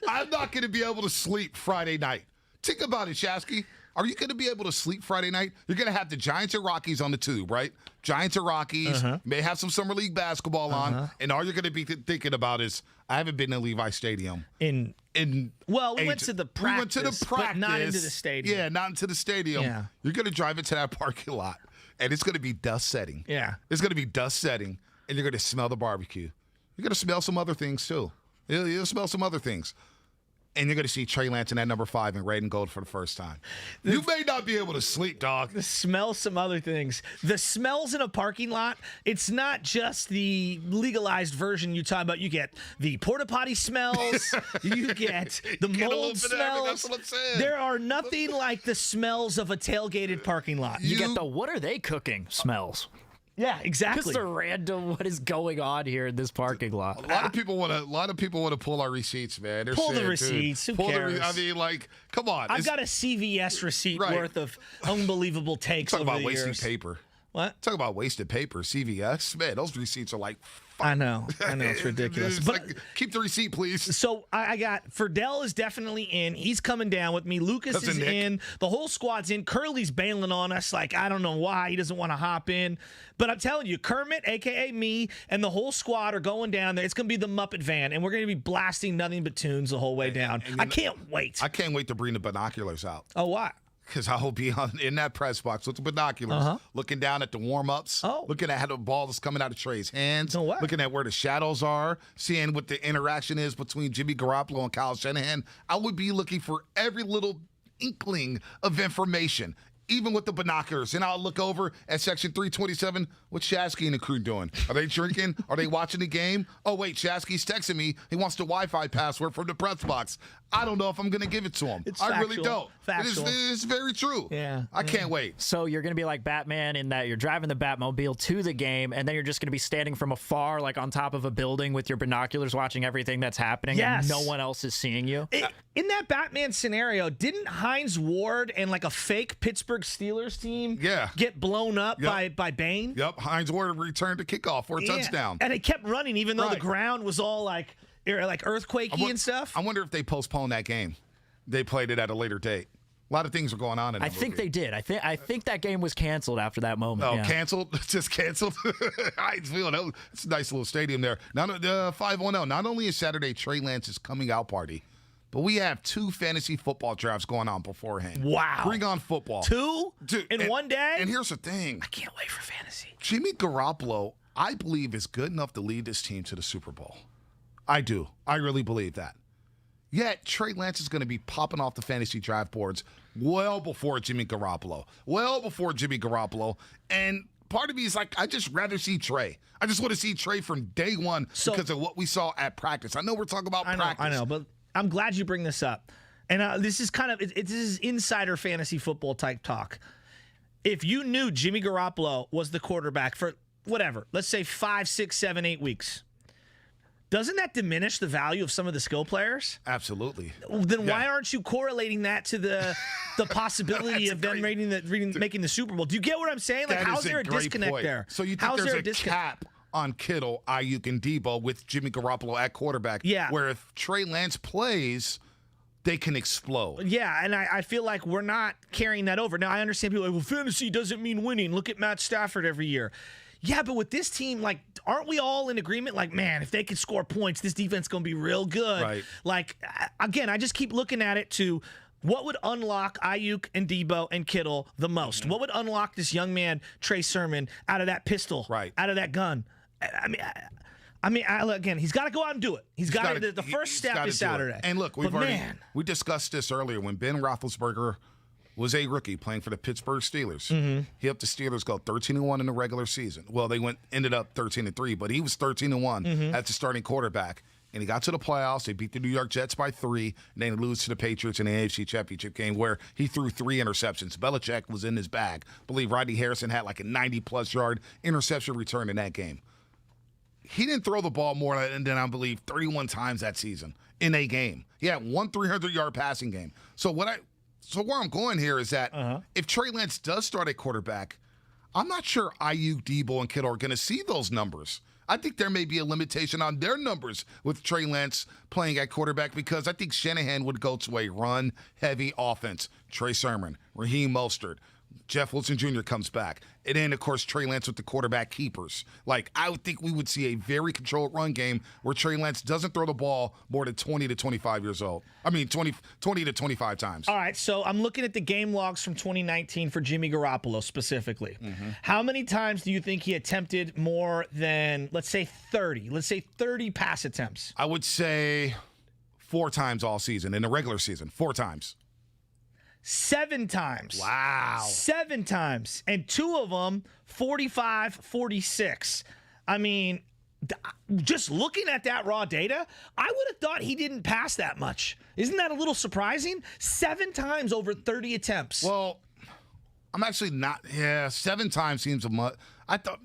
I'm not going to be able to sleep Friday night. Think about it, Shasky. Are you going to be able to sleep Friday night? You're going to have the Giants and Rockies on the tube, right? Giants and Rockies. May have some summer league basketball on. And all you're going to be thinking about is, I haven't been to Levi Stadium. We went to the practice, but not into the stadium. Yeah, not into the stadium. Yeah. You're going to drive into that parking lot. And it's going to be dust setting. Yeah. It's going to be dust setting, and you're going to smell the barbecue. You're going to smell some other things, too. You'll smell some other things. And you're going to see Trey Lance in that number 5 in red and gold for the first time. You may not be able to sleep, dog. Smell some other things. The smells in a parking lot, it's not just the legalized version you talk about. You get the porta potty smells. You get the mold smells. That's what I'm saying. There are nothing like the smells of a tailgated parking lot. You get the what are they cooking smells. Yeah, exactly. Just a random what is going on here in this parking lot. A lot of people want to pull our receipts, man. They're Pull the saying, receipts. Who cares? I mean, like, come on. I've got a CVS receipt worth of unbelievable takes Talk over about the wasting years. paper. What? Talk about wasted paper. CVS, man. Those receipts are like. I know it's ridiculous. But like, keep the receipt, please. So I got Ferdell is definitely in. He's coming down with me. Lucas is in. The whole squad's in. Curly's bailing on us. Like, I don't know why he doesn't want to hop in. But I'm telling you, Kermit, a.k.a. me, and the whole squad are going down there. It's going to be the Muppet van, and we're going to be blasting nothing but tunes the whole way down. I can't wait. I can't wait to bring the binoculars out. Oh, why? Because I will be in that press box with the binoculars, looking down at the warm-ups, looking at how the ball is coming out of Trey's hands, looking at where the shadows are, seeing what the interaction is between Jimmy Garoppolo and Kyle Shanahan. I would be looking for every little inkling of information, even with the binoculars. And I'll look over at Section 327. What's Shasky and the crew doing? Are they drinking? Are they watching the game? Oh, wait, Shasky's texting me. He wants the Wi-Fi password from the press box. I don't know if I'm going to give it to him. I really don't. It's very true. Yeah. I can't wait. So you're going to be like Batman in that you're driving the Batmobile to the game, and then you're just going to be standing from afar, like on top of a building with your binoculars watching everything that's happening, and no one else is seeing you? In that Batman scenario, didn't Hines Ward and like a fake Pittsburgh Steelers team get blown up by Bane? Yep. Hines Ward returned to kickoff for a touchdown. And it kept running even though the ground was all like earthquakey and stuff. I wonder if they postponed that game. They played it at a later date. A lot of things are going on in that I think they did. I think that game was canceled after that moment. Oh, canceled? Just canceled? Heinz Field. It's a nice little stadium there. Now, 510. Not only is Saturday Trey Lance's coming out party, but we have 2 fantasy football drafts going on beforehand. Wow. Bring on football. 2 in one day? And here's the thing. I can't wait for fantasy. Jimmy Garoppolo, I believe, is good enough to lead this team to the Super Bowl. I do. I really believe that. Yet, Trey Lance is going to be popping off the fantasy draft boards well before Jimmy Garoppolo. And part of me is like, I just rather see Trey. I just want to see Trey from day one because of what we saw at practice. I know we're talking about practice. I know, but I'm glad you bring this up. And this is kind of this is insider fantasy football type talk. If you knew Jimmy Garoppolo was the quarterback for whatever, let's say 5, 6, 7, 8 weeks, doesn't that diminish the value of some of the skill players? Absolutely. Then why aren't you correlating that to the possibility of them making the Super Bowl? Do you get what I'm saying? Like, how's there a disconnect there? So you think there's a cap on Kittle, Ayuk, and Debo with Jimmy Garoppolo at quarterback? Yeah. Where if Trey Lance plays, they can explode. Yeah, and I feel like we're not carrying that over. Now, I understand people are like, well, fantasy doesn't mean winning. Look at Matt Stafford every year. Yeah, but with this team, like, aren't we all in agreement? Like, man, if they could score points, this defense is going to be real good. Right. Like, again, I just keep looking at it to what would unlock Ayuk and Debo and Kittle the most? What would unlock this young man, Trey Sermon, out of that pistol, out of that gun? I mean, again, he's got to go out and do it. He's got to. The first step is Saturday. And look, we discussed this earlier when Ben Roethlisberger was a rookie playing for the Pittsburgh Steelers. He helped the Steelers go 13-1 in the regular season. Well, they ended up 13-3, but he was 13-1 as the starting quarterback. And he got to the playoffs. They beat the New York Jets by 3, and then lose to the Patriots in the AFC Championship game where he threw 3 interceptions. Belichick was in his bag. I believe Rodney Harrison had like a 90-plus yard interception return in that game. He didn't throw the ball more than, I believe, 31 times that season in a game. He had one 300-yard passing game. So where I'm going here is that if Trey Lance does start at quarterback, I'm not sure Ayuk, Debo, and Kittle are going to see those numbers. I think there may be a limitation on their numbers with Trey Lance playing at quarterback because I think Shanahan would go to a run-heavy offense. Trey Sermon, Raheem Mostert, Jeff Wilson Jr. comes back. And then, of course, Trey Lance with the quarterback keepers. Like, I would think we would see a very controlled run game where Trey Lance doesn't throw the ball more than 20 to 25 years old. I mean, 20 to 25 times. All right, so I'm looking at the game logs from 2019 for Jimmy Garoppolo specifically. Mm-hmm. How many times do you think he attempted more than, let's say, 30? Let's say 30 pass attempts. I would say 4 times all season in the regular season. 4 times. 7 times. Wow. 7 times. And 2 of them, 45, 46. I mean, just looking at that raw data, I would have thought he didn't pass that much. Isn't that a little surprising? 7 times over 30 attempts. Well, I'm actually not. Yeah, 7 times seems a much. I thought,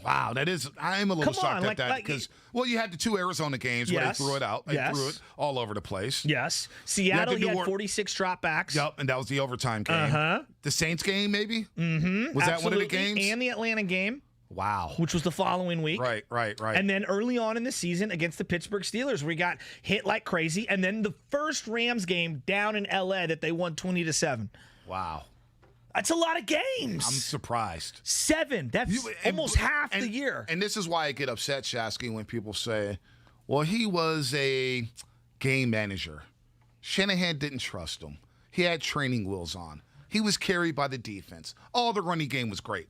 wow, that is. I am a little shocked at that because, well, you had the 2 Arizona games where they threw it out. They threw it all over the place. Yes. Seattle, he had 46 dropbacks. Yep, and that was the overtime game. Uh-huh. The Saints game, maybe? Mm-hmm. Was that one of the games? And the Atlanta game. Wow. Which was the following week. Right. And then early on in the season against the Pittsburgh Steelers, we got hit like crazy. And then the first Rams game down in L.A. that they won 20-7. Wow. That's a lot of games. I'm surprised. 7. That's almost half the year. And this is why I get upset, Shasky, when people say, well, he was a game manager. Shanahan didn't trust him. He had training wheels on. He was carried by the defense. All the running game was great.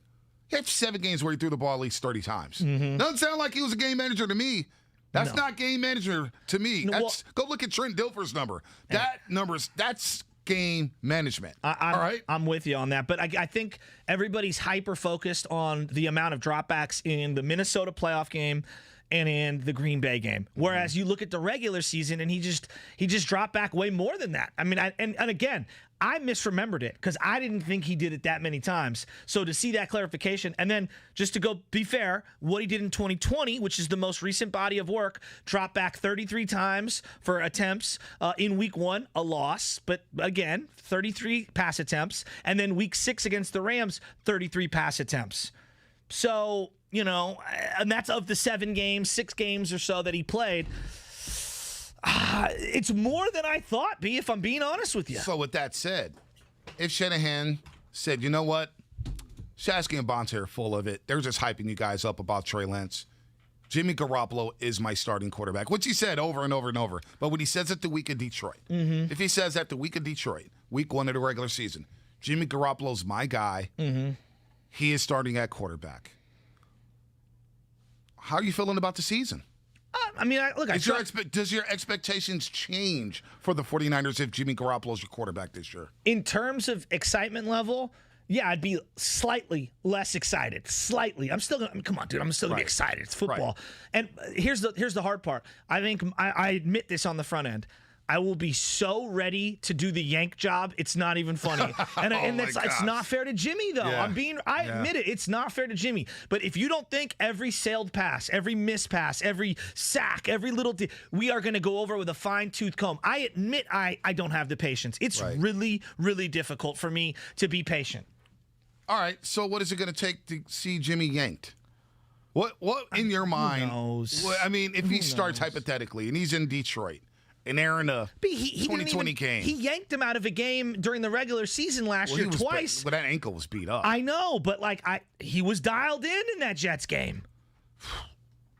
He had 7 games where he threw the ball at least 30 times. Mm-hmm. Doesn't sound like he was a game manager to me. That's not game manager to me. No, go look at Trent Dilfer's number. That's game management. All right? I'm with you on that. But I think everybody's hyper-focused on the amount of dropbacks in the Minnesota playoff game and in the Green Bay game. Whereas you look at the regular season and he just dropped back way more than that. I mean, and again, I misremembered it because I didn't think he did it that many times. So to see that clarification, and then just to go be fair, what he did in 2020, which is the most recent body of work, dropped back 33 times for attempts in week 1, a loss. But again, 33 pass attempts. And then week 6 against the Rams, 33 pass attempts. So, you know, and that's of the 7 games, 6 games or so that he played. It's more than I thought, B, if I'm being honest with you. So with that said, if Shanahan said, you know what, Shasky and Bonte are full of it. They're just hyping you guys up about Trey Lance. Jimmy Garoppolo is my starting quarterback, which he said over and over and over. But when he says it the week of Detroit, if he says that the week of Detroit, week 1 of the regular season, Jimmy Garoppolo's my guy, he is starting at quarterback. How are you feeling about the season? I mean, does your expectations change for the 49ers if Jimmy Garoppolo's your quarterback this year? In terms of excitement level, yeah, I'd be slightly less excited. Slightly. I'm still gonna come on, dude. I'm still gonna be excited. It's football. And here's the hard part. I think I admit this on the front end. I will be so ready to do the yank job. It's not even funny. And it's not fair to Jimmy, though. Yeah. I admit it. It's not fair to Jimmy. But if you don't think every sailed pass, every missed pass, every sack, every little we are going to go over with a fine-tooth comb. I admit I don't have the patience. It's really, really difficult for me to be patient. All right. So what is it going to take to see Jimmy yanked? What in your mind? Who knows? I mean, if he starts hypothetically and he's in Detroit, and they're in a 2020 game. He yanked him out of a game during the regular season last year twice. But that ankle was beat up. I know, but he was dialed in that Jets game.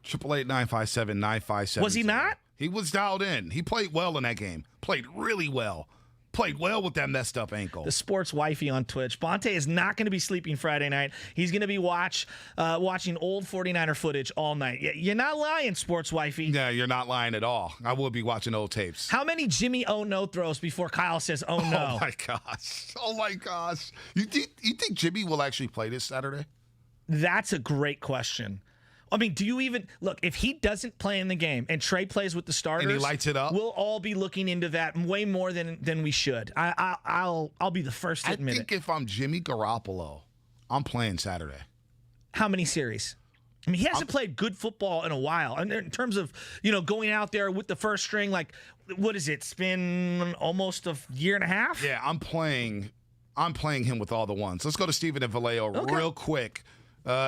888-957-9577. Was he not? He was dialed in. He played well in that game. Played really well. Played well with that messed up ankle. The sports wifey on Twitch. Bonte is not going to be sleeping Friday night. He's going to be watching old 49er footage all night. You're not lying, sports wifey. No, you're not lying at all. I will be watching old tapes. How many Jimmy no throws before Kyle says no? Oh my gosh. You think Jimmy will actually play this Saturday? That's a great question. I mean, do you even look if he doesn't play in the game and Trey plays with the starters and he lights it up? We'll all be looking into that way more than we should. I'll be the first to admit it. I think if I'm Jimmy Garoppolo, I'm playing Saturday. How many series? I mean, he hasn't played good football in a while. And in terms of going out there with the first string, like what is it? It's been almost a year and a half. Yeah, I'm playing him with all the ones. Let's go to Steven and Vallejo real quick.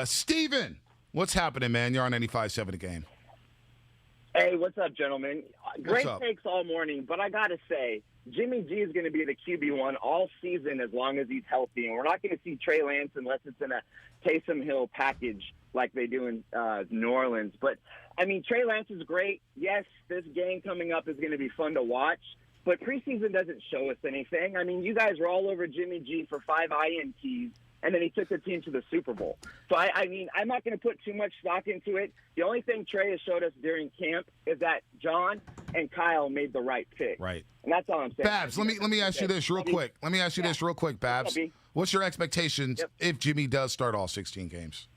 Steven. What's happening, man? You're on 95.7 The Game. Hey, what's up, gentlemen? Great up? takes all morning, but I got to say, Jimmy G is going to be the QB1 all season as long as he's healthy, and we're not going to see Trey Lance unless it's in a Taysom Hill package like they do in New Orleans. But, I mean, Trey Lance is great. Yes, this game coming up is going to be fun to watch, but preseason doesn't show us anything. I mean, you guys were all over Jimmy G for 5 INTs, and then he took the team to the Super Bowl. So, I mean, I'm not going to put too much stock into it. The only thing Trey has showed us during camp is that John and Kyle made the right pick. Right. And that's all I'm saying. Babs, let me ask you this real quick. Babs. What's your expectations if Jimmy does start all 16 games?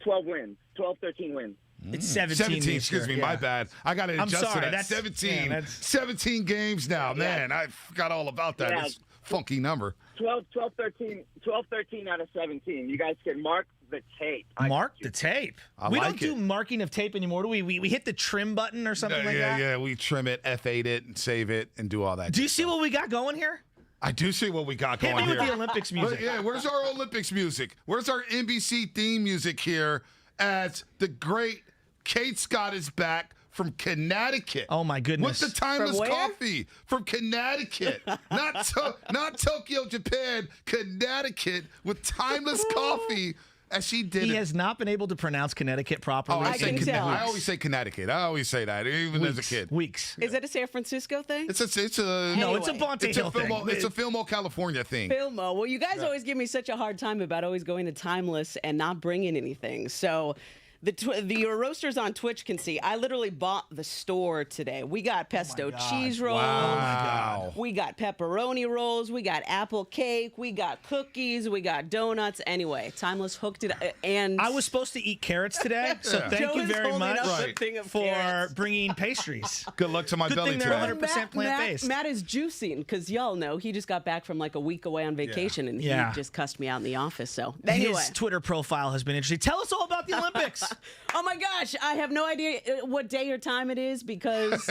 12 wins. 12, 13 wins. It's 17. Excuse me, my bad. I got to adjust to that. That's 17. Yeah, 17 games now. Man, I forgot all about that. Yeah. This funky number. 12, 13 out of 17. You guys can mark the tape. Mark the tape. We don't do marking of tape anymore, do we? We hit the trim button or something like that? Yeah, we trim it, F8 it, and save it, and do all that. Do you see what we got going here? I do see what we got going here. Hit me with the Olympics music. Yeah, where's our Olympics music? Where's our NBC theme music here as the great Kate Scott is back from Connecticut. Oh, my goodness. With the timeless coffee from Connecticut. not Tokyo, Japan, Connecticut with timeless coffee. As she did He has not been able to pronounce Connecticut properly. I always say Connecticut. I always say that, even as a kid. Is it a San Francisco thing? It's a Bonte Hill thing. It's a Fillmore, California thing. Fillmore. Well, you guys always give me such a hard time about always going to Timeless and not bringing anything. So the roasters on Twitch can see. I literally bought the store today. We got pesto cheese rolls. Wow. We got pepperoni rolls. We got apple cake. We got cookies. We got donuts. Anyway, Timeless hooked it. And I was supposed to eat carrots today, so thank you very much for bringing pastries. Good luck to my belly today. They're 100% plant-based. Matt is juicing because y'all know he just got back from like a week away on vacation and he just cussed me out in the office. So anyway. His Twitter profile has been interesting. Tell us all about the Olympics. Oh my gosh, I have no idea what day or time it is because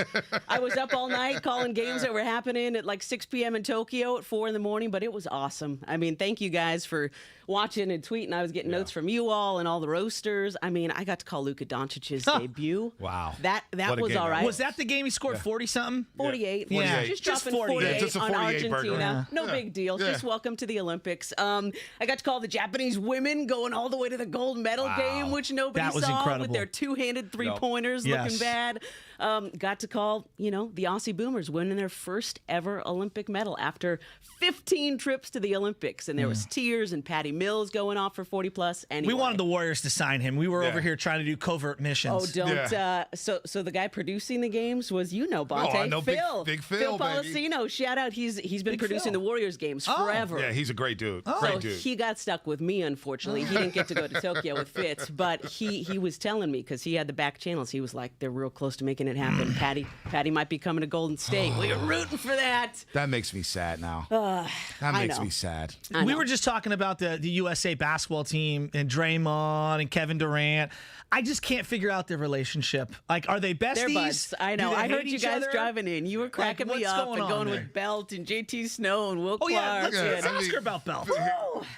I was up all night calling games that were happening at like 6 p.m. in Tokyo at 4 in the morning, but it was awesome. I mean, thank you guys for watching and tweeting. I was getting notes from you all and all the roasters. I mean, I got to call Luka Doncic's debut. Wow. That was all right. Was that the game he scored 40-something? 48. Yeah. Just dropping 48 on Argentina. Burger. No big deal. Just welcome to the Olympics. I got to call the Japanese women going all the way to the gold medal game, which nobody saw. Incredible. With their two-handed three-pointers looking bad. Got to call, the Aussie Boomers winning their first ever Olympic medal after 15 trips to the Olympics. And there was tears and Patty Mills going off for 40-plus. Anyway. We wanted the Warriors to sign him. We were over here trying to do covert missions. Oh, don't. So the guy producing the games was, Bonte. Oh, I know Phil. Big Phil baby. Shout out. He's been producing the Warriors games forever. Yeah, he's a great dude. So he got stuck with me, unfortunately. He didn't get to go to Tokyo with Fitz, but he was telling me because he had the back channels. He was like, they're real close to making it happen. Patty might be coming to Golden State. We are rooting for that. That makes me sad now. That makes me sad. We were just talking about the USA basketball team and Draymond and Kevin Durant. I just can't figure out their relationship. Like, are they besties? They're buds. I know. I heard you guys driving in. You were cracking me up and going with Belt and JT Snow and Will Clark. Let's ask her about Belt.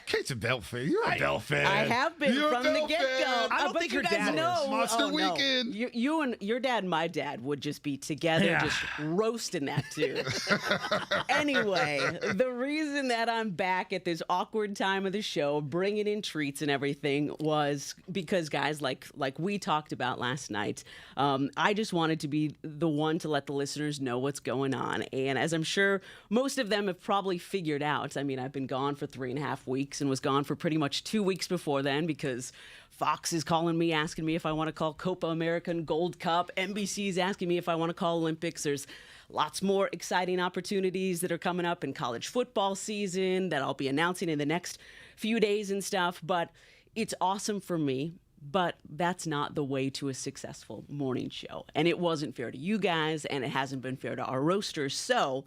Kate's a Belt fan. You're a Belt fan. I have been from the get-go. I don't think her dad is. Monster Weekend. You and your dad and my dad would just be together, just roasting that too. Anyway, the reason that I'm back at this awkward time of the show, bringing in treats and everything, was because guys, like we talked about last night, I just wanted to be the one to let the listeners know what's going on. And as I'm sure most of them have probably figured out, I mean, I've been gone for 3.5 weeks and was gone for pretty much 2 weeks before then because Fox is calling me, asking me if I want to call Copa American Gold Cup. NBC is asking me if I want to call Olympics. There's lots more exciting opportunities that are coming up in college football season that I'll be announcing in the next few days and stuff. But it's awesome for me. But that's not the way to a successful morning show. And it wasn't fair to you guys, and it hasn't been fair to our roasters. So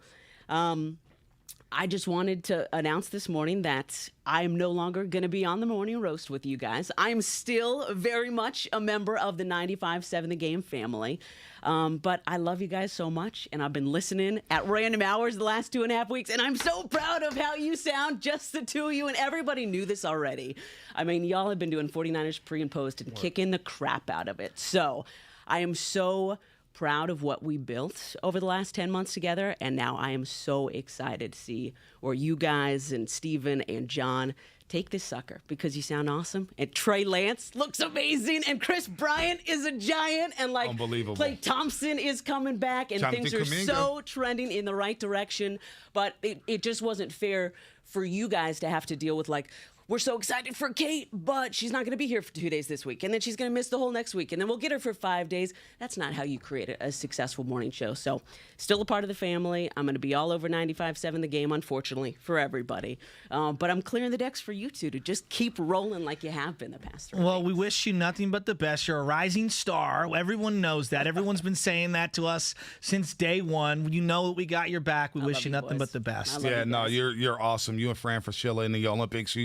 I just wanted to announce this morning that I am no longer going to be on the morning roast with you guys. I'm still very much a member of the 95.7 The Game family. But I love you guys so much, and I've been listening at random hours the last 2.5 weeks, and I'm so proud of how you sound, just the two of you, and everybody knew this already. I mean, y'all have been doing 49ers pre and post and kicking the crap out of it. So I am so proud of what we built over the last 10 months together, and now I am so excited to see where you guys and Steven and John take this sucker, because you sound awesome, and Trey Lance looks amazing, and Chris Bryant is a giant, and like unbelievable. Klay Thompson is coming back, and Jonathan things are Kuminga. so trending in the right direction. But it just wasn't fair for you guys to have to deal with, like, we're so excited for Kate, but she's not going to be here for 2 days this week, and then she's going to miss the whole next week, and then we'll get her for 5 days. That's not how you create a successful morning show. So still a part of the family. I'm going to be all over 95.7 The Game, unfortunately, for everybody. But I'm clearing the decks for you two to just keep rolling like you have been the past 3 Well, weeks. we wish you nothing but the best. You're a rising star. Everyone knows that. Everyone's been saying that to us since day one. You know that we got your back. We wish you nothing but the best. Yeah, no, you're awesome. You and Fran Fraschilla in the Olympics.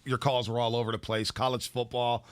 Your calls were all over the place. College football.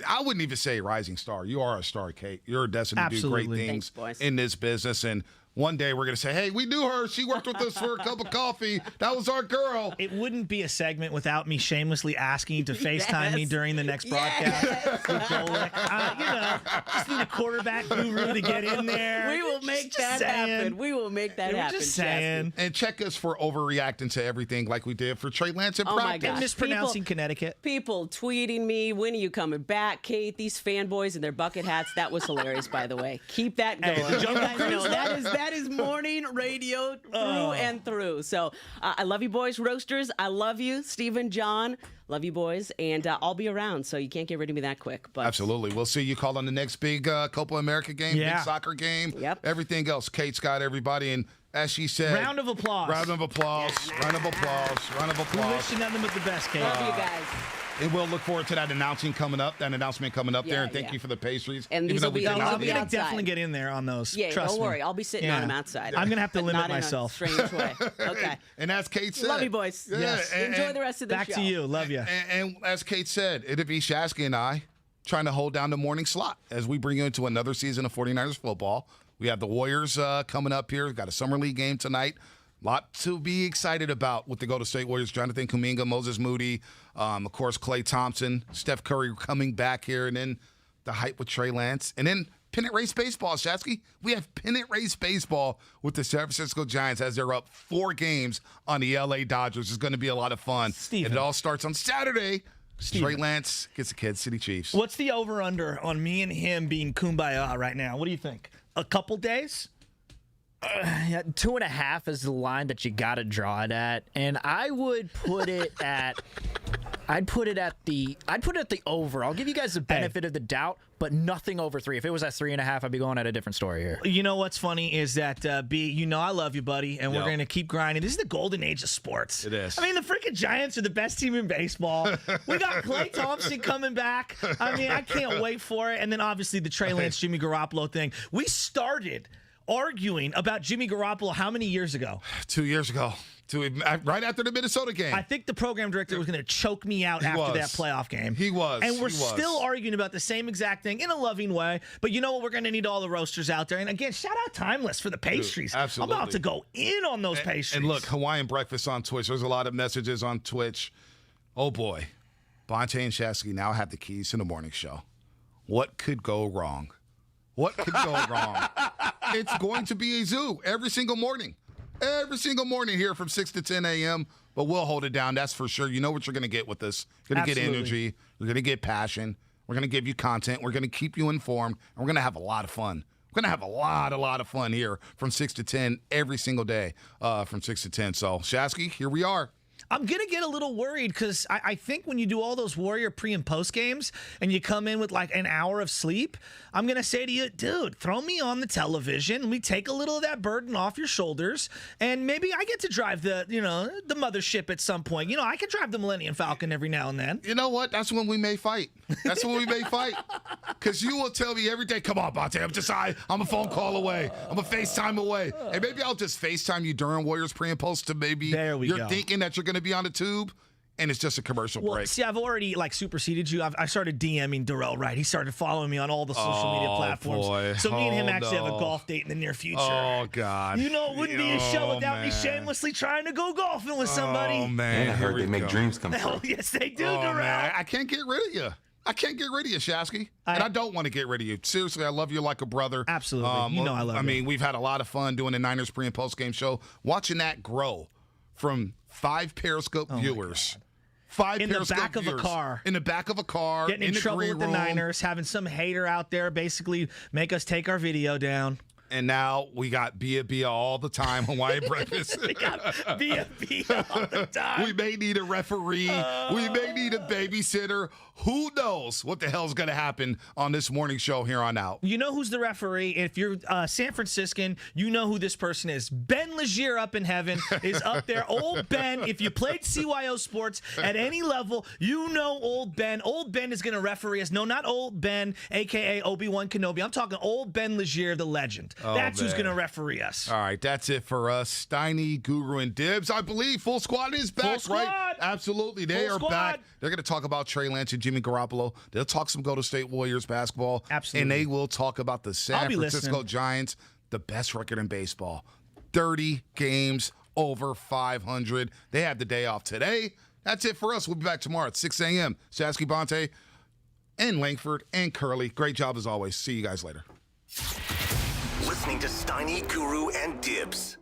I wouldn't even say rising star. You are a star, Kate. You're destined to do great things in this business. And one day we're going to say, hey, we knew her. She worked with us for a cup of coffee. That was our girl. It wouldn't be a segment without me shamelessly asking to FaceTime me during the next broadcast. With Golick. Just need a quarterback guru to get in there. We will make that happen. We will make that happen. Just saying. And check us for overreacting to everything like we did for Trey Lance in Oh my practice. gosh. Mispronouncing Connecticut. People tweeting me, when are you coming back, Kate? These fanboys and their bucket hats. That was hilarious, by the way. Keep that going. Hey, You guys know that is morning radio through and through. So I love you, boys. Roasters, I love you. Stephen, John, love you, boys. And I'll be around, so you can't get rid of me that quick. But Absolutely. We'll see you called on the next big Copa America game, big soccer game, everything else. Kate's got everybody. And as she said, Round of applause. Round of applause. Round of applause. Round of We applause. wish you nothing but the best, Kate. love you guys. And we'll look forward to that announcement coming up there. And thank you for the pastries. And these will be I'm outside. going to definitely get in there on those. Yeah, Trust don't me. worry. I'll be sitting on them outside. I'm going to have to But limit not in a myself. strange way. Okay. And as Kate said, Love you, boys. Yeah, Yes. Enjoy the rest of the Back show. to you. Love you. And as Kate said, it'd be Shasky and I trying to hold down the morning slot as we bring you into another season of 49ers football. We have the Warriors coming up here. We've got a summer league game tonight. Lot to be excited about with the Golden State Warriors. Jonathan Kuminga, Moses Moody, of course, Klay Thompson, Steph Curry coming back here, and then the hype with Trey Lance. And then pennant race baseball, Shasky. We have pennant race baseball with the San Francisco Giants as they're up 4 games on the L.A. Dodgers. It's going to be a lot of fun. And it all starts on Saturday. Trey Lance gets the Kansas City Chiefs. What's the over-under on me and him being kumbaya right now? What do you think? A couple days? 2.5 is the line that you got to draw it at, and I would put it at. I'd put it at the over. I'll give you guys the benefit of the doubt, but nothing over 3. If it was at 3.5, I'd be going at a different story here. You know what's funny is that B, I love you, buddy, and we're going to keep grinding. This is the golden age of sports. It is. I mean, the freaking Giants are the best team in baseball. We got Klay Thompson coming back. I mean, I can't wait for it. And then obviously the Trey Lance, Jimmy Garoppolo thing. We started arguing about Jimmy Garoppolo how many years ago? 2 years ago. Right after the Minnesota game. I think the program director was going to choke me out after that playoff game. He was. And we're still arguing about the same exact thing in a loving way. But you know what? We're going to need all the roasters out there. And again, shout out Timeless for the pastries. Dude, absolutely. I'm about to go in on those pastries. And look, Hawaiian breakfast on Twitch. There's a lot of messages on Twitch. Oh, boy. Bonte and Shasky now have the keys to the morning show. What could go wrong? What could go wrong? It's going to be a zoo every single morning. Every single morning here from 6 to 10 a.m. But we'll hold it down, that's for sure. You know what you're going to get with us. You're going to get energy. You're going to get passion. We're going to give you content. We're going to keep you informed. And we're going to have a lot of fun. We're going to have a lot of fun here from 6 to 10 every single day from 6 to 10. So, Shasky, here we are. I'm going to get a little worried because I think when you do all those Warrior pre- and post games and you come in with like an hour of sleep, I'm going to say to you, dude, throw me on the television. We take a little of that burden off your shoulders, and maybe I get to drive the mothership at some point. I can drive the Millennium Falcon every now and then. You know what? That's when we may fight. That's when we may fight. Because you will tell me every day, come on, Bonte, I'm a phone call away. I'm a FaceTime away. And maybe I'll just FaceTime you during Warriors pre and post to maybe you're thinking that you're going to be on the tube, and it's just a commercial break. See, I've already superseded you. I started DMing Darrell Wright. He started following me on all the social media platforms. Boy. So me and him actually have a golf date in the near future. Oh, God. It wouldn't be a show without me shamelessly trying to go golfing with somebody. Oh, man. I heard they make dreams come true. Oh, yes, they do, Oh, Darrell. man. I can't get rid of you. I can't get rid of you, Shasky. And I don't want to get rid of you. Seriously, I love you like a brother. Absolutely. I love you. I mean, we've had a lot of fun doing the Niners pre- and post-game show. Watching that grow from 5 Periscope viewers. 5 in the Periscope back viewers. of a car. In the back of a car. Getting in the trouble green with the room. Niners, having some hater out there basically make us take our video down. And now we got Bia all the time, Hawaiian breakfast. We got Bia all the time. We may need a referee. We may need a babysitter. Who knows what the hell's going to happen on this morning show here on out. You know who's the referee? If you're San Franciscan, you know who this person is. Ben Legier up in heaven is up there. Old Ben, if you played CYO sports at any level, you know old Ben. Old Ben is going to referee us. No, not old Ben, a.k.a. Obi-Wan Kenobi. I'm talking old Ben Legier, the legend. That's who's going to referee us. All right, that's it for us. Steiny, Guru, and Dibs. I believe Full Squad is back, Full squad. right? Absolutely. They Full are squad. back. They're going to talk about Trey Lance and Jimmy Garoppolo. They'll talk some Golden State Warriors basketball. Absolutely. And they will talk about the San Francisco listening. Giants, the best record in baseball. 30 games over 500. They have the day off today. That's it for us. We'll be back tomorrow at 6 a.m. Shasky Bonte and Langford and Curly. Great job as always. See you guys later. Listening to Steiny, Guru, and Dibs.